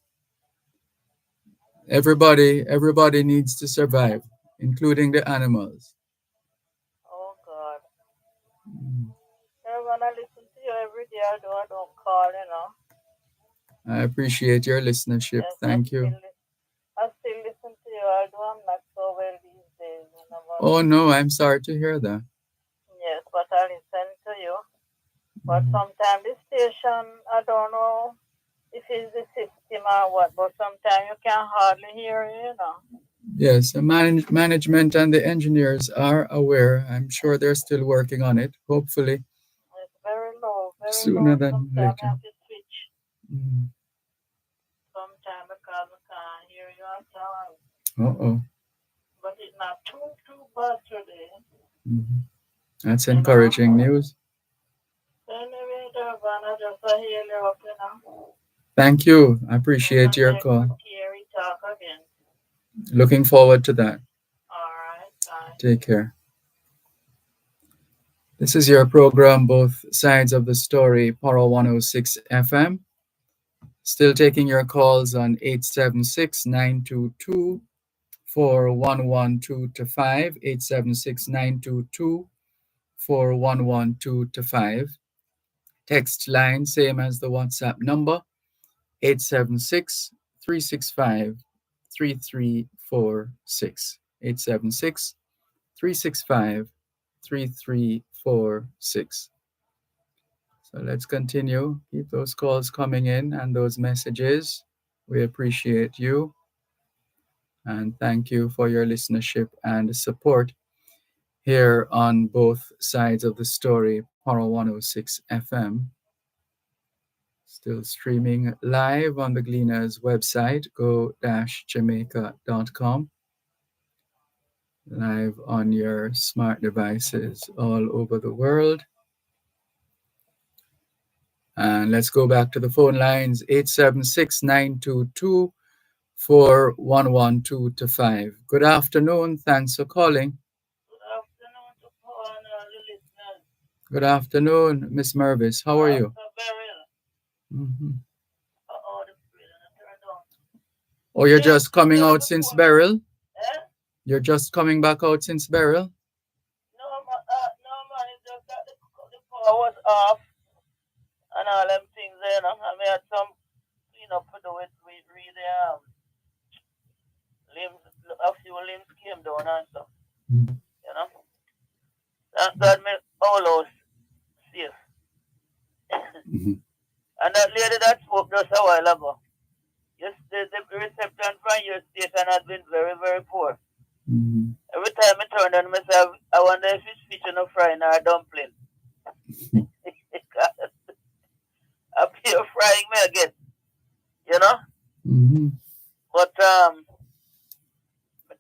everybody needs to survive, including the animals. Oh God. Mhm. Dervan, I listen to you every day. I don't call, you know. I appreciate your listenership. Yes, Thank you. I still listen to you. I'm not so well these days, you know, but Oh no, I'm sorry to hear that. yes, but I listen to you. But sometimes the station, I don't know if it's the system or what, but sometimes you can hardly hear it, you know. Yes, the management and the engineers are aware. I'm sure they're still working on it. Hopefully, It's very low, very sooner low. than Sometimes I later. have to switch. Mhm. Sometimes because I can't hear you at all. Uh-oh. But it's not too bad today, Mhm. That's you know. encouraging news. Anyway, Dervan, I just hear you up, you know. Thank you. I You appreciate can your take good call. care. We talk again. Looking forward to that. All right, bye. Take care. This is your program, Both Sides of the Story, Paro 106 FM. Still taking your calls on 876 922 4112 to 5, 876 922 4112 to 5. Text line, same as the WhatsApp number, 876 365 3346. 876 365 3346. So let's continue. Keep those calls coming in and those messages. We appreciate you and thank you for your listenership and support here on both sides of the story, Paro 106 FM. Still streaming live on the Gleaners website, go-jamaica.com. Live on your smart devices all over the world. And let's go back to the phone lines, 876 922 4112 to 5. Good afternoon. Thanks for calling. Good afternoon to all the listeners. Good afternoon, Miss Mervis. How are you? Beryl. Mhm. The freedom turned on. Oh, you're Yes, just coming tell out the since phone. Beryl? Eh? You're just coming back out since Beryl? No, man, it's just that the power was off and all them things there, you know. And we had some, to do with really, limbs, a few limbs came down and stuff, Mhm. you know. Thank God me all house safe. Mhm. And that lady that spoke just a while ago, yes, the reception from from your station has been very, very poor. Mm-hmm. Every time I turn on myself, I wonder if it's fish in a frying or a dumpling. A pure frying me again, you know? Mm-hmm. But I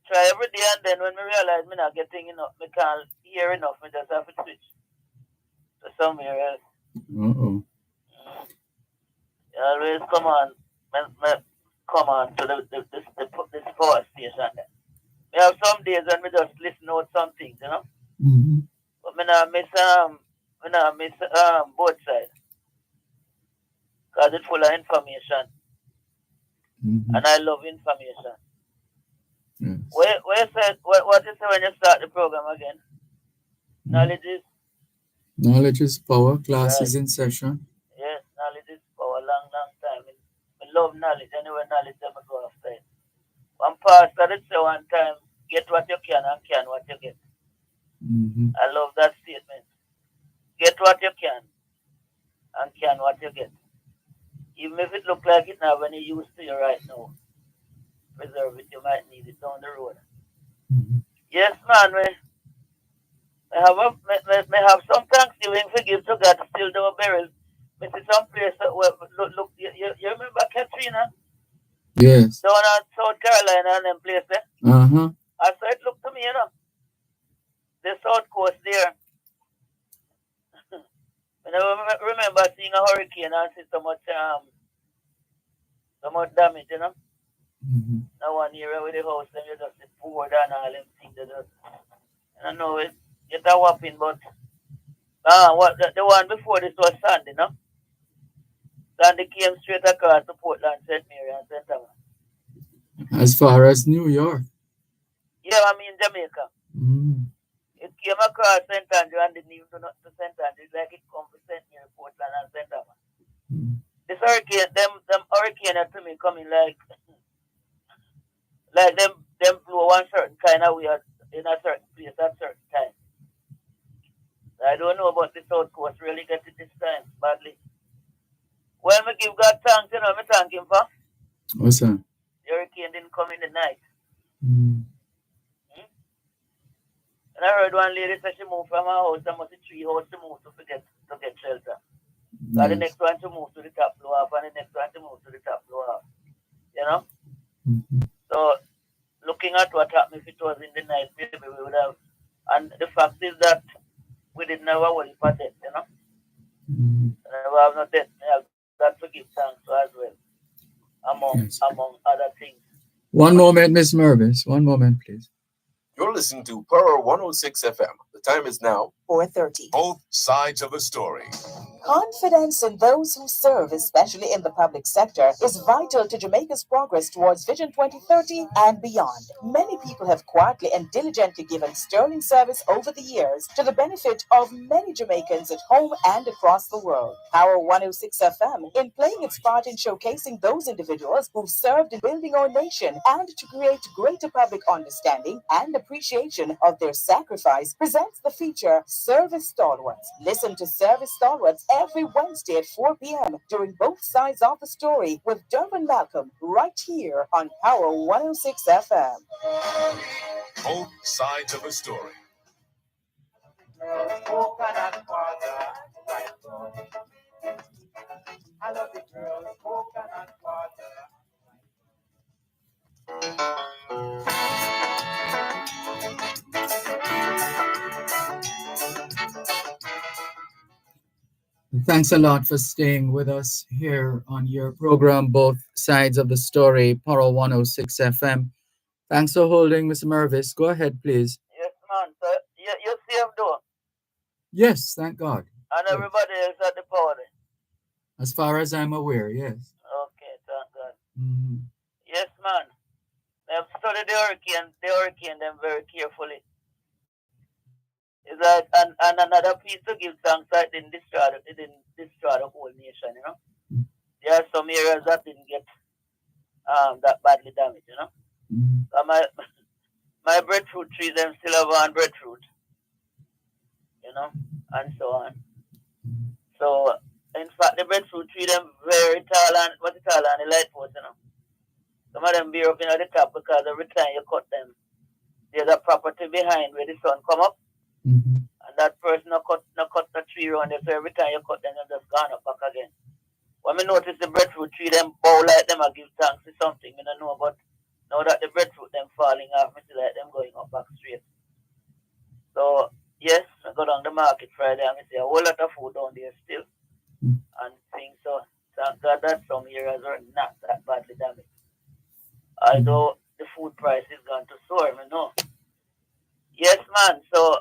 try every day and then when I realize I'm not getting enough, I can't hear enough, I just have to switch to somewhere else. Uh-oh. You always come on, come on to this power station there. I have some days when I just listen out some things, you know? Mm-hmm. But I not miss both sides. Because it's full of information. Mm-hmm. And I love information. Yes. Where said what you say when you start the program again? Knowledge is Knowledge is power. Class right. is in session. Yes, knowledge is for a long, long time. I love knowledge. Anyway, knowledge I go after it. One pastor did say one time, get what you can and can what you get. Mm-hmm. I love that statement. Get what you can and can what you get. Even if it look like it now when you used to you right now. Preserve it, you might need it down the road. Mm-hmm. Yes, man, I have some Thanksgiving to give to God still don't burial. I see some place look you remember Katrina? Yes. Down in South Carolina and them place there? Uh-huh. I said look to me, you know. The South Coast there. And I remember seeing a hurricane and see so much damage, you know. Mm-hmm. Now one area with the house them you just see poured and all them things that just I know it get a whopping but what the one before this was Sandy, you know? Sandy came straight across to Portland, St. Mary and St. Thomas. As far as New York. Yeah, I mean Jamaica. Mm-hmm. It came across St. Andrew and didn't even do not to St. Andrew. It's like it come to St. Mary, Portland and St. Thomas. Mm-hmm. This hurricane, them hurricane to me coming like them blow one certain kind of way in a certain place at certain time. I don't know about the South Coast really get it this time badly. Well, me give God thanks, you know, me thank him for. What's that? The hurricane didn't come in the night. Mm-hmm. And I heard one lady say she moved from her house, there must be 3 houses to move to get shelter. Yes. The next one to move to the top floor half, and the next one to move to the top floor half. You know? Mm-hmm. So, looking at what happened if it was in the night, maybe we would have. And the fact is that we didn't have a worry for death, you know? Mm-hmm. And we have no death. We have that to give thanks to as well, among other things. One moment, Miss Mervis. One moment, please. You're listening to Pearl 106 FM. The time is now 4:30. both sides of a story. Confidence in those who serve, especially in the public sector, is vital to Jamaica's progress towards Vision 2030 and beyond. Many people have quietly and diligently given sterling service over the years to the benefit of many Jamaicans at home and across the world. Power 106 FM, in playing its part in showcasing those individuals who've served in building our nation and to create greater public understanding and appreciation of their sacrifice, presents the feature Service Stalwarts. Listen to Service Stalwarts every Wednesday at 4 p.m. during both sides of the story with Dervan Malcolm right here on Power 106 FM. Both sides of a story. I love the girls, coconut water. Thanks a lot for staying with us here on your program, Both Sides of the Story, Power 106 FM. Thanks for holding, Mr. Mervis. Go ahead, please. Yes, man. So, you safe though? Yes, thank God. And Yes. everybody else at the party? As far as I'm aware, yes. Okay, thank God. Mm-hmm. Yes, man. I've studied the hurricane them very carefully. It's like and another piece to give thanks that it didn't destroy the whole nation, you know. Mm-hmm. There are some areas that didn't get that badly damaged, you know. Mm-hmm. My breadfruit trees them still have one breadfruit, you know, and so on. So in fact the breadfruit tree them very tall and what it tall and the light post, you know. Some of them bear up in at the top because every time you cut them, there's a property behind where the sun come up, Mm-hmm. and that person no cut the tree around it, so every time you cut them, they just gone up back again. When me notice the breadfruit tree, them bow like them, I give thanks to something, I don't know, but now that the breadfruit them falling off, me see like them going up back straight. So, yes, I go down the market Friday and I see a whole lot of food down there still, and things, so thank God that some areas are not that badly damaged. Although the food price is going to soar, I know. Yes, man, so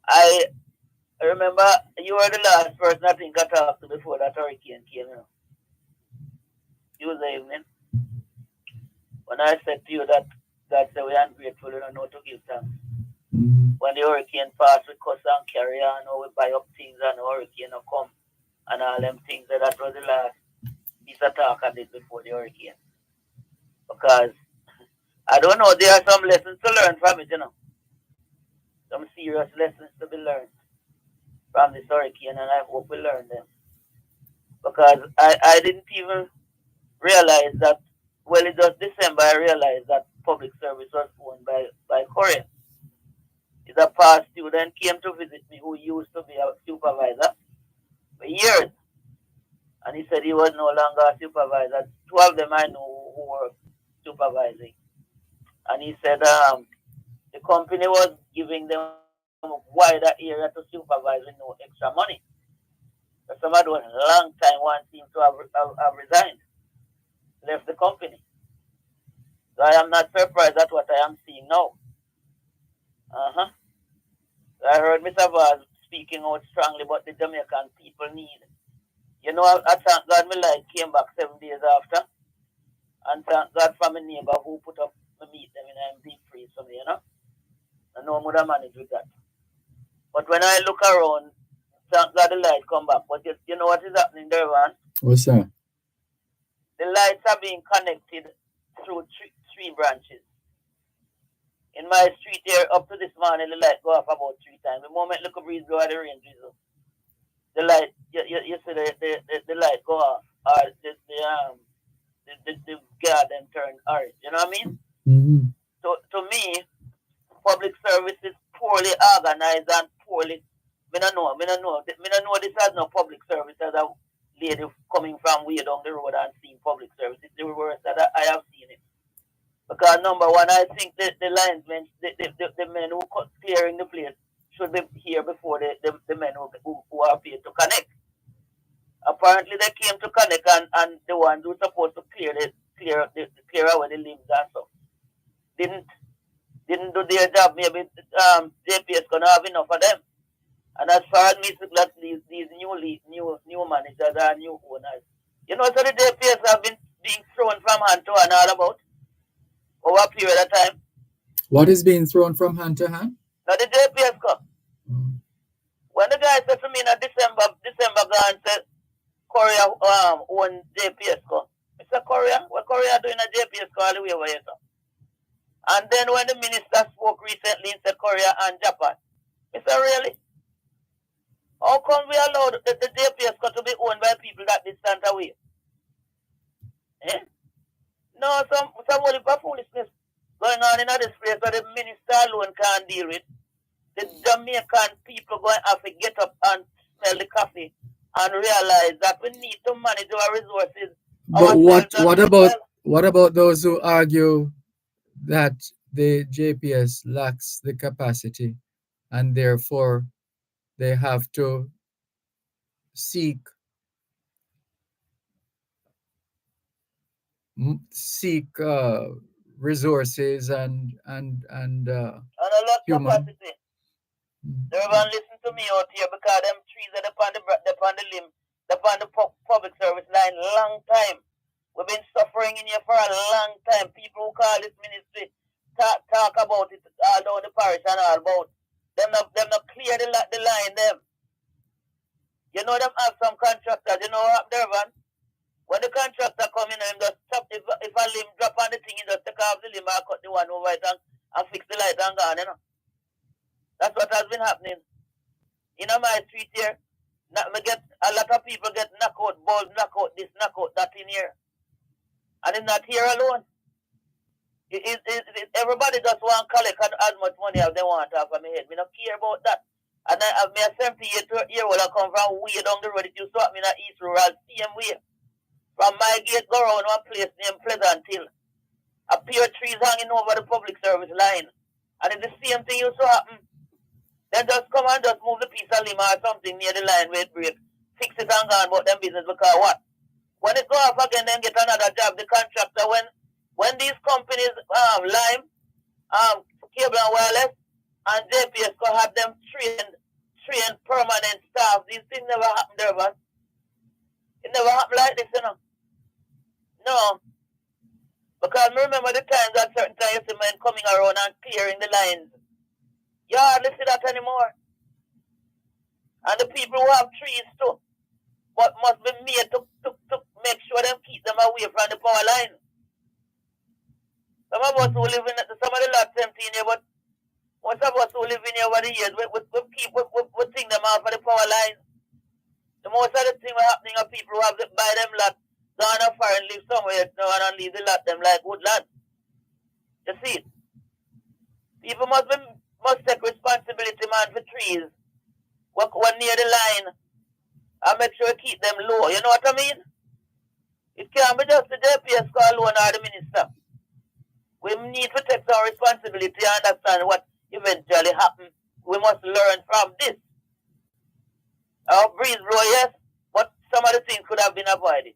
I remember you were the last person I think I talked to before that hurricane came, Tuesday evening. When I said to you that God said we are ungrateful, we don't know to give thanks. When the hurricane passed, we cuss and carry on, we buy up things and the hurricane will come and all them things. That was the last piece of talk I did before the hurricane. Because I don't know, there are some lessons to learn from it, Some serious lessons to be learned from this hurricane, and I hope we learn them. Because I didn't even realize that, well, it was December, I realized that public service was owned by Korean. It's a past student came to visit me who used to be a supervisor for years. And he said he was no longer a supervisor. Two of them I know who were supervising. And he said the company was giving them a wider area to supervise with no extra money. But somebody was a long time one seems to have resigned, left the company. So I am not surprised at what I am seeing now. Uh-huh. So I heard Mr. Vaz speaking out strongly about the Jamaican people need. I thank God my light came back 7 days after. And thank God for my neighbor who put up my meat them in deep freeze for me, I know I would have managed with that. But when I look around, thank God the light come back. But you know what is happening there, man? What's that? The lights are being connected through three branches. In my street here, up to this morning, the light go off about 3 times. The moment look a breeze blow at the rain drizzle, the light, you see the light go off, or the garden turn orange. You know what I mean? Mm-hmm. So to me, public service is poorly organized and poorly. Me don't know this as no public service as a lady coming from way down the road and seeing public service. It's the worst that I have seen it. Because number one, I think the linesmen, the men who clearing the place should be here before the men who are paid to connect. Apparently they came to connect and the ones who were supposed to clear away the limbs and stuff didn't do their job. Maybe JPS gonna have enough of them. And as far as me that these new managers are new owners. So the JPS have been being thrown from hand to hand all about over a period of time. What is being thrown from hand to hand? Now the JPS come. When the guy said to me in December gone said Korea own JPS co. Mr. Korea, what Korea doing a JPS co all the way over here, so? And then when the minister spoke recently in South Korea and Japan, he said, really? How come we allowed the JPS co to be owned by people that distant away? Eh? No, some foolishness going on in this place that the minister alone can't deal with. The Jamaican people going to have to get up and smell the coffee and realize that we need to manage our resources. But what about those who argue that the JPS lacks the capacity and therefore they have to seek resources and a lot human capacity. Dervan, listen to me out here because them trees are upon the limb, upon the public service line long time. We've been suffering in here for a long time. People who call this ministry talk about it all down the parish and all about them not clear the line them. Them have some contractors, Dervan? When the contractor come in and just chop if a limb drop on the thing, he just take off the limb and cut the one over it and fix the light and gone, That's what has been happening. In my street here, a lot of people get knocked out, balls knock out this, knock out that in here. And it's not here alone. Everybody just want to collect as much money as they want off of my head. Me not care about that. And I have me a 78-year-old I come from way down the road. It used to happen in the East Rural, same way. From my gate, go around one place named Pleasant Hill. A pair of trees hanging over the public service line. And it's the same thing used to happen. Then just come and just move the piece of lima or something near the line where it breaks. Fix it and go on about them business because what? When it go off again, then get another job. The contractor, when these companies, Lime, Cable and Wireless, and JPS go have them trained permanent staff, these things never happen, Dervan. It never happened like this, you know. No. Because I remember the times at certain times you see men coming around and clearing the lines. You hardly see that anymore. And the people who have trees too, but must be made to make sure them keep them away from the power line. Some of us who live in some of the lots empty in here, but most of us who live in here over the years, we think them off of the power line. The most of the things happening are people who have to buy them lot, go on a fire and live somewhere now and leave the lot them like woodland. You see it? People must take responsibility, man, for trees. Work near the line and make sure you keep them low. You know what I mean? It can't be just the JPS call alone or the minister. We need to take some responsibility and understand what eventually happened. We must learn from this. Our breeze blow, yes, but some of the things could have been avoided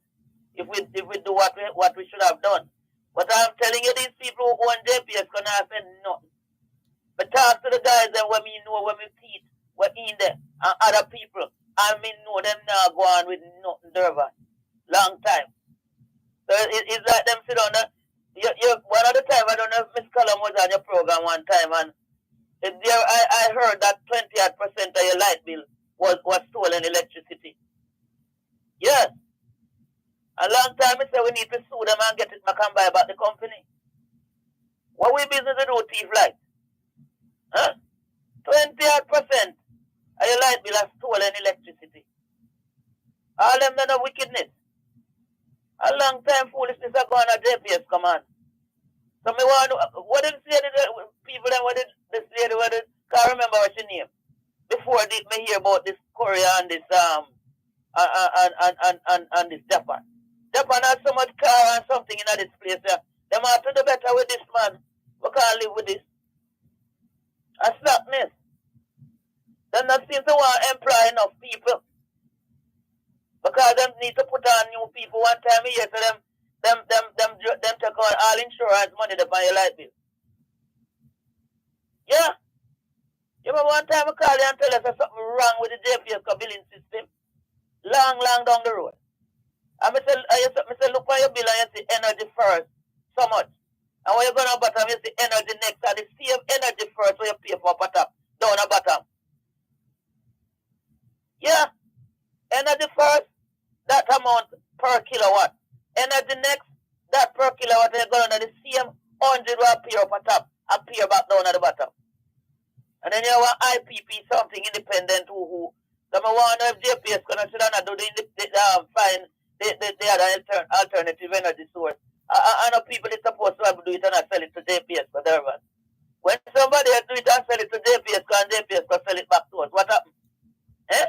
if we do what we should have done. But I'm telling you, these people who own JPS cannot say nothing. But talk to the guys and when we know, when we teach, we're in there, and other people, and we know them now go on with nothing, Dervan. Long time. So it's like them sit on one of the time, I don't know if Miss Cullum was on your program one time, and I heard that 20% of your light bill was stolen electricity. Yes. A long time I said we need to sue them and get it back and buy back the company. What we business to do, thief light? Huh? 20% of your light bill has stolen electricity. All them done of wickedness. A long time foolishness are going on JPS command. So me want to, what did say the people then, what did this lady, can't remember what she name. Before did me hear about this Korea and this and this Japan. Japan has so much car and something in this place there. Them have to do better with this man. We can't live with this. A slackness. They not seem to want to employ enough people. Because them need to put on new people one time a year so them take on all insurance money to buy your light bill. Yeah. You remember one time I called you and tell us there's something wrong with the JPS billing system? Long down the road. And I say, look on your bill and you see energy first, so much. And when you go down bottom, you see energy next, and the same energy first where you pay for top, down the bottom. Yeah. Energy first, that amount per kilowatt. Energy next, that per kilowatt, you go down the same 100 will appear up at top and appear back down at the bottom. And then you have IPP, something independent who so I wonder if JPS gonna sit down and do find the other alternative energy source. I know people is supposed to do it and not sell it to JPS for Dervan. When somebody do it and sell it to JPS, can JPS go sell it back to us? What happened? Eh?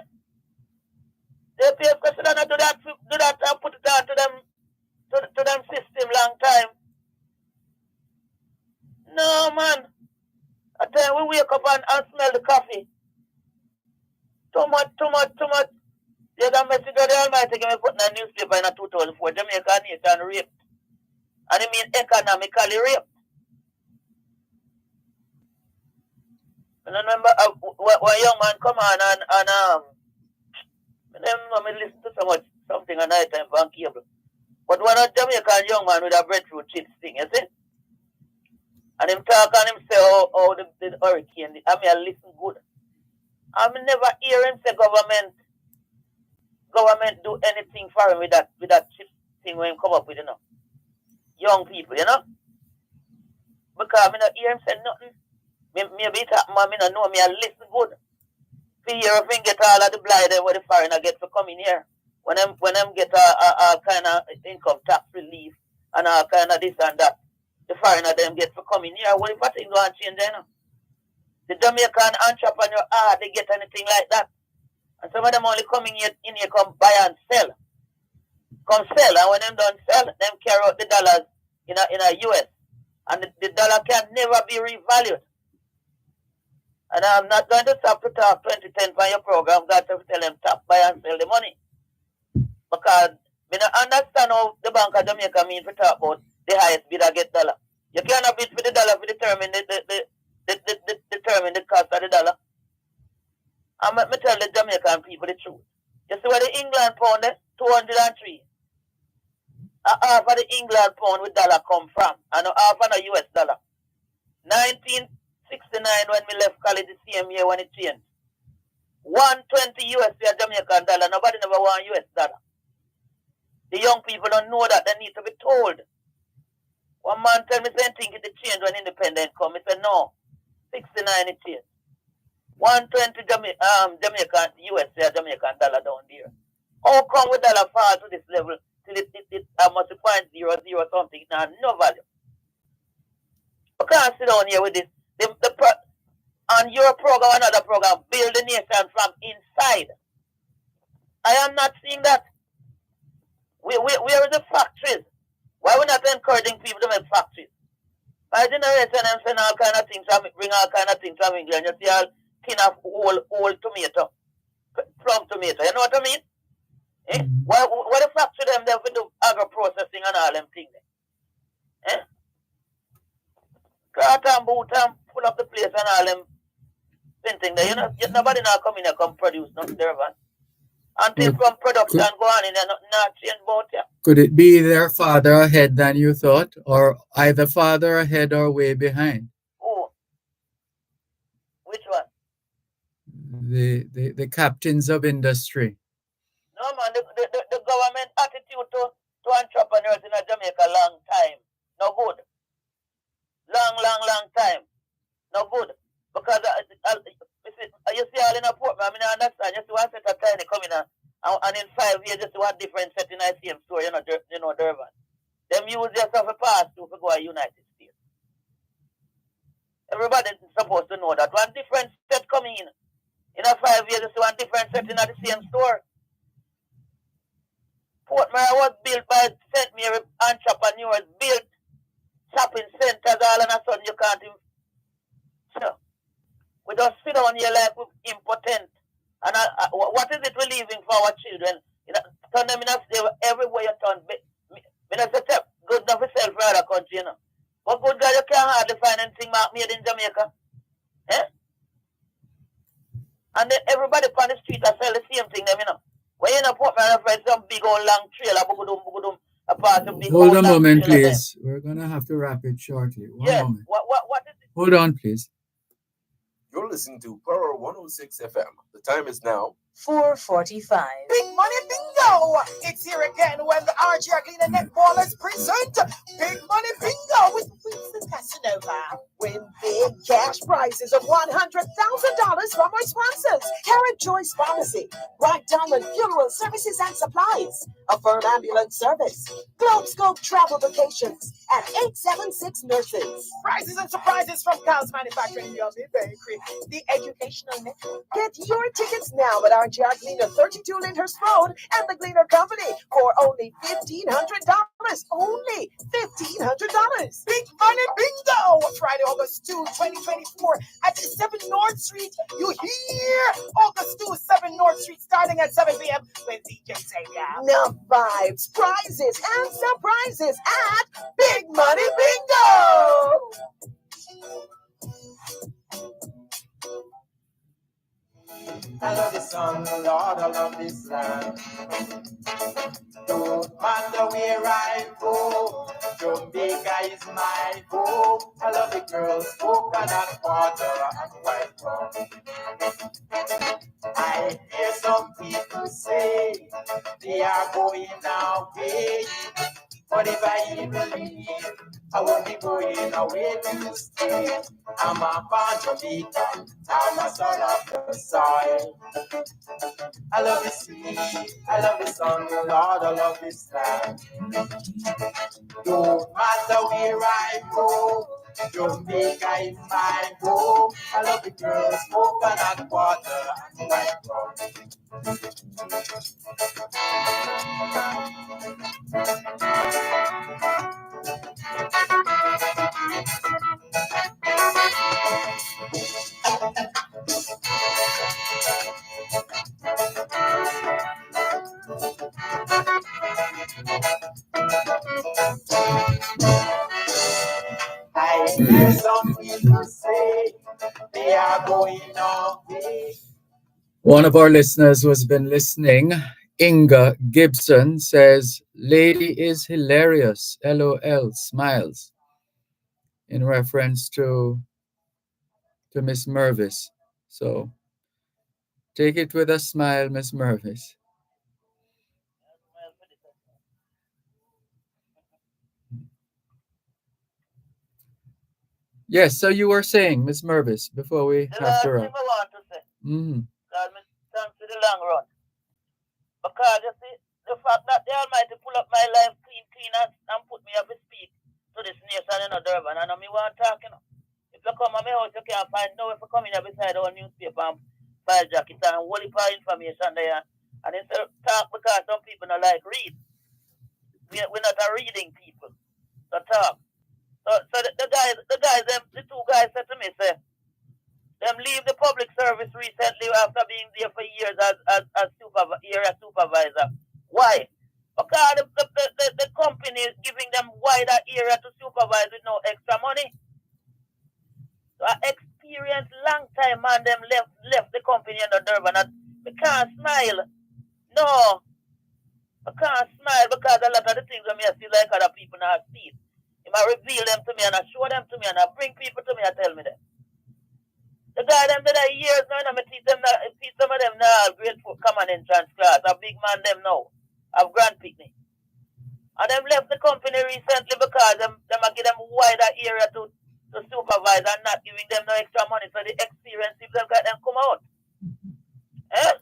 JPS go sit down and do that and put it on to them system long time. No man. I tell you, we wake up and smell the coffee. Too much. The other message of the Almighty gave me put in a newspaper in 2004, Jamaica nation raped. And it means economically raped. And I remember one young man come on and I listen to something at night time on cable. But one of Jamaican young man with a breadfruit chips thing, you see? And him talk and him say, oh the hurricane, I listen good. I never hear him say government do anything for him with that chip thing when him come up with, you know. Young people, you know. Because I not hear him say nothing. Maybe it happen, I don't know, I listen good. To hear if him get all of the blind where the foreigner get to come in here. When them get a kind of income tax relief and all kind of this and that. The foreigner them get for coming here. What if I think going to change there? The Jamaican entrepreneur, they get anything like that. And some of them only coming here in here come buy and sell. Come sell, and when them done sell, them carry out the dollars in a US. And the dollar can never be revalued. And I'm not going to stop to talk 2010 for your program. Got to tell them stop, buy and sell the money. Because I don't understand how the Bank of Jamaica mean to talk about the highest bidder get dollar. You cannot bid for the dollar to determine determine the cost of the dollar. And let me tell the Jamaican people the truth. You see where the England pound is? 203. Half of the England pound with dollar come from. And half of the US dollar. 1969 when we left college the same year when it changed. 120 US for Jamaican dollar. Nobody never want US dollar. The young people don't know that. They need to be told. One man tell me saying think it changed when independence come. He said no. 69 it changed. 120 Jamaican US Jamaican dollar down there. How come with dollar fall to this level till it must be 0.00 something? Now no value. You can't sit down here with this. On your program, another program, build the nation from inside. I am not seeing that. Where are the factories? Why are we not encouraging people to make factories? My generation, I'm saying all kind of things, bring all kind of things from England. You see all tin of old tomato, plum tomato. You know what I mean? Eh? Why the factory them there for do agro processing and all them things? Eh? Cart and boot and pull up the place and all them thing there. You know, nobody now come in and come produce nothing there, man. Until from production go on in there, nothing not change about you. Could it be their farther ahead than you thought, or either farther ahead or way behind? Oh, which one? The captains of industry. No man, the government attitude to entrepreneurs in Jamaica long time. No good. Long time. No good. Because you see all in a port, I mean I understand. You see one set of tiny coming and in 5 years you see one different set in the same store, you know Dervan. Them use yourself a pass to go to United States. Everybody is supposed to know that. One different set coming in. In a 5 years you see one different set in the same store. Port Mara was built by St. Mary entrepreneurs, built shopping centers all and a sudden you can't even. So, we just sit down here like we're impotent. And what is it we're leaving for our children? You know, turn them in a slave everywhere you turn. Me not say good enough for sell for other country, you know. But good God, you can't hardly find anything made in Jamaica. Eh? And then everybody on the street are sell the same thing, them, you know. When you know, put me on some big old long trailer, bugudum, a part of big Hold a moment, please. We're going to have to wrap it shortly. One moment. What is it? Hold on, please. You're listening to Power 106 FM. The time is now 4:45. Big money bingo! It's here again when the RG Arena Netballers present Big Money Bingo with Winston Casanova. Win big cash prizes of $100,000 from our sponsors. Carrot Choice Pharmacy, Bright Diamond Funeral Services and Supplies, Affirm Ambulance Service, Globe Scope Travel Vacations, and 876 Nurses. Prizes and surprises from Cows Manufacturing, Yummy Bakery, the Educational Network. Get your tickets now at RGR Gleaner 32 Lyndhurst Road and the Gleaner Company for only $1,500. Only $1,500. Big Money Bingo! Friday, August 2, 2024 at 7 North Street. You hear? August 2, 7 North Street starting at 7 p.m. with DJ Xavier. Enough vibes, prizes, and surprises at Big Money Bingo! I love this song, Lord, I love this land. No matter where I go, Jamaica is my home. I love the girls, coconut water and white rum. I hear some people say they are going away, but if I even leave, I won't be going away to stay. I'm a born Jamaican, I'm a son of the the soil. I love the sea, I love the sun, Lord, I love this land. No matter where I go, Jamaica is my home. I love the girls, coconut water, and white rum. I hear some people say they are going away. One of our listeners who has been listening, Inga Gibson, says, "Lady is hilarious, LOL, smiles," in reference to Miss Mervis. So take it with a smile, Miss Mervis. Yes, so you were saying, Miss Mervis, before we The have last to thing wrap. I want to say, Mm-hmm. God, me thanks to the long run. Because you see, the fact that the Almighty pull up my life clean and put me up to speak to this nation in Durban, and I me want to talk, you know. If you come to my house, you can't find no if you come in here beside our newspaper and file jacket and whole heap of information there. And instead of talk because some people don't like read. We're not a reading people. So talk. So the two guys said to me, say, them leave the public service recently after being there for years as supervisor. Why? Because the company is giving them wider area to supervise with no extra money. So I experienced long time man them left the company in the Durban and we can't smile. No, I can't smile because a lot of the things that me I see like other people not see. If I reveal them to me and I show them to me and I bring people to me and tell me them. The guy them did a years now and I teach some of them now grade 4 common entrance class. A big man them now. Have grand picnic. And them left the company recently because them are give them wider area to supervise and not giving them no extra money so the experience if them got them come out. Eh?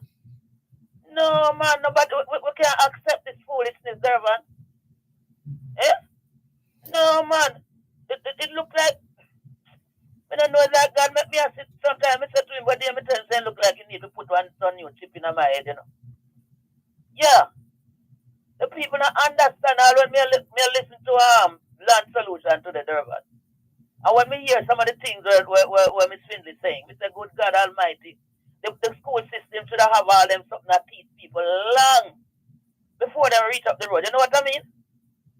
No man, nobody we can't accept this foolishness, Dervan. Eh? No man. It look like I don't know that God make me a sit sometimes I say to him, but then I tell him look like you need to put one new chip in my head, you know. Yeah. The people don't understand all when me listen to land solution to the Dervan. And when me hear some of the things where Miss Findlay saying, we say, good God Almighty, the school system should have all them something that teach people long before they reach up the road. You know what I mean?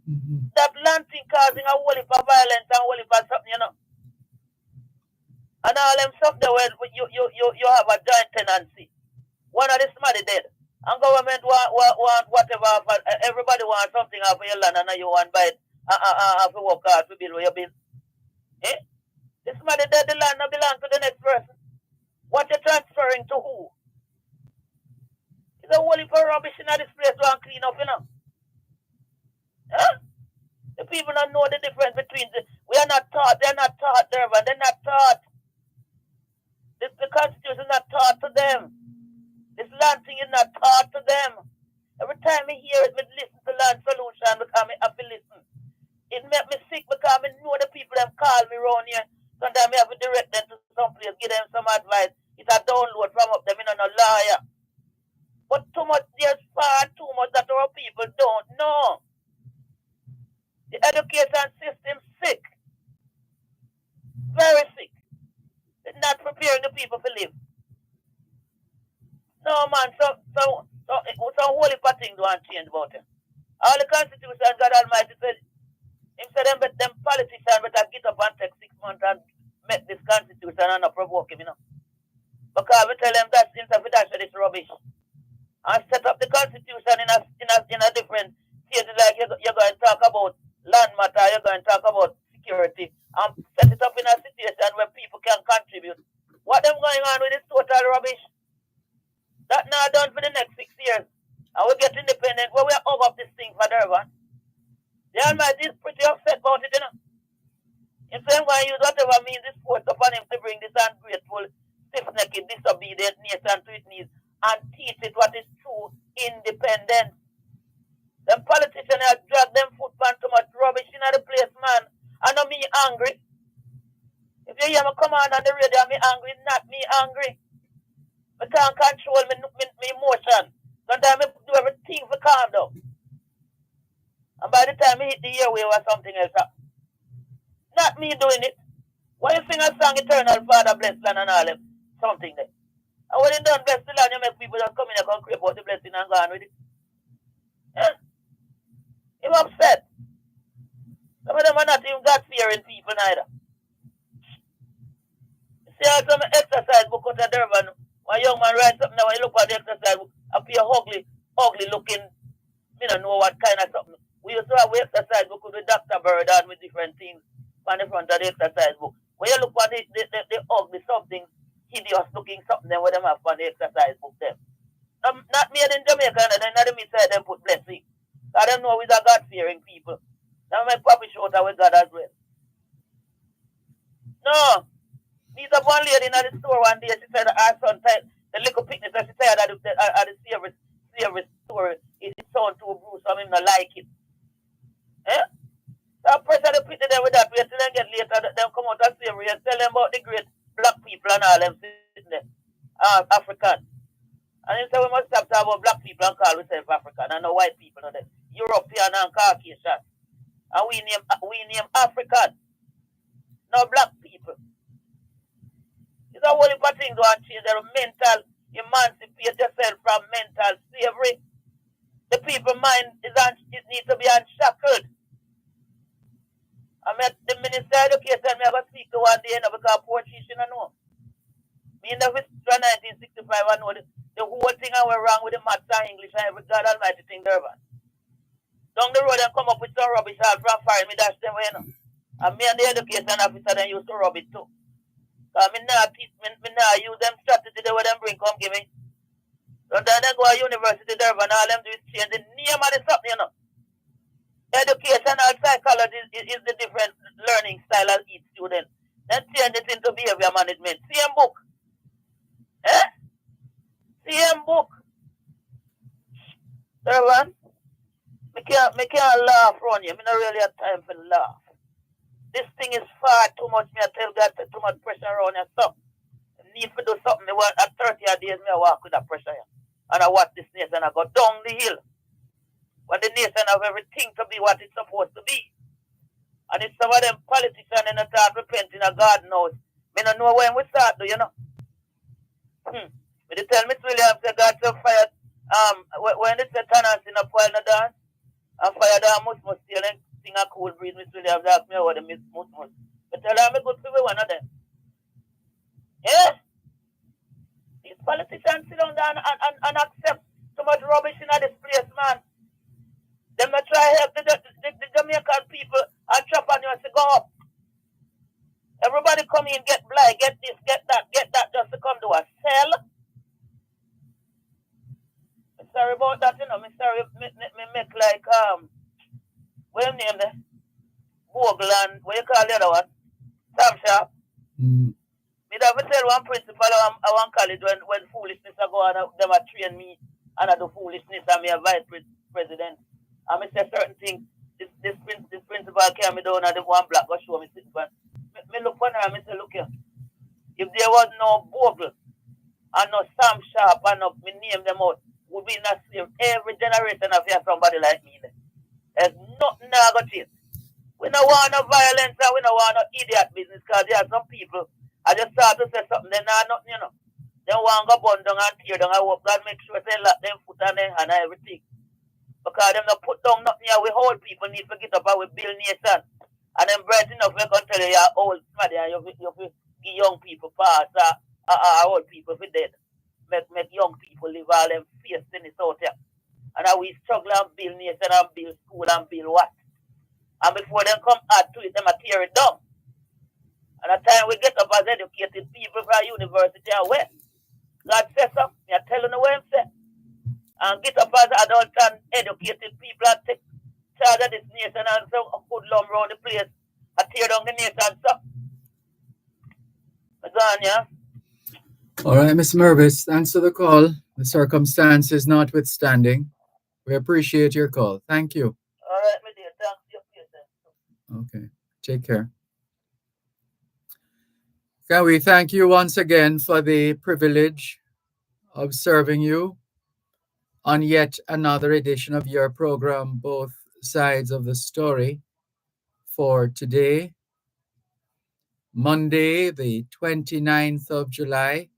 Mm-hmm. That land thing causing a whole heap of violence and a whole heap of something, you know. And all them something where you have a joint tenancy. One of the somebody dead. And government want whatever, everybody wants something off of your land and you want buy it, have to work hard to build where you build. Eh? This money dead, the land not belong to the next person. What you transferring to who? It's a whole heap of rubbish in this place to clean up, you know. Huh? The people don't know the difference between we are not taught, they're not taught, Dervan, they're not taught. The Constitution is not taught to them. This land thing is not taught to them. Every time I hear it, I listen to land solution because I have to listen. It make me sick because I know the people that call me around here. Sometimes I have to direct them to some place, give them some advice. It's a download from up them, I'm not a lawyer. But there's far too much that our people don't know. The education system sick. Very sick. It's not preparing the people to live. No man, so whole heap of things want to change about it. All the Constitution, God Almighty said, him said them politicians better get up and take 6 months and make this Constitution and not provoke him, you know. Because we tell them that instead of that this rubbish. And set up the Constitution in a different stages, like you're going to talk about land matter, you're going to talk about security, and set it up in a situation where people can contribute. What them going on with this total rubbish? That now done for the next 6 years. And we get independent, well, we are over this thing for Dervan. The Almighty is pretty upset about it, you know. If I'm going to use whatever means this force upon him to bring this ungrateful stiff-necked, disobedient nation to its needs and teach it what is true independence. Them politicians have dragged them foot pan too much rubbish in the place, man. I know me angry. If you hear me come on the radio, me angry, not me angry. I can't control me emotion. Sometimes I do everything for calm down. And by the time I hit the airway or something else, not me doing it. Why you sing a song, Eternal Father, bless land and all them? Something there. And when you done bless the land, you make people just come in and come creep out the blessing and go on with it. Yeah? I'm upset. Some of them are not even God-fearing people neither. See how some exercise book out of Dervan, one young man writes something now, when you look at the exercise book, appear ugly looking, you don't know what kind of something. We used to have an exercise book with Dr. Bird and with different things on the front of the exercise book. When you look at the ugly something, hideous looking something, then what them have on the exercise book them. Not made in Jamaica, and then not me say them put blessing. I don't know we're God-fearing people. Now my puppy shout out with God as well. No. These are one lady in the store one day, she said her son type, the little picnic that she said at the slavery store, it sound too bruised, so him not like it. Eh? So I pressure the picnic there with that, wait till they get later, them come out of slavery and tell them about the great black people and all them sitting there. African. And he said we must stop talking about black people and call ourselves African and no white people, no them. European and Caucasian. And we name African. No black people. It's a whole heap of things to change their mental, emancipate yourself from mental slavery. The people's mind it needs to be unshackled. I met the Minister of Education, I go speak to one day because Portuguese, you know. Me in the history of 1965, I know the whole thing I went wrong with the maths and English and every God Almighty thing there. Down the road and come up with some rubbish all from foreign, me dash them away, you know. And me and the education officer then used to rub it too. Because me not use them strategy where them bring come give me. So then they go to university there and all them do is change the name of the something, you know. Educational psychology is the different learning style of each student. Then change it into behavior management. Same book. Eh? Same book. Dervan, me can't laugh on you. Me not really have time for laugh. This thing is far too much. Me I tell God too much pressure on you. So, I need to do something. Me want at 30 days me I walk with that pressure. And I watch this nation I go down the hill. But the nation have everything to be what it's supposed to be. And it's some of them politicians in the start repenting of God knows. Me don't know when we start, do you know? But they tell Miss Williams say God to fire when they say tenants in a pile in the dance and fire down must steal and sing a cool breeze, Miss Williams ask me what the miss must. But tell her I'm a good people one of them. Yes? These politicians sit down there and accept so much rubbish in this place, man. Them not try to help the Jamaican people and chop on you and say, go up. Everybody come in, get blind, get this, get that, just to come to a sell. I'm sorry about that, you know. I'm sorry, me make like, what you name there? Bogle and, what you call the other one? Sam Sharp. Me never tell one principal at one college when foolishness are going on, them are train me and I do foolishness and me a vice president. And me say certain things, this principal came me down and the one black go show me sitting back. Me look on her and me say, look here, if there was no Bogle and no Sam Sharp and no, me name them out, would be not slave. Every generation of here somebody like me there. There's nothing I got change. We don't want no violence and we don't want no idiot business because there are some people, I just start to say something, they not nothing, you know. They want to go burn down and tear down. I hope God make sure they lock them foot and their hand and everything. Because them not put down nothing here. We whole people need to get up and we build nation. And then bright enough we can tell you you're old somebody and you give young people pass old people for dead. Make young people live all them face in this out here. And now we struggle and build nation and build school and build what? And before them come add to it, them a tear it down. And at the time we get up as educated people from university and where? God says something, I tell you what I'm saying. And get up as adult and educated people and take charge of this nation and so good lumb around the place and tear down the nation so. Gone, yeah? All right, Miss Mervis, thanks for the call. The circumstances notwithstanding, we appreciate your call. Thank you. All right, my dear. Thanks for your patience. Okay, take care. Can we thank you once again for the privilege of serving you on yet another edition of your program, Both Sides of the Story, for today, Monday, the 29th of July,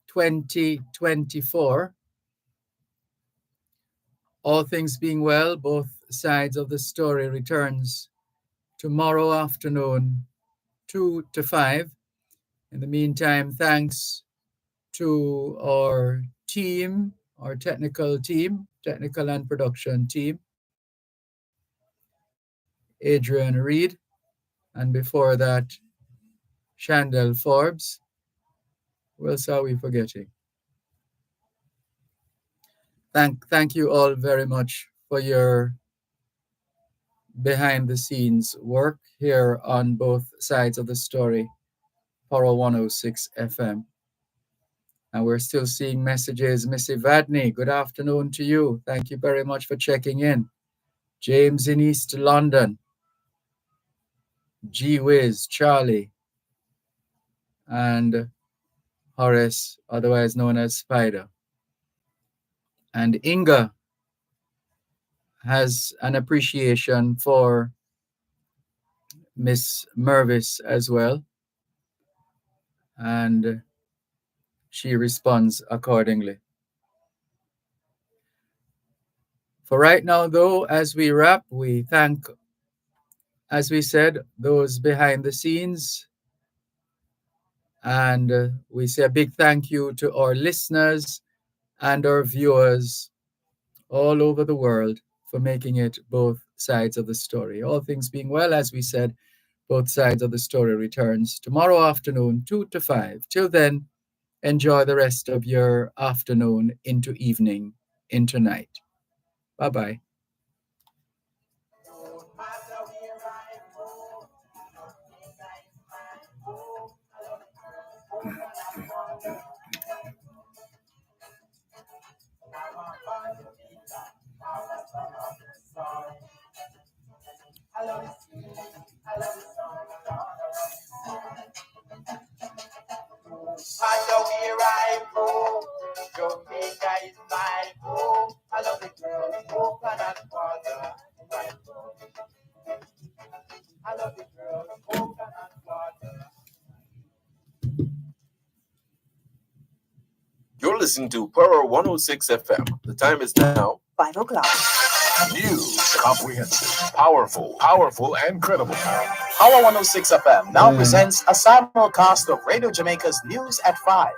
2024. All things being well, Both Sides of the Story returns tomorrow afternoon, 2 to 5. In the meantime, thanks to our team, our technical team, technical and production team, Adrian Reed, and before that, Chandel Forbes. Who else are we forgetting? Thank you all very much for your behind the scenes work here on Both Sides of the Story, Power 106 FM. And we're still seeing messages. Missy Vadney, good afternoon to you. Thank you very much for checking in. James in East London. G Wiz, Charlie, and Horace, otherwise known as Spider. And Inga has an appreciation for Miss Mervis as well, and she responds accordingly. For right now, though, as we wrap, we thank, as we said, those behind the scenes, and we say a big thank you to our listeners and our viewers all over the world for making it Both Sides of the Story. All things being well, as we said, Both Sides of the Story returns tomorrow afternoon, 2 to 5. Till then, enjoy the rest of your afternoon into evening, into night. Bye-bye. And where I go, Jamaica is my home. I love the girls, coconut water. I love the girls, coconut water. You're listening to Power 106 FM. The time is now 5 o'clock. news, comprehensive, powerful, and credible. Power 106 FM now presents a simulcast of Radio Jamaica's news at 5.